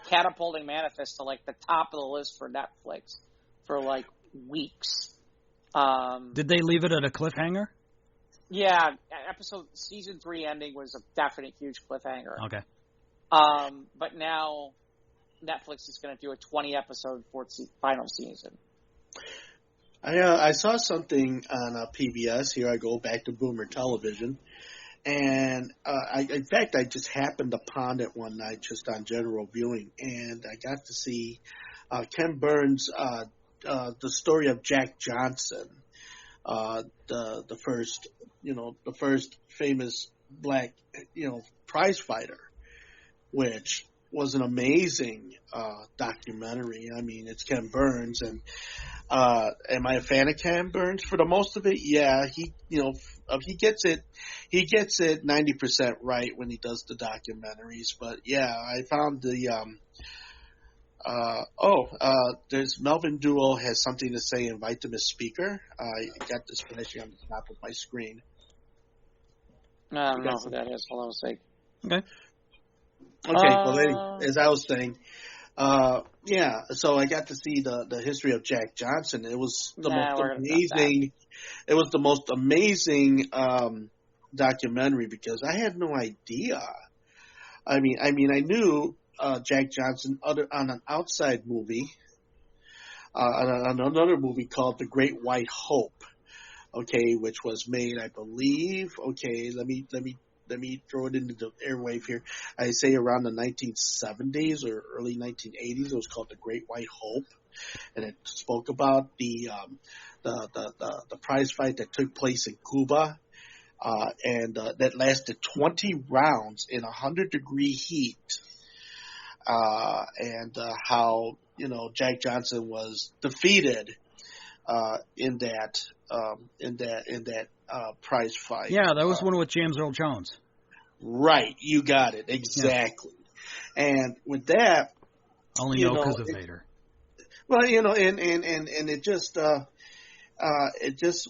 catapulting Manifest to the top of the list for Netflix for weeks. Did they leave it at a cliffhanger? Yeah, season 3 ending was a definite huge cliffhanger. Okay. But now Netflix is going to do a 20-episode final season. I saw something on PBS. Here I go back to Boomer Television. And in fact, I just happened upon it one night just on general viewing. And I got to see Ken Burns' the story of Jack Johnson, the first famous black, prize fighter, which was an amazing documentary. I mean, it's Ken Burns, and am I a fan of Ken Burns for the most of it? Yeah, he gets it 90% right when he does the documentaries. But yeah, I found there's Melvin Duo has something to say. Invite them as speaker. I got this finishing on the top of my screen. I don't know who that is. Hold on a sec. Okay. Well, as I was saying, so I got to see the history of Jack Johnson. It was the most amazing. It was the most amazing documentary because I had no idea. I mean, I knew Jack Johnson on an outside movie, on another movie called The Great White Hope. Okay, which was made, I believe. Okay, let me throw it into the airwave here. I say around the 1970s or early 1980s. It was called The Great White Hope, and it spoke about the prize fight that took place in Cuba, and that lasted 20 rounds in 100-degree heat, and how Jack Johnson was defeated in that prize fight. Yeah, that was one with James Earl Jones. Right, you got it exactly. Yeah. And with that, only know because of Vader. Well, and it just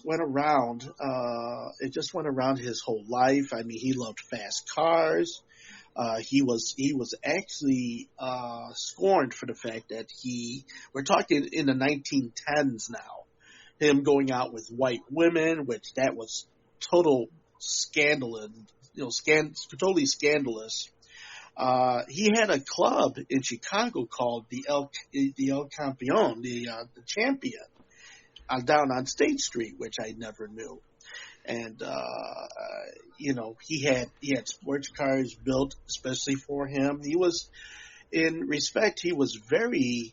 went around. It just went around his whole life. I mean, he loved fast cars. He was actually scorned for the fact that we're talking in the 1910s now. Him going out with white women, which that was total scandalous, totally scandalous. He had a club in Chicago called the El Campeon, the champion, down on State Street, which I never knew. And he had sports cars built especially for him. He was, in respect, he was very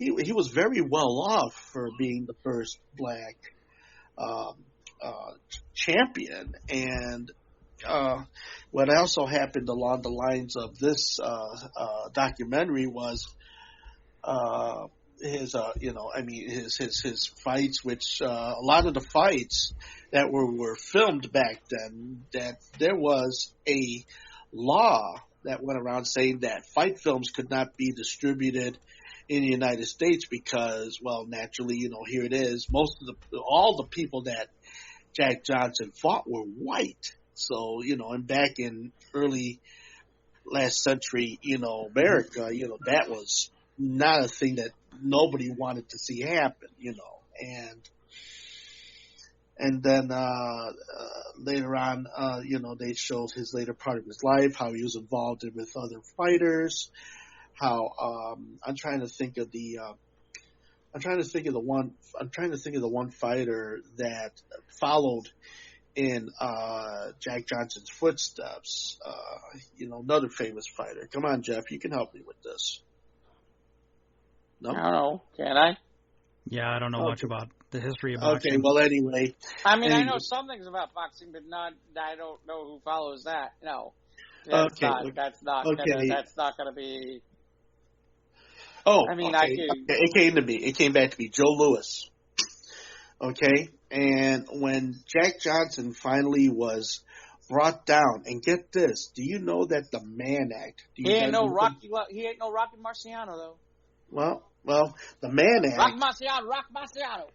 well off for being the first black champion. And what also happened along the lines of this documentary was his fights, which a lot of the fights that were filmed back then, that there was a law that went around saying that fight films could not be distributed in the United States because, well, naturally, here it is. All the people that Jack Johnson fought were white. So, and back in early last century, America, that was not a thing that nobody wanted to see happen, and then later on, they showed his later part of his life, how he was involved with other fighters, how I'm trying to think of the one fighter that followed in Jack Johnson's footsteps. Another famous fighter. Come on, Jeff, you can help me with this. No? I don't know. Can I? Yeah, I don't know much about the history of boxing. Okay, well, anyway. I mean, I know some things about boxing, but I don't know who follows that. No. That's not going to be... Oh, I mean, okay. It came back to me. Joe Louis. Okay, and when Jack Johnson finally was brought down, and get this, do you know that the Mann Act? He ain't no Rocky Marciano though. Well, the Mann Act. Rock Marciano.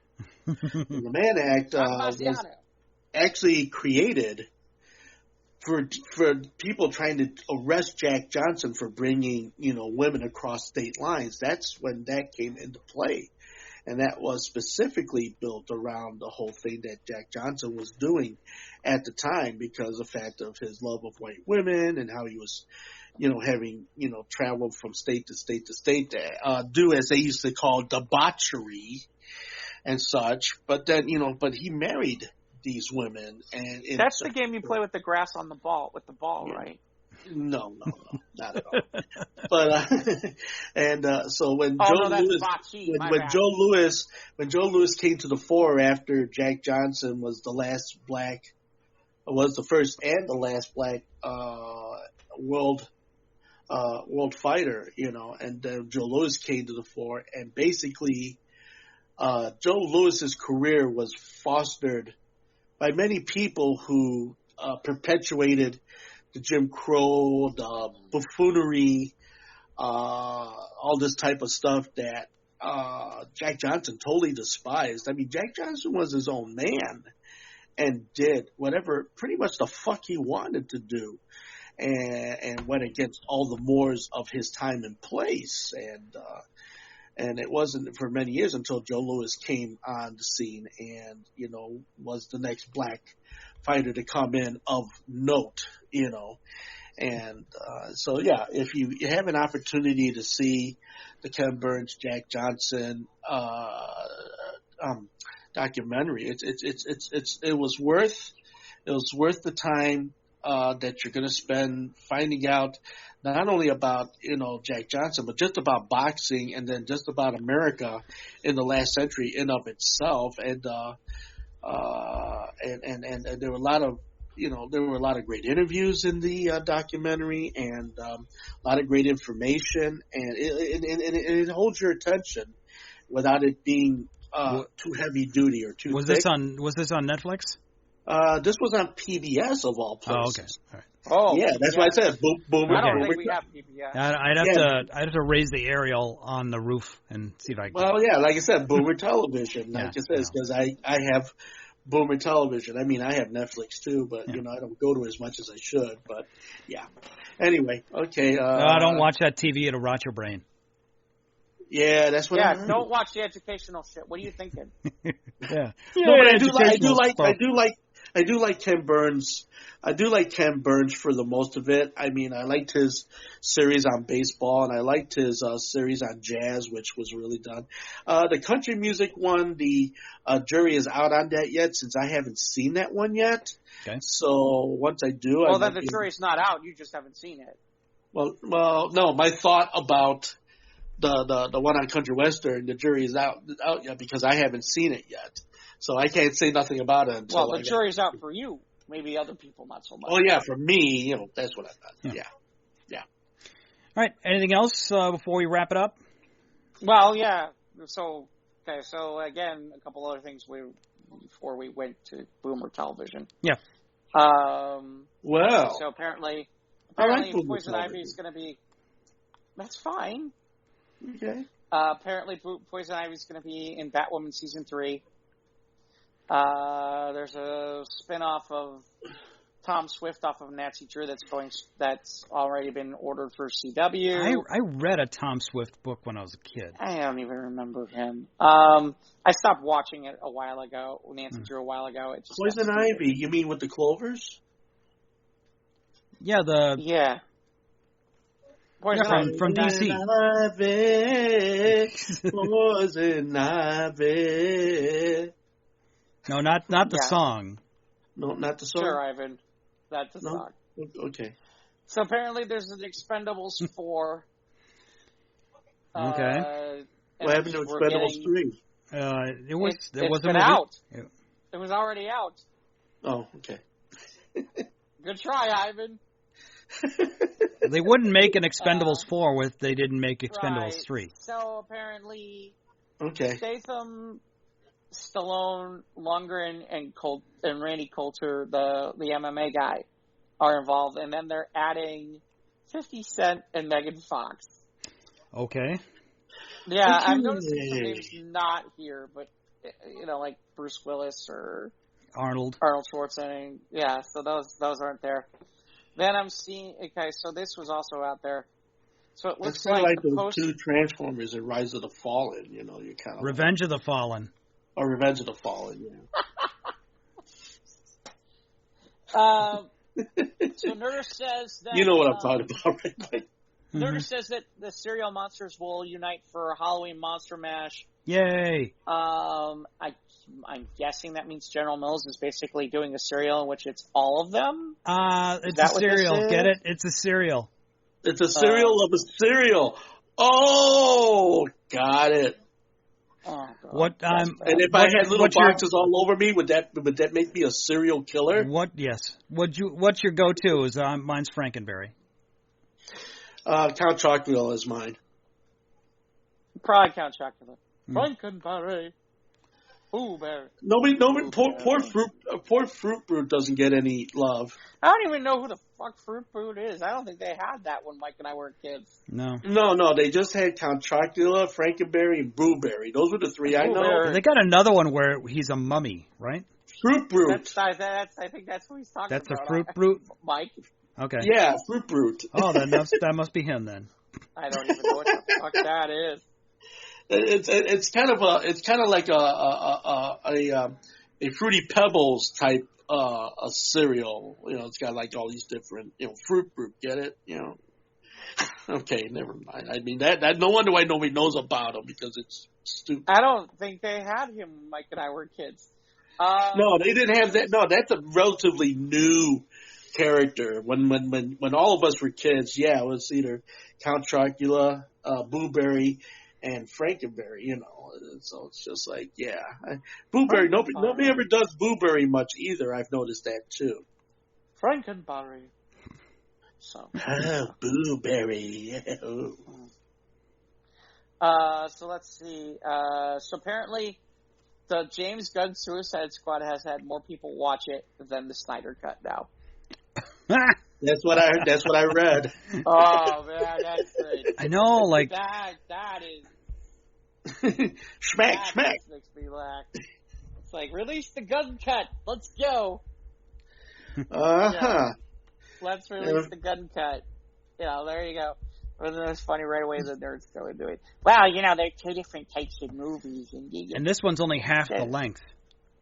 The Mann Act was actually created for people trying to arrest Jack Johnson for bringing, women across state lines. That's when that came into play. And that was specifically built around the whole thing that Jack Johnson was doing at the time because of the fact of his love of white women and how he was, having, traveled from state to state to state to do, as they used to call, debauchery and such. But then, but he married these women, and that's the game you play with the grass on the ball, right? No, not at all. But so when Joe Louis came to the fore after Jack Johnson was the first and the last black world fighter, and Joe Louis came to the fore, and basically Joe Louis's career was fostered by many people who perpetuated the Jim Crow, the buffoonery, all this type of stuff that Jack Johnson totally despised. I mean, Jack Johnson was his own man and did whatever, pretty much the fuck he wanted to do, and went against all the mores of his time and place. And it wasn't for many years until Joe Louis came on the scene and, was the next black fighter to come in of note, And so, yeah, if you have an opportunity to see the Ken Burns, Jack Johnson documentary, it was worth the time that you're going to spend finding out not only about, Jack Johnson, but just about boxing and then just about America in the last century in of itself. And there were a lot of, there were a lot of great interviews in the documentary and a lot of great information, and it holds your attention without it being too heavy duty or too thick. Was this on Netflix? This was on PBS of all places. Oh, okay. All right. Oh, yeah, that's why I said Boomer. I don't think we have PBS. I'd have to raise the aerial on the roof and see if I can. Well, yeah, like I said, Boomer Television. Like I said, because I have Boomer Television. I mean, I have Netflix too, but I don't go to as much as I should. But yeah. Anyway, okay. No, don't watch that TV; it'll rot your brain. Yeah, that's what. Yeah, don't watch the educational shit. What are you thinking? Yeah. No, but I do like Ken Burns. I do like Ken Burns for the most of it. I mean, I liked his series on baseball, and I liked his series on jazz, which was really done. The country music one, the jury is out on that yet, since I haven't seen that one yet. Okay. So once I do, well, then the jury's not out. You just haven't seen it. Well, no. My thought about the one on country western, the jury is out yet because I haven't seen it yet. So I can't say nothing about it until. Well, the jury's out for you. Maybe other people not so much. Oh yeah, for me, that's what I thought. Yeah. All right. Anything else before we wrap it up? Well, yeah. So again, a couple other things before we went to Boomer Television. Yeah. Well. So apparently Poison Ivy is going to be. That's fine. Okay. Apparently, Poison Ivy is going to be in Batwoman season 3. There's a spin-off of Tom Swift off of Nancy Drew that's already been ordered for CW. I read a Tom Swift book when I was a kid. I don't even remember him. I stopped watching it a while ago, Nancy Drew a while ago. It just Poison Ivy, you mean with the Clovers? Yeah, from DC. Poison Ivy. No, not the song. No, not the song? Sure, Ivan. That's the song. Okay. So apparently there's an Expendables 4. Okay. What happened to Expendables 3? It's been out. It was already out. Oh, okay. Good try, Ivan. They wouldn't make an Expendables 4 if they didn't make Expendables 3. So apparently okay. Statham Stallone, Lundgren, and Randy Coulter, the MMA guy, are involved, and then they're adding 50 Cent and Megan Fox. Okay. Yeah, I've noticed some names not here, but like Bruce Willis or Arnold Schwarzenegger. Yeah, so those aren't there. Then I'm seeing. Okay, so this was also out there. So it looks like the two Transformers in Rise of the Fallen. You kind of Revenge of the Fallen. Or Revenge of the Fallen. Yeah. So Nerder says that you know what I'm talking about, right? Nerder says that the cereal monsters will unite for Halloween Monster Mash. Yay! I'm guessing that means General Mills is basically doing a cereal in which it's all of them. It's a cereal. Get it? It's a cereal. It's a cereal of a cereal. Oh, got it. Oh, God. And if I had little boxes all over me, would that make me a serial killer? Yes. What's your go-to? Is mine's Frankenberry. Count Chocula is mine. Probably Count Chocula. Frankenberry. Ooh, berry. Nobody. Poor Fruit Brute doesn't get any love. I don't even know who the fuck Fruit Brute is. I don't think they had that when Mike and I were kids. No. They just had Count Chocula, Frankenberry, and Brewberry. Those were the three I know. They got another one where he's a mummy, right? Fruit Brute. I think that's what he's talking about. That's a Fruit Brute? Mike? Okay. Yeah, Fruit Brute. Oh, that must be him then. I don't even know what the fuck that is. It's kind of like a Fruity Pebbles type a cereal. It's got like all these different Fruit Brute. Get it? Okay, never mind. I mean that no wonder why nobody knows about him because it's stupid. I don't think they had him when Mike and I were kids. No, they didn't have that. No, that's a relatively new character. When all of us were kids, yeah, it was either Count Chocula, Blueberry, and Frankenberry, so it's just like, yeah. Blueberry, nobody ever does Blueberry much either, I've noticed that too. Frankenberry. So. Blueberry. So let's see. So apparently the James Gunn Suicide Squad has had more people watch it than the Snyder Cut now. That's what I read. Oh man, that's great. I know, like that is schmack. Makes me laugh. It's like release the Gun Cut. Let's go. Yeah. Let's release the Gun Cut. There you go. Wasn't it funny right away the nerds go into it? Well, there are two different types of movies, and this one's only half the length,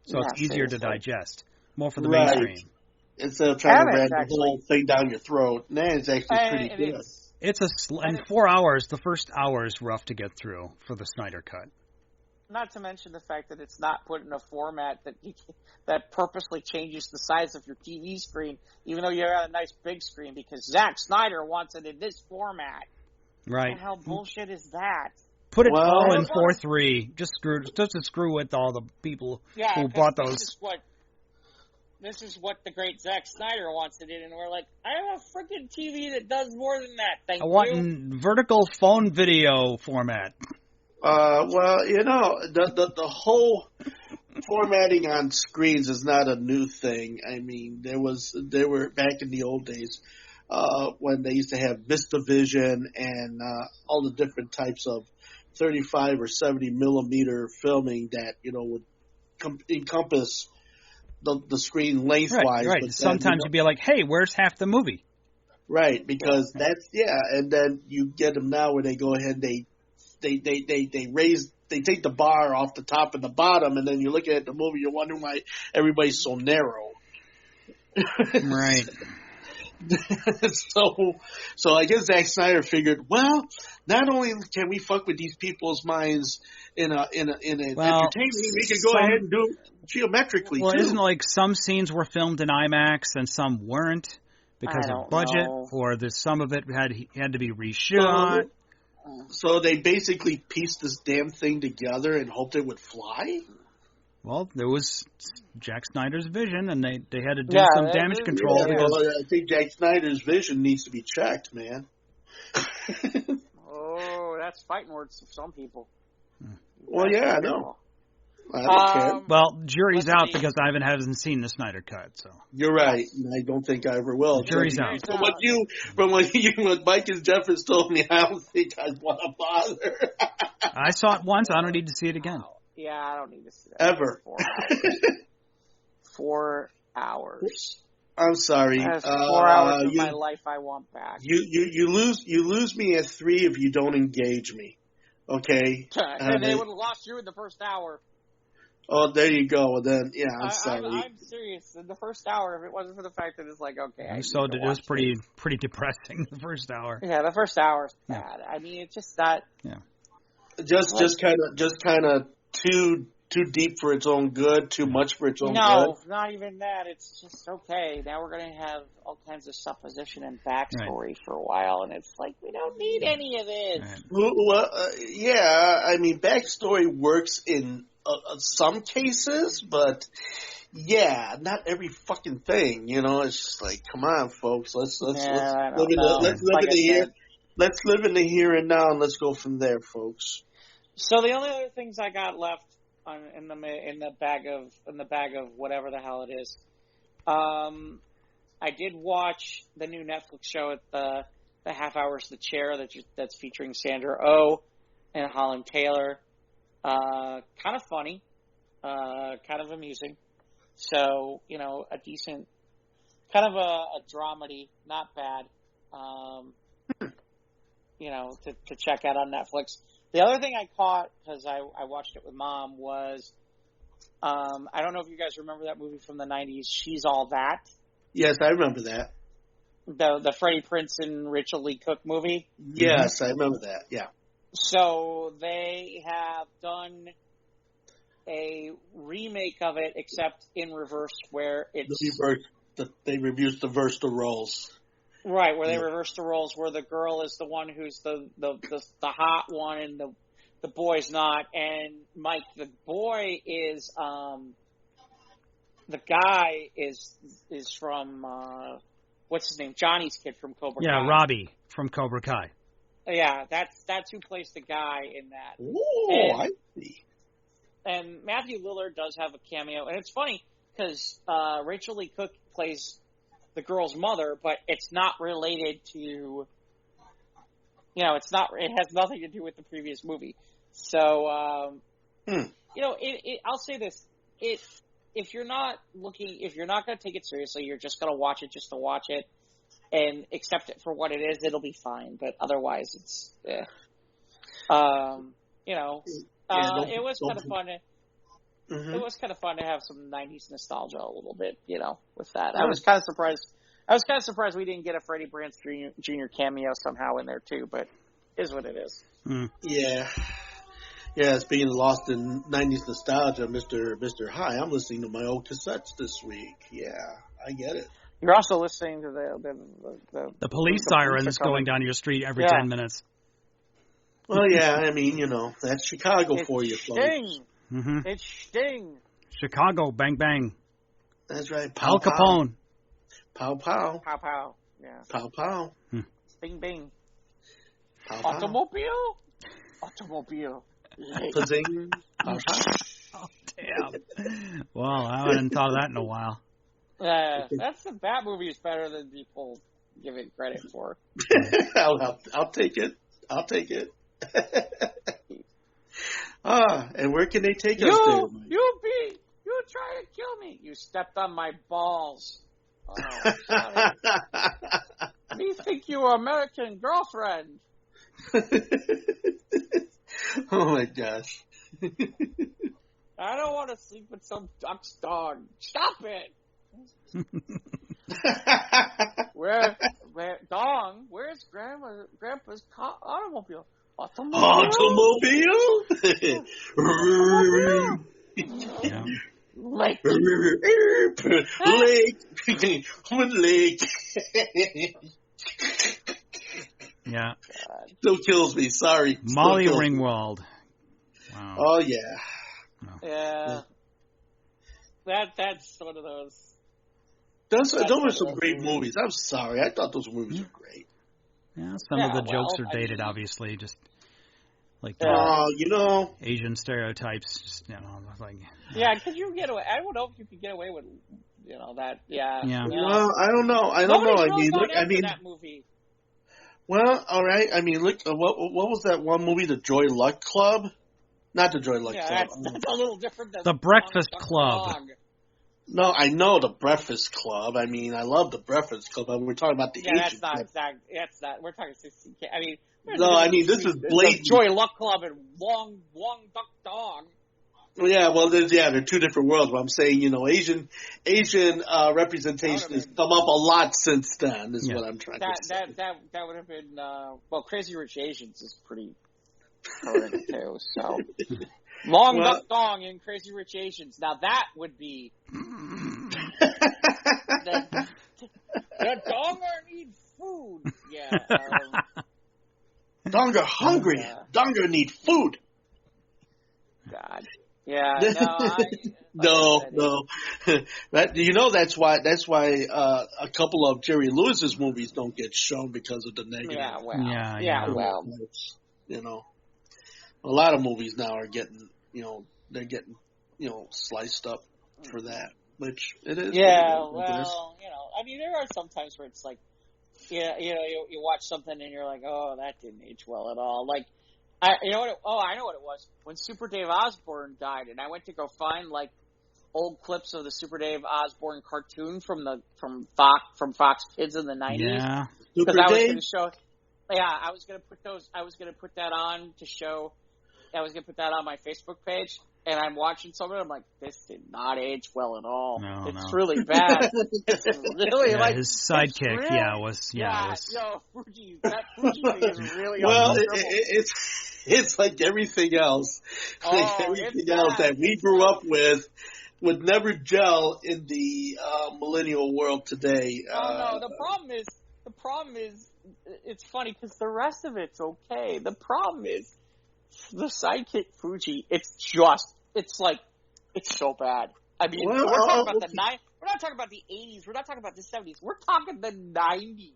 so it's easier to digest. More for the right. mainstream. Instead of trying to ram the whole thing down your throat, it's actually pretty good. In 4 hours, the first hour is rough to get through for the Snyder Cut. Not to mention the fact that it's not put in a format that purposely changes the size of your TV screen, even though you have a nice big screen, because Zack Snyder wants it in this format. Right. What the hell bullshit is that? Put it all in 4:3. Just to screw with all the people who bought those. This is what the great Zack Snyder wants it in, and we're like, I have a freaking TV that does more than that. I want in vertical phone video format. Well, the whole formatting on screens is not a new thing. I mean, there were back in the old days when they used to have VistaVision and all the different types of 35 or 70 millimeter filming that would encompass the screen lengthwise. Right. But sometimes you'd be like, hey, where's half the movie? Right, because and then you get them now where they go ahead and they take the bar off the top and the bottom, and then you're looking at the movie, you're wondering why everybody's so narrow. Right. So I guess Zack Snyder figured, well, not only can we fuck with these people's minds in entertainment, we can go ahead and do it geometrically. Well, too. isn't it like some scenes were filmed in IMAX and some weren't because of budget, or some of it had to be reshot? So they basically pieced this damn thing together and hoped it would fly? Well, there was Zack Snyder's vision, and they had to do some damage control. I think Zack Snyder's vision needs to be checked, man. Oh, that's fighting words for some people. Well, yeah, I know. I don't care. Well, jury's out because Ivan hasn't seen the Snyder Cut, so. You're right. And I don't think I ever will. Jury's out. From what Mike and Jeffers told me, I don't think I'd want to bother. I saw it once. I don't need to see it again. Yeah, I don't need to see that. Ever. 4 hours. 4 hours. I'm sorry. That's 4 hours of my life I want back. You lose me at 3 if you don't engage me. Okay? And they would have lost you in the first hour. Oh, there you go. Well, then, yeah, I'm sorry. I'm serious. In the first hour, if it wasn't for the fact that it's like, okay. So it was pretty depressing, the first hour. Yeah, the first hour's bad. I mean, it's just not. Yeah. Just kind of too deep for its own good, too much for its own good. No, not even that. It's just okay. Now we're going to have all kinds of supposition and backstory for a while, and it's like we don't need any of this. Right. Well, yeah, I mean, backstory works in some cases, but yeah, not every fucking thing. You know, it's just like, come on, folks, let's live in the here and now, and let's go from there, folks. So the only other things I got left in the bag of whatever the hell it is, I did watch the new Netflix show at the Half Hours the Chair that's featuring Sandra Oh and Holland Taylor. Kind of funny, kind of amusing. So, you know, a decent, kind of a dramedy, not bad, you know, to check out on Netflix. The other thing I caught, because I watched it with Mom, was, I don't know if you guys remember that movie from the 90s, She's All That. Yes, I remember that. The Freddie Prinze and Rachel Lee Cook movie? Yes, I remember that, yeah. So they have done a remake of it, except in reverse, where it's... They reversed the roles. Right, where they reverse the roles, where the girl is the one who's the hot one, and the boy's not. And Mike, the boy is the guy is from what's his name? Johnny's kid from Cobra Kai. Yeah, Robbie from Cobra Kai. Yeah, that's who plays the guy in that. Ooh, I see. And Matthew Lillard does have a cameo, and it's funny because Rachel Lee Cook plays the girl's mother, but it's not related to, you know, it has nothing to do with the previous movie. So, you know, I'll say this, if you're not going to take it seriously, you're just going to watch it just to watch it and accept it for what it is, it'll be fine. But otherwise it's, you know, it was kind of fun. It was kind of fun to have some 90s nostalgia a little bit, you know, with that. I was kind of surprised we didn't get a Freddie Prinze Jr. cameo somehow in there too, but it is what it is. Yeah. Yeah, speaking of lost in 90s nostalgia, Mr. Hi, I'm listening to my old cassettes this week. Yeah, I get it. You're also listening to the police sirens going down your street every 10 minutes. Well, yeah, I mean, you know, that's Chicago for you, folks. Mm-hmm. It's Sting. Chicago, bang, bang. That's right. Al Capone. Pow, pow. Pow, pow. Yeah. Pow, pow. Bing, bing. Pow, pow. Automobile. Pazing. Pow, pow. Oh, damn. Well, I hadn't thought of that in a while. That movie is better than people give it credit for. I'll take it. And where can they take us to? You try to kill me. You stepped on my balls. Oh, sorry. Me think you American girlfriend. Oh my gosh. I don't want to sleep with some duck's dog. Stop it. Where's Grandpa's automobile? Automobile? Yeah. Lake. Lake. Yeah. Still kills me. Sorry. Molly Ringwald. Wow. Oh yeah. Yeah. That's one of those. Those were some great movies. I'm sorry. I thought those movies were great. Yeah, some of the jokes are dated, obviously. Just Like, Asian stereotypes, just, like... Yeah, could you get away? I don't know if you could get away with, that. Yeah. Well, I don't know. Nobody's really gone after that movie. Well, all right. I mean, look, what was that one movie, The Joy Luck Club? Not The Joy Luck Club. That's a little different than The Breakfast Club. No, I know The Breakfast Club. I mean, I love The Breakfast Club. I mean, we're talking about the Asian that's not exact. That's not. We're talking 16K. I mean, this is blatant. Joy Luck Club and Wong Duck Dong. Well, yeah, well, they're two different worlds. But I'm saying, Asian representation has come up a lot since then. Is what I'm trying to say. That would have been Crazy Rich Asians is pretty current too. So Duck Dong and Crazy Rich Asians. Now that would be the Donger needs food. Yeah. Donger hungry. Donger need food. God. Yeah. No. That's why a couple of Jerry Lewis's movies don't get shown because of the negative. Yeah. Well. A lot of movies now are getting, they're getting, sliced up for that, which it is. Yeah. Well, I mean, there are some times where it's like, you watch something and you're like, oh, that didn't age well at all. Like, I know what it was. When Super Dave Osborne died, and I went to go find like old clips of the Super Dave Osborne cartoon from Fox Kids in the 90s. Yeah. Because I was going to show. Yeah, I was going to put those. I was going to put that on to show. I was going to put that on my Facebook page, and I'm watching some of it. I'm like, this did not age well at all. No, it's really bad. It's really like his sidekick. Fuji. That Fuji thing is really it's like everything else. Everything else that we grew up with would never gel in the millennial world today. No. The problem is, it's funny because the rest of it's okay. The problem is the sidekick Fuji. It's so bad. I mean, we're talking about we're not talking about the 80s. We're not talking about the 70s. We're talking the 90s.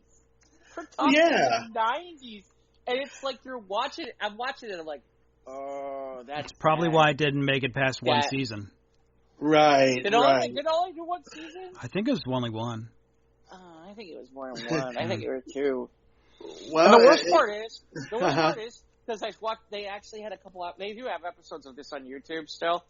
We're talking the 90s. And it's like I'm watching it, I'm like, oh, that's probably bad. why it didn't make it past one season. Right, Did it only do one season? I think it was only one. I think it was more than one. I think it was two. Well, and the worst part is, because they actually had a couple of, they do have episodes of this on YouTube still,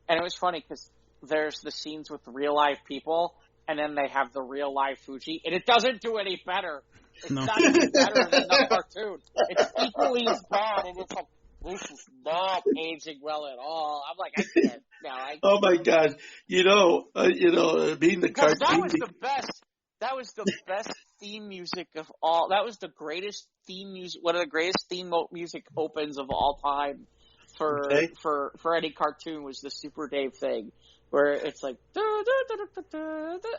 and it was funny because there's the scenes with real life people, and then they have the real life Fuji, and it doesn't do any better. It's not even better than the cartoon. It's equally as bad, and it's like, this is not aging well at all. I'm like, I can't. Oh my God! Being the cartoon. That was the best theme music of all. That was the greatest theme music. One of the greatest theme music opens of all time for any cartoon was the Super Dave thing, where it's like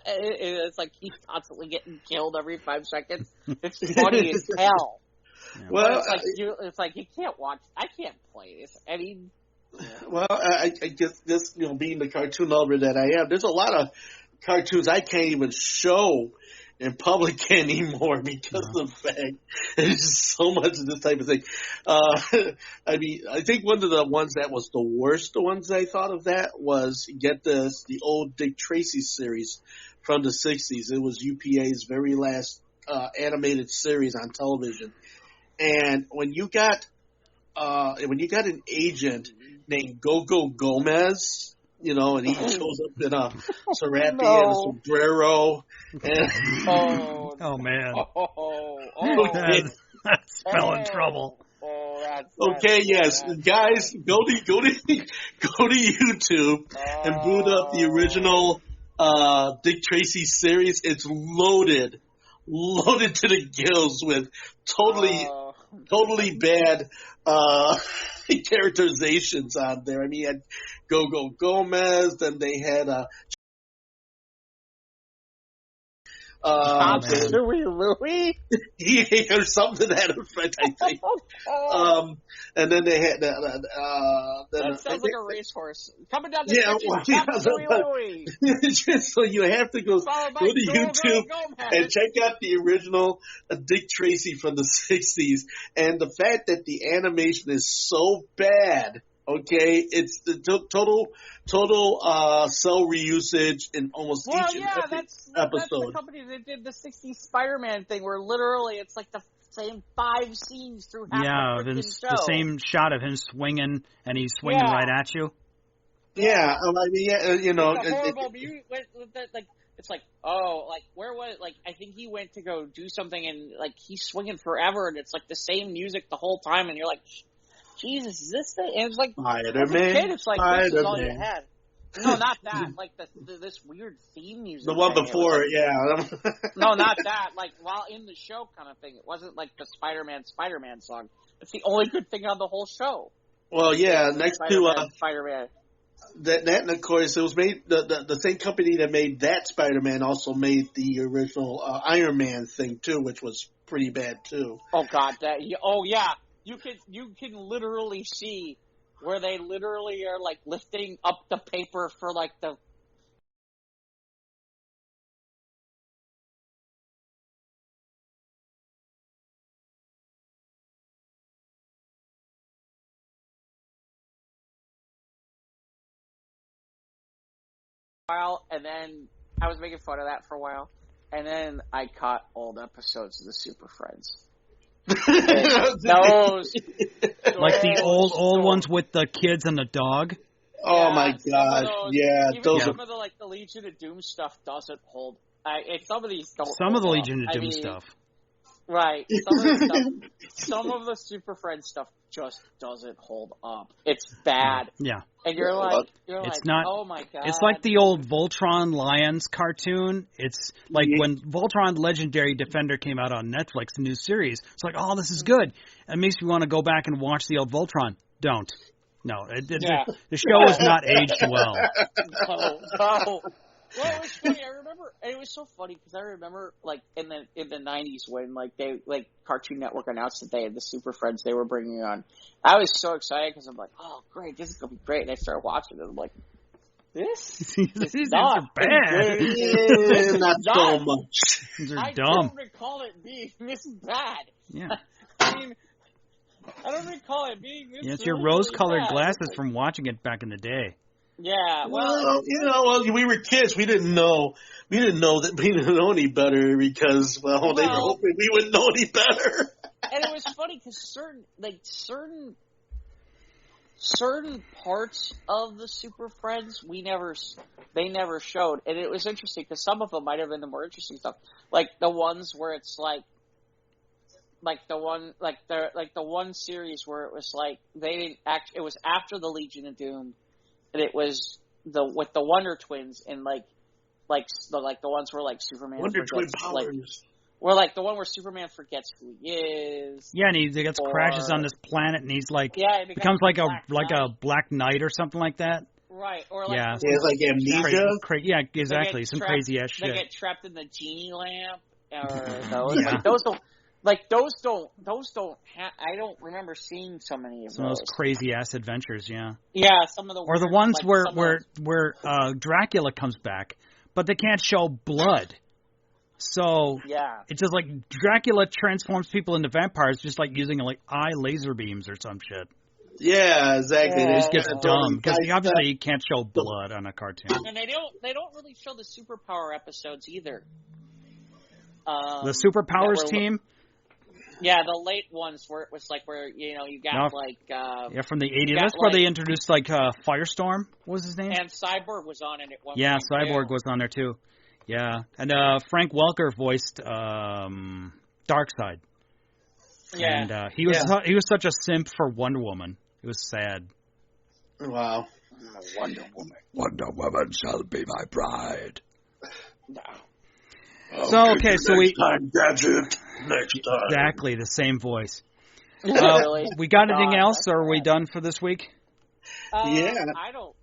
it's like he's constantly getting killed every 5 seconds. It's funny as hell. Yeah. Well, it's like you can't watch. I can't play this. I mean, well, I guess this, being the cartoon lover that I am, there's a lot of cartoons I can't even show in public anymore because of the fact there's just so much of this type of thing. I mean, I think one of the ones that was the worst ones I thought of that was, get this, the old Dick Tracy series from the 60s. It was UPA's very last animated series on television. And when you got an agent named Go-Go Gomez, and he shows up in a serape and a sombrero. And oh man. That's spelling trouble. Yes, guys, go to YouTube and boot up the original Dick Tracy series. It's loaded to the gills with totally bad characterizations on there. I mean, you had Go-Go Gomez, then they had Louie? Yeah, or something to that effect, I think. And then they had that sounds like a racehorse coming down the Louie. So you have to go to YouTube and check out the original Dick Tracy from the 60s, and the fact that the animation is so bad. Okay, it's the total cell reusage in almost each and every episode. That's the company that did the 60s Spider-Man thing, where literally it's like the same 5 scenes through half the freaking show. The same shot of him swinging, and he's swinging right at you. Yeah, I mean, you know, it's a horrible music. Like it's like, oh, like where was like I think he went to go do something, and like he's swinging forever, and it's like the same music the whole time, and you're like, Jesus, is this the? And it's like, Spider-Man. It's like this is all you had. No, not that. Like this weird theme music. The one before, like, yeah. No, not that. Like while in the show kind of thing. It wasn't like the Spider-Man song. It's the only good thing on the whole show. Well, yeah. Next to Spider-Man. That and of course it was made the same company that made that Spider-Man also made the original Iron Man thing too, which was pretty bad too. Oh God, yeah. You can literally see where they literally are like lifting up the paper for like the while, and then I was making fun of that for a while, and then I caught old episodes of the Super Friends. those like the old ones with the kids and the dog. Oh my God! Those some of the like the Legion of Doom stuff doesn't hold. Some of these don't. Some of the Legion of Doom stuff. Right. Some of the Super Friends stuff just doesn't hold up. It's bad. Yeah. And you're like, not, oh my God. It's like the old Voltron Lions cartoon. It's like when Voltron Legendary Defender came out on Netflix, the new series. It's like, oh, this is good. It makes me want to go back and watch the old Voltron. Don't. No. The show is not aged well. No. Well, it was funny. It was so funny because I remember, like in the 90s when like Cartoon Network announced that they had the Super Friends they were bringing on. I was so excited because I'm like, oh great, this is gonna be great. And I started watching it. I'm like, this is not bad. Not so much. These are I dumb. don't recall it being this bad. Yeah. I mean, I don't recall it being this. Yeah, it's your rose-colored glasses from watching it back in the day. Yeah, well, we were kids. We didn't know that we didn't know any better because, they were hoping we wouldn't know any better. And it was funny because certain parts of the Super Friends they never showed, and it was interesting because some of them might have been the more interesting stuff, like the ones where it's like the one series where it was like they didn't act. It was after the Legion of Doom. And it was with the Wonder Twins and the ones where like Superman Wonder Twin forgets, powers. Or like the one where Superman forgets who he is. Yeah, and he gets crashes on this planet, and he's like becomes like a Black Knight or something like that. Right, or like it's like amnesia. Yeah, exactly, some crazy ass shit. They get trapped in the genie lamp, or those. Those don't. I don't remember seeing so many of some of those crazy ass adventures. Yeah. Yeah, some of the. Or the ones where Dracula comes back, but they can't show blood. So it's just like Dracula transforms people into vampires, just like using like eye laser beams or some shit. Yeah, exactly. It just gets dumb because obviously you can't show blood on a cartoon. And they don't really show the superpower episodes either. The Superpowers team. Yeah, the late ones where it was like where you got from the 80s. That's where they introduced like Firestorm. What was his name? And Cyborg was on it at one point. Yeah, Cyborg was on there too. Yeah, and Frank Welker voiced Darkseid. Yeah, and he was such a simp for Wonder Woman. It was sad. Wow. Wonder Woman. Wonder Woman shall be my bride. No. So we Gadget. Next time. Exactly the same voice. Really? We got anything else, or are we done for this week? I don't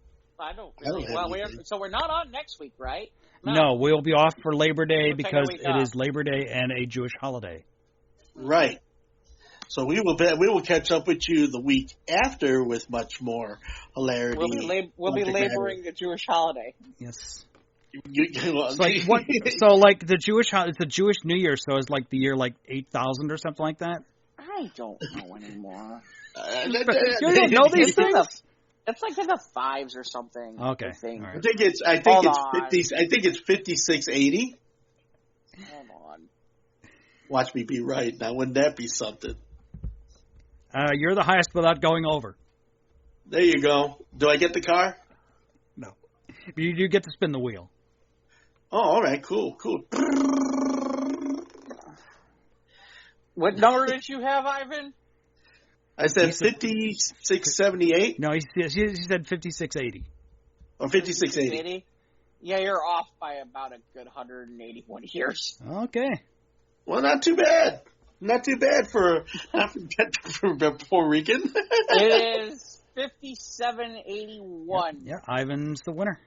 really. Well, so we're not on next week, right? No, we'll be off for Labor Day because it is Labor Day and a Jewish holiday. Right. So we will catch up with you the week after with much more hilarity. We'll be laboring the Jewish holiday. Yes. It's like what? So like the Jewish, it's a Jewish New Year, so it's like the year like 8,000 or something like that. I don't know anymore. You don't know these things. It's like in the fives or something. Okay. I think. Right. I think it's 5680. Hold on. Watch me be right. Now, wouldn't that be something? You're the highest without going over. There you go. Do I get the car? No. You do get to spin the wheel. Oh, all right. Cool. What number did you have, Ivan? I said 5678. No, he said 5680. Or 5680. Yeah, you're off by about a good 181 years. Okay. Well, not too bad. Not too bad for Puerto Rican. It is 5781. Yeah, Ivan's the winner.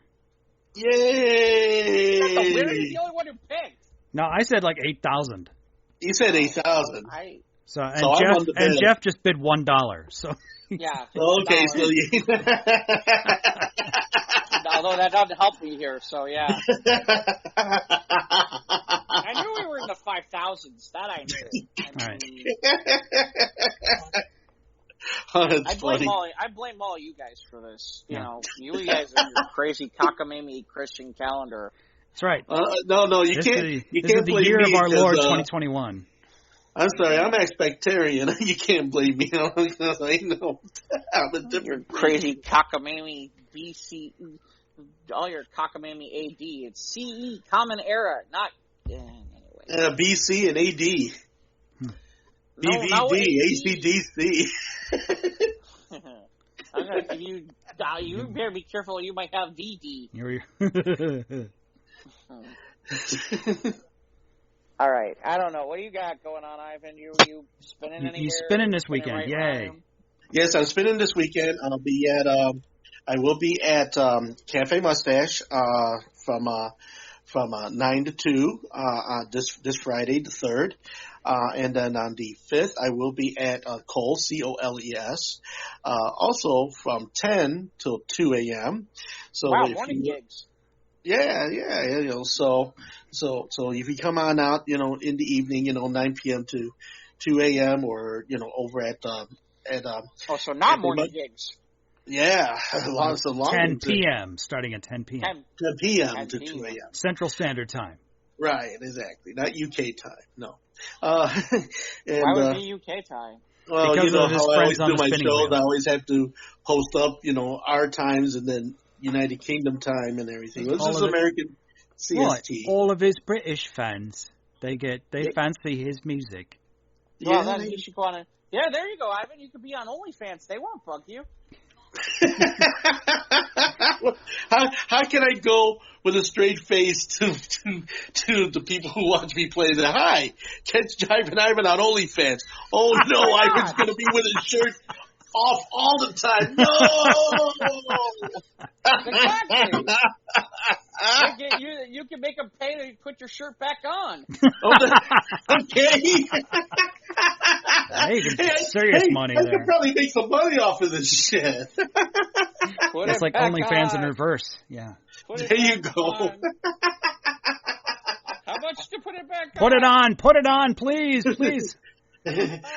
Yay! You're not the winner. You're the only one who picked. No, I said like 8,000. You said 8,000. Jeff just bid $1. So yeah. Okay, so although that doesn't help me here, so yeah. I knew we were in the 5,000s. That I knew. All right. I blame all you guys for this. You know, you guys are your crazy cockamamie Christian calendar. That's right. No, you can't. This is the year of our Lord 2021. I'm sorry, I'm expectarian. You can't blame me. I know. I'm a different. Your crazy cockamamie BC, all your cockamamie AD. It's CE, Common Era, not anyway. BC and AD. BVD, ACDC. I'm gonna give you. You better be careful. You might have VD. All right. I don't know. What do you got going on, Ivan? You spinning anywhere? You spinning this weekend? Right, yay! Ryan? Yes, I'm spinning this weekend. I will be at Cafe Mustache from 9 to 2 this Friday, the 3rd. And then on the 5th, I will be at Coles, COLES, also from 10 till 2 a.m. So wow, morning gigs. Yeah, so if you come on out, in the evening, 9 p.m. to 2 a.m. or, over at so not morning gigs. Yeah, long 10 p.m. starting at 10 p.m. 10 p.m. to 2 a.m. Central Standard Time. Right, exactly. Not UK time, no. Why would it be UK time? Well, because how I always do my shows, wheel. I always have to post up, our times and then United Kingdom time and everything. This is American CST. Well, all of his British fans, they fancy his music. Well, then you should go on. Yeah, there you go, Ivan. You could be on OnlyFans. They won't bug you. How can I go with a straight face to the people who watch me play the hi? Catch Jive and Ivan on OnlyFans. Oh no, Ivan's gonna be with his shirt off all the time. No. Exactly. You can make them pay to put your shirt back on. Okay. Hey, serious money there. I could probably make some money off of this shit. It's like OnlyFans in reverse. Yeah. There you go. How much to put it back on? Put it on, please.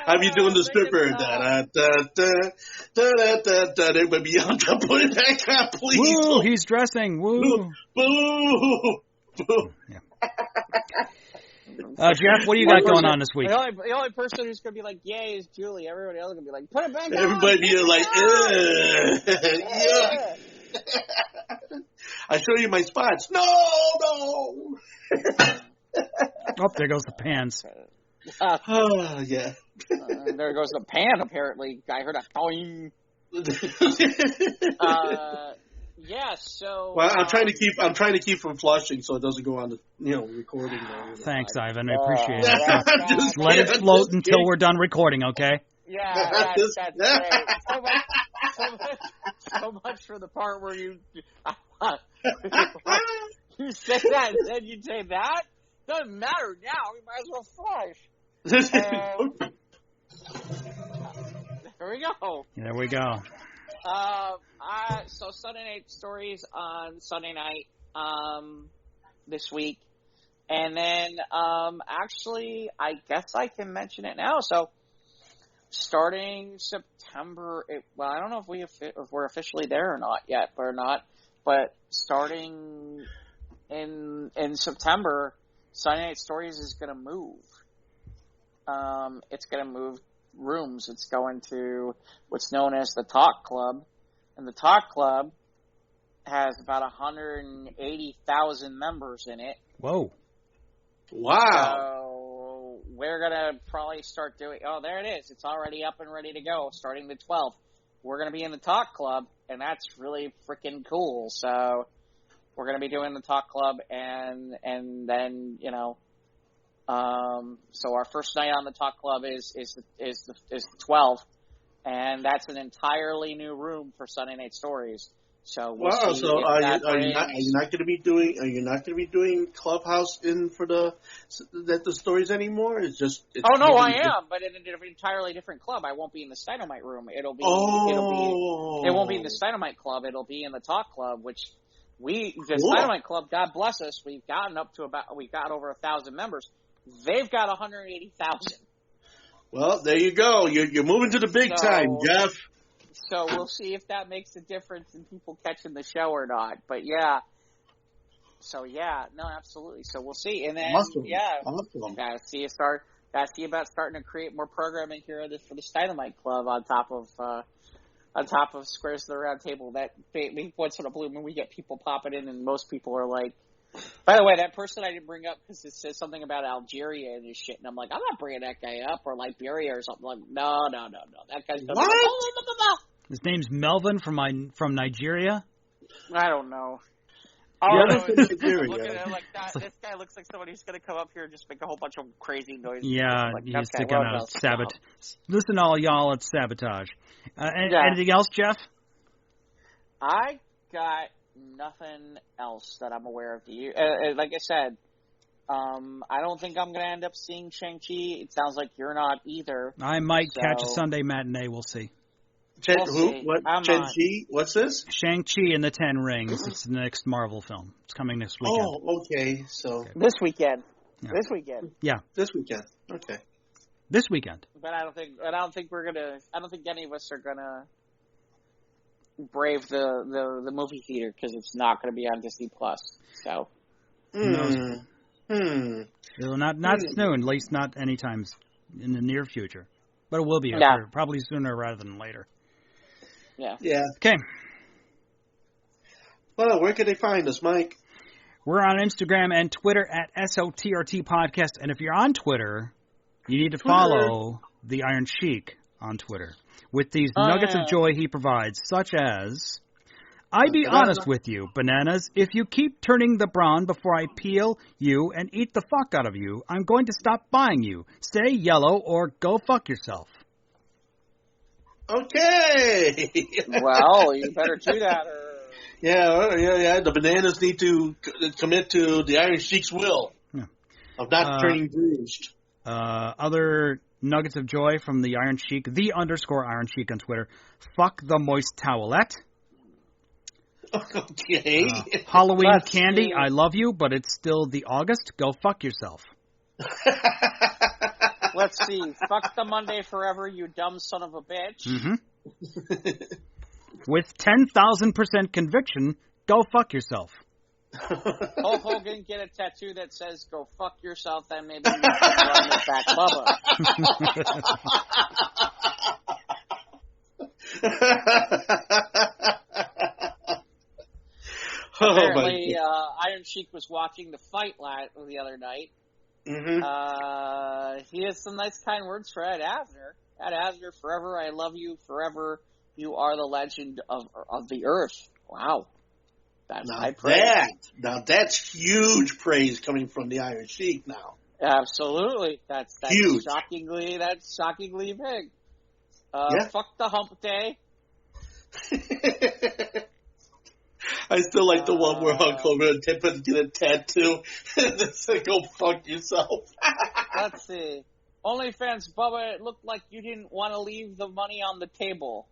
I'll be doing the stripper. Everybody be on to put it back on, please. Woo, he's dressing. Woo. Boo. Yeah. Jeff, what do you got going on this week? The only person who's going to be like, yay, is Julie. Everybody else is going to be like, put it back on. Everybody be like, yeah. I show you my spots. No. Oh, there goes the pans. Yeah. There goes the pan, apparently. I heard a boing. Yeah, so. Well, I'm trying to keep from flushing so it doesn't go on the recording. Thanks, Ivan. I appreciate it. Let it float until we're done recording, okay? Yeah, that's great. So much for the part where You say that, and then you say that? Doesn't matter now. We might as well flush. There we go. There we go. So Sunday Night Stories on Sunday night this week. And then, actually, I guess I can mention it now. So, starting September, I don't know if we're officially there or not yet, but starting in September, Sunday Night Stories is going to move. It's going to move rooms. It's going to what's known as the Talk Club, and the Talk Club has about 180,000 members in it. Whoa. Wow. So we're going to probably start doing, there it is. It's already up and ready to go starting the 12th. We're going to be in the Talk Club, and that's really freaking cool. So we're going to be doing the Talk Club, and then, so our first night on the Talk Club is the 12th, and that's an entirely new room for Sunday Night Stories. So we'll see. So are you not going to be doing Clubhouse for the stories anymore? I am, but in an entirely different club. I won't be in the Dynamite room. It won't be in the Dynamite club. It'll be in the Talk Club, which Dynamite club, God bless us, we've got over 1,000 members. They've got 180,000. Well, there you go. You're moving to the big time, Jeff. So we'll see if that makes a difference in people catching the show or not. But yeah. So yeah, no, absolutely. So we'll see. And then awesome. Gotta see about starting to create more programming here for the Dynamite Club on top of Squares to the Round Table. That once in a blue moon we get people popping in, and most people are like, by the way, that person I didn't bring up because it says something about Algeria and his shit, and I'm like, I'm not bringing that guy up, or Liberia or something. Like, no, that guy's what? His name's Melvin from Nigeria. I don't know. Looking at him like that, this guy looks like somebody who's going to come up here and just make a whole bunch of crazy noises. Yeah, he's sticking out sabotage. Listen, all y'all, it's sabotage. Anything else, Jeff? I got nothing else that I'm aware of. Do you? Like I said, I don't think I'm going to end up seeing Shang-Chi. It sounds like you're not either. I might catch a Sunday matinee. We'll see. Shang-Chi? What's this? Shang-Chi and the Ten Rings. It's the next Marvel film. It's coming next weekend. Oh, okay. So this weekend. Yeah. This weekend. Yeah. This weekend. Okay. This weekend. But I don't think we're gonna. I don't think any of us are gonna brave the movie theater because it's not going to be on Disney Plus. So. Not soon. At least not anytime in the near future. But it will be probably sooner rather than later. Yeah. Yeah. Okay. Well, where can they find us, Mike? We're on Instagram and Twitter at SOTRT Podcast. And if you're on Twitter, you need to follow the Iron Sheik on Twitter with these nuggets of joy he provides, such as, I be honest with you, bananas, if you keep turning the brawn before I peel you and eat the fuck out of you, I'm going to stop buying you. Stay yellow or go fuck yourself. Okay. Well, you better do that. Yeah. The bananas need to commit to the Iron Sheik's will of not turning bruised. Other nuggets of joy from the Iron Sheik, _Iron Sheik on Twitter. Fuck the moist towelette. Okay. Halloween candy, I love you, but it's still the August. Go fuck yourself. Let's see. Fuck the Monday forever, you dumb son of a bitch. Mm-hmm. With 10,000% conviction, go fuck yourself. Hulk Hogan, get a tattoo that says "Go fuck yourself." Then maybe you can run with that Bubba. Apparently, Iron Sheik was watching the fight the other night. Mm-hmm. He has some nice, kind words for Ed Asner. Ed Asner, forever I love you. Forever you are the legend of the earth. Wow. That's high praise. Now that's huge praise coming from the Iron Sheik now. Absolutely. That's huge. That's shockingly big. Fuck the hump day. I still like the one where Hulk Hogan attempted to get a tattoo. It's like, go fuck yourself. Let's see. OnlyFans, Bubba, it looked like you didn't want to leave the money on the table.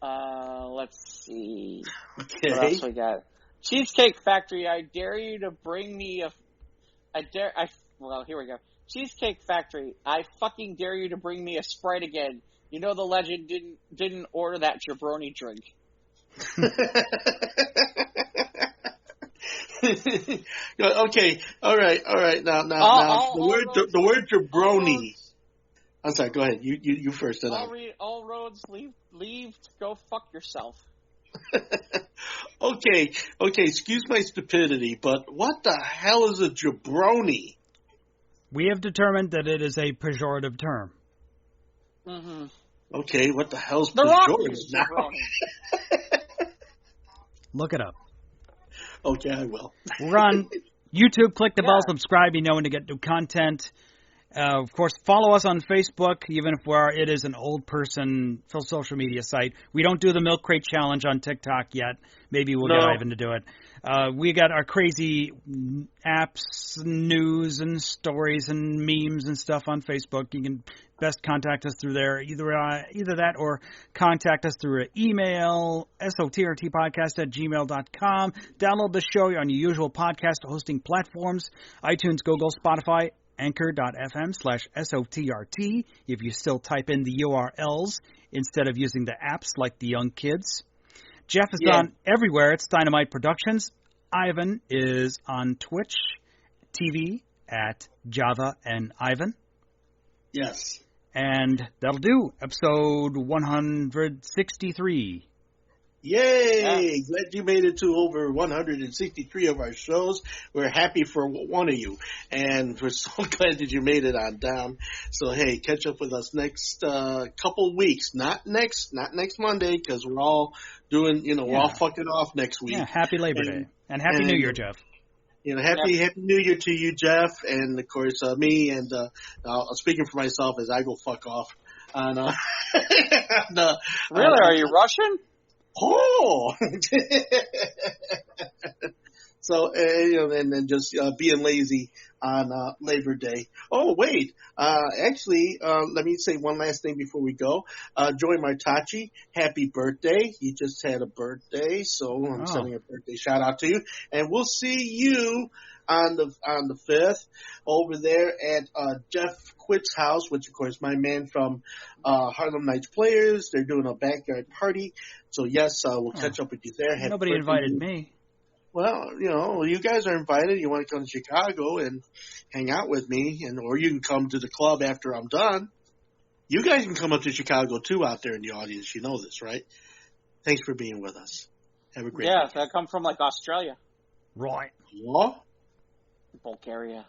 Let's see. Okay. What else we got? Cheesecake Factory, I dare you to bring me well, here we go. Cheesecake Factory, I fucking dare you to bring me a Sprite again. You know the legend didn't order that jabroni drink. Okay, all right. Now, the word jabroni. I'm sorry. Go ahead. You first. All roads leave to go fuck yourself. Okay. Excuse my stupidity, but what the hell is a jabroni? We have determined that it is a pejorative term. Mm-hmm. Okay, what the hell's the pejorative now? Look it up. Okay, I will. We're on YouTube. Click the bell, subscribe. You know when to get new content. Of course, follow us on Facebook, even if it is an old person social media site. We don't do the Milk Crate Challenge on TikTok yet. Maybe we'll get Ivan to do it. We got our crazy apps, news, and stories and memes and stuff on Facebook. You can best contact us through there, either that or contact us through an email, sotrtpodcast@gmail.com. Download the show on your usual podcast hosting platforms, iTunes, Google, Spotify, Anchor.fm/SOTRT if you still type in the URLs instead of using the apps like the young kids. Jeff is on everywhere. It's Dynamite Productions. Ivan is on Twitch TV at Java and Ivan. Yes. And that'll do. Episode 163. Yay! Yeah. Glad you made it to over 163 of our shows. We're happy for one of you. And we're so glad that you made it on down. So, hey, catch up with us next couple weeks. Not next Monday, because we're all doing, we're all fucking off next week. Yeah, happy Labor Day. And Happy New Year, Jeff. Happy New Year to you, Jeff. And, of course, me. And speaking for myself as I go fuck off. Really? Are you Russian? Oh! So, and then just being lazy on Labor Day. Oh, wait. Actually, let me say one last thing before we go. Joey Martacci, happy birthday. You just had a birthday, so I'm sending a birthday shout out to you. And we'll see you on the 5th over there at Jeff Quitt's house, which, of course, my man from Harlem Nights Players. They're doing a backyard party. So, yes, we'll catch up with you there. Nobody invited me. Well, you guys are invited. You want to come to Chicago and hang out with me, or you can come to the club after I'm done. You guys can come up to Chicago, too, out there in the audience. You know this, right? Thanks for being with us. Have a great day. I come from, Australia. Right. What? Bulgaria.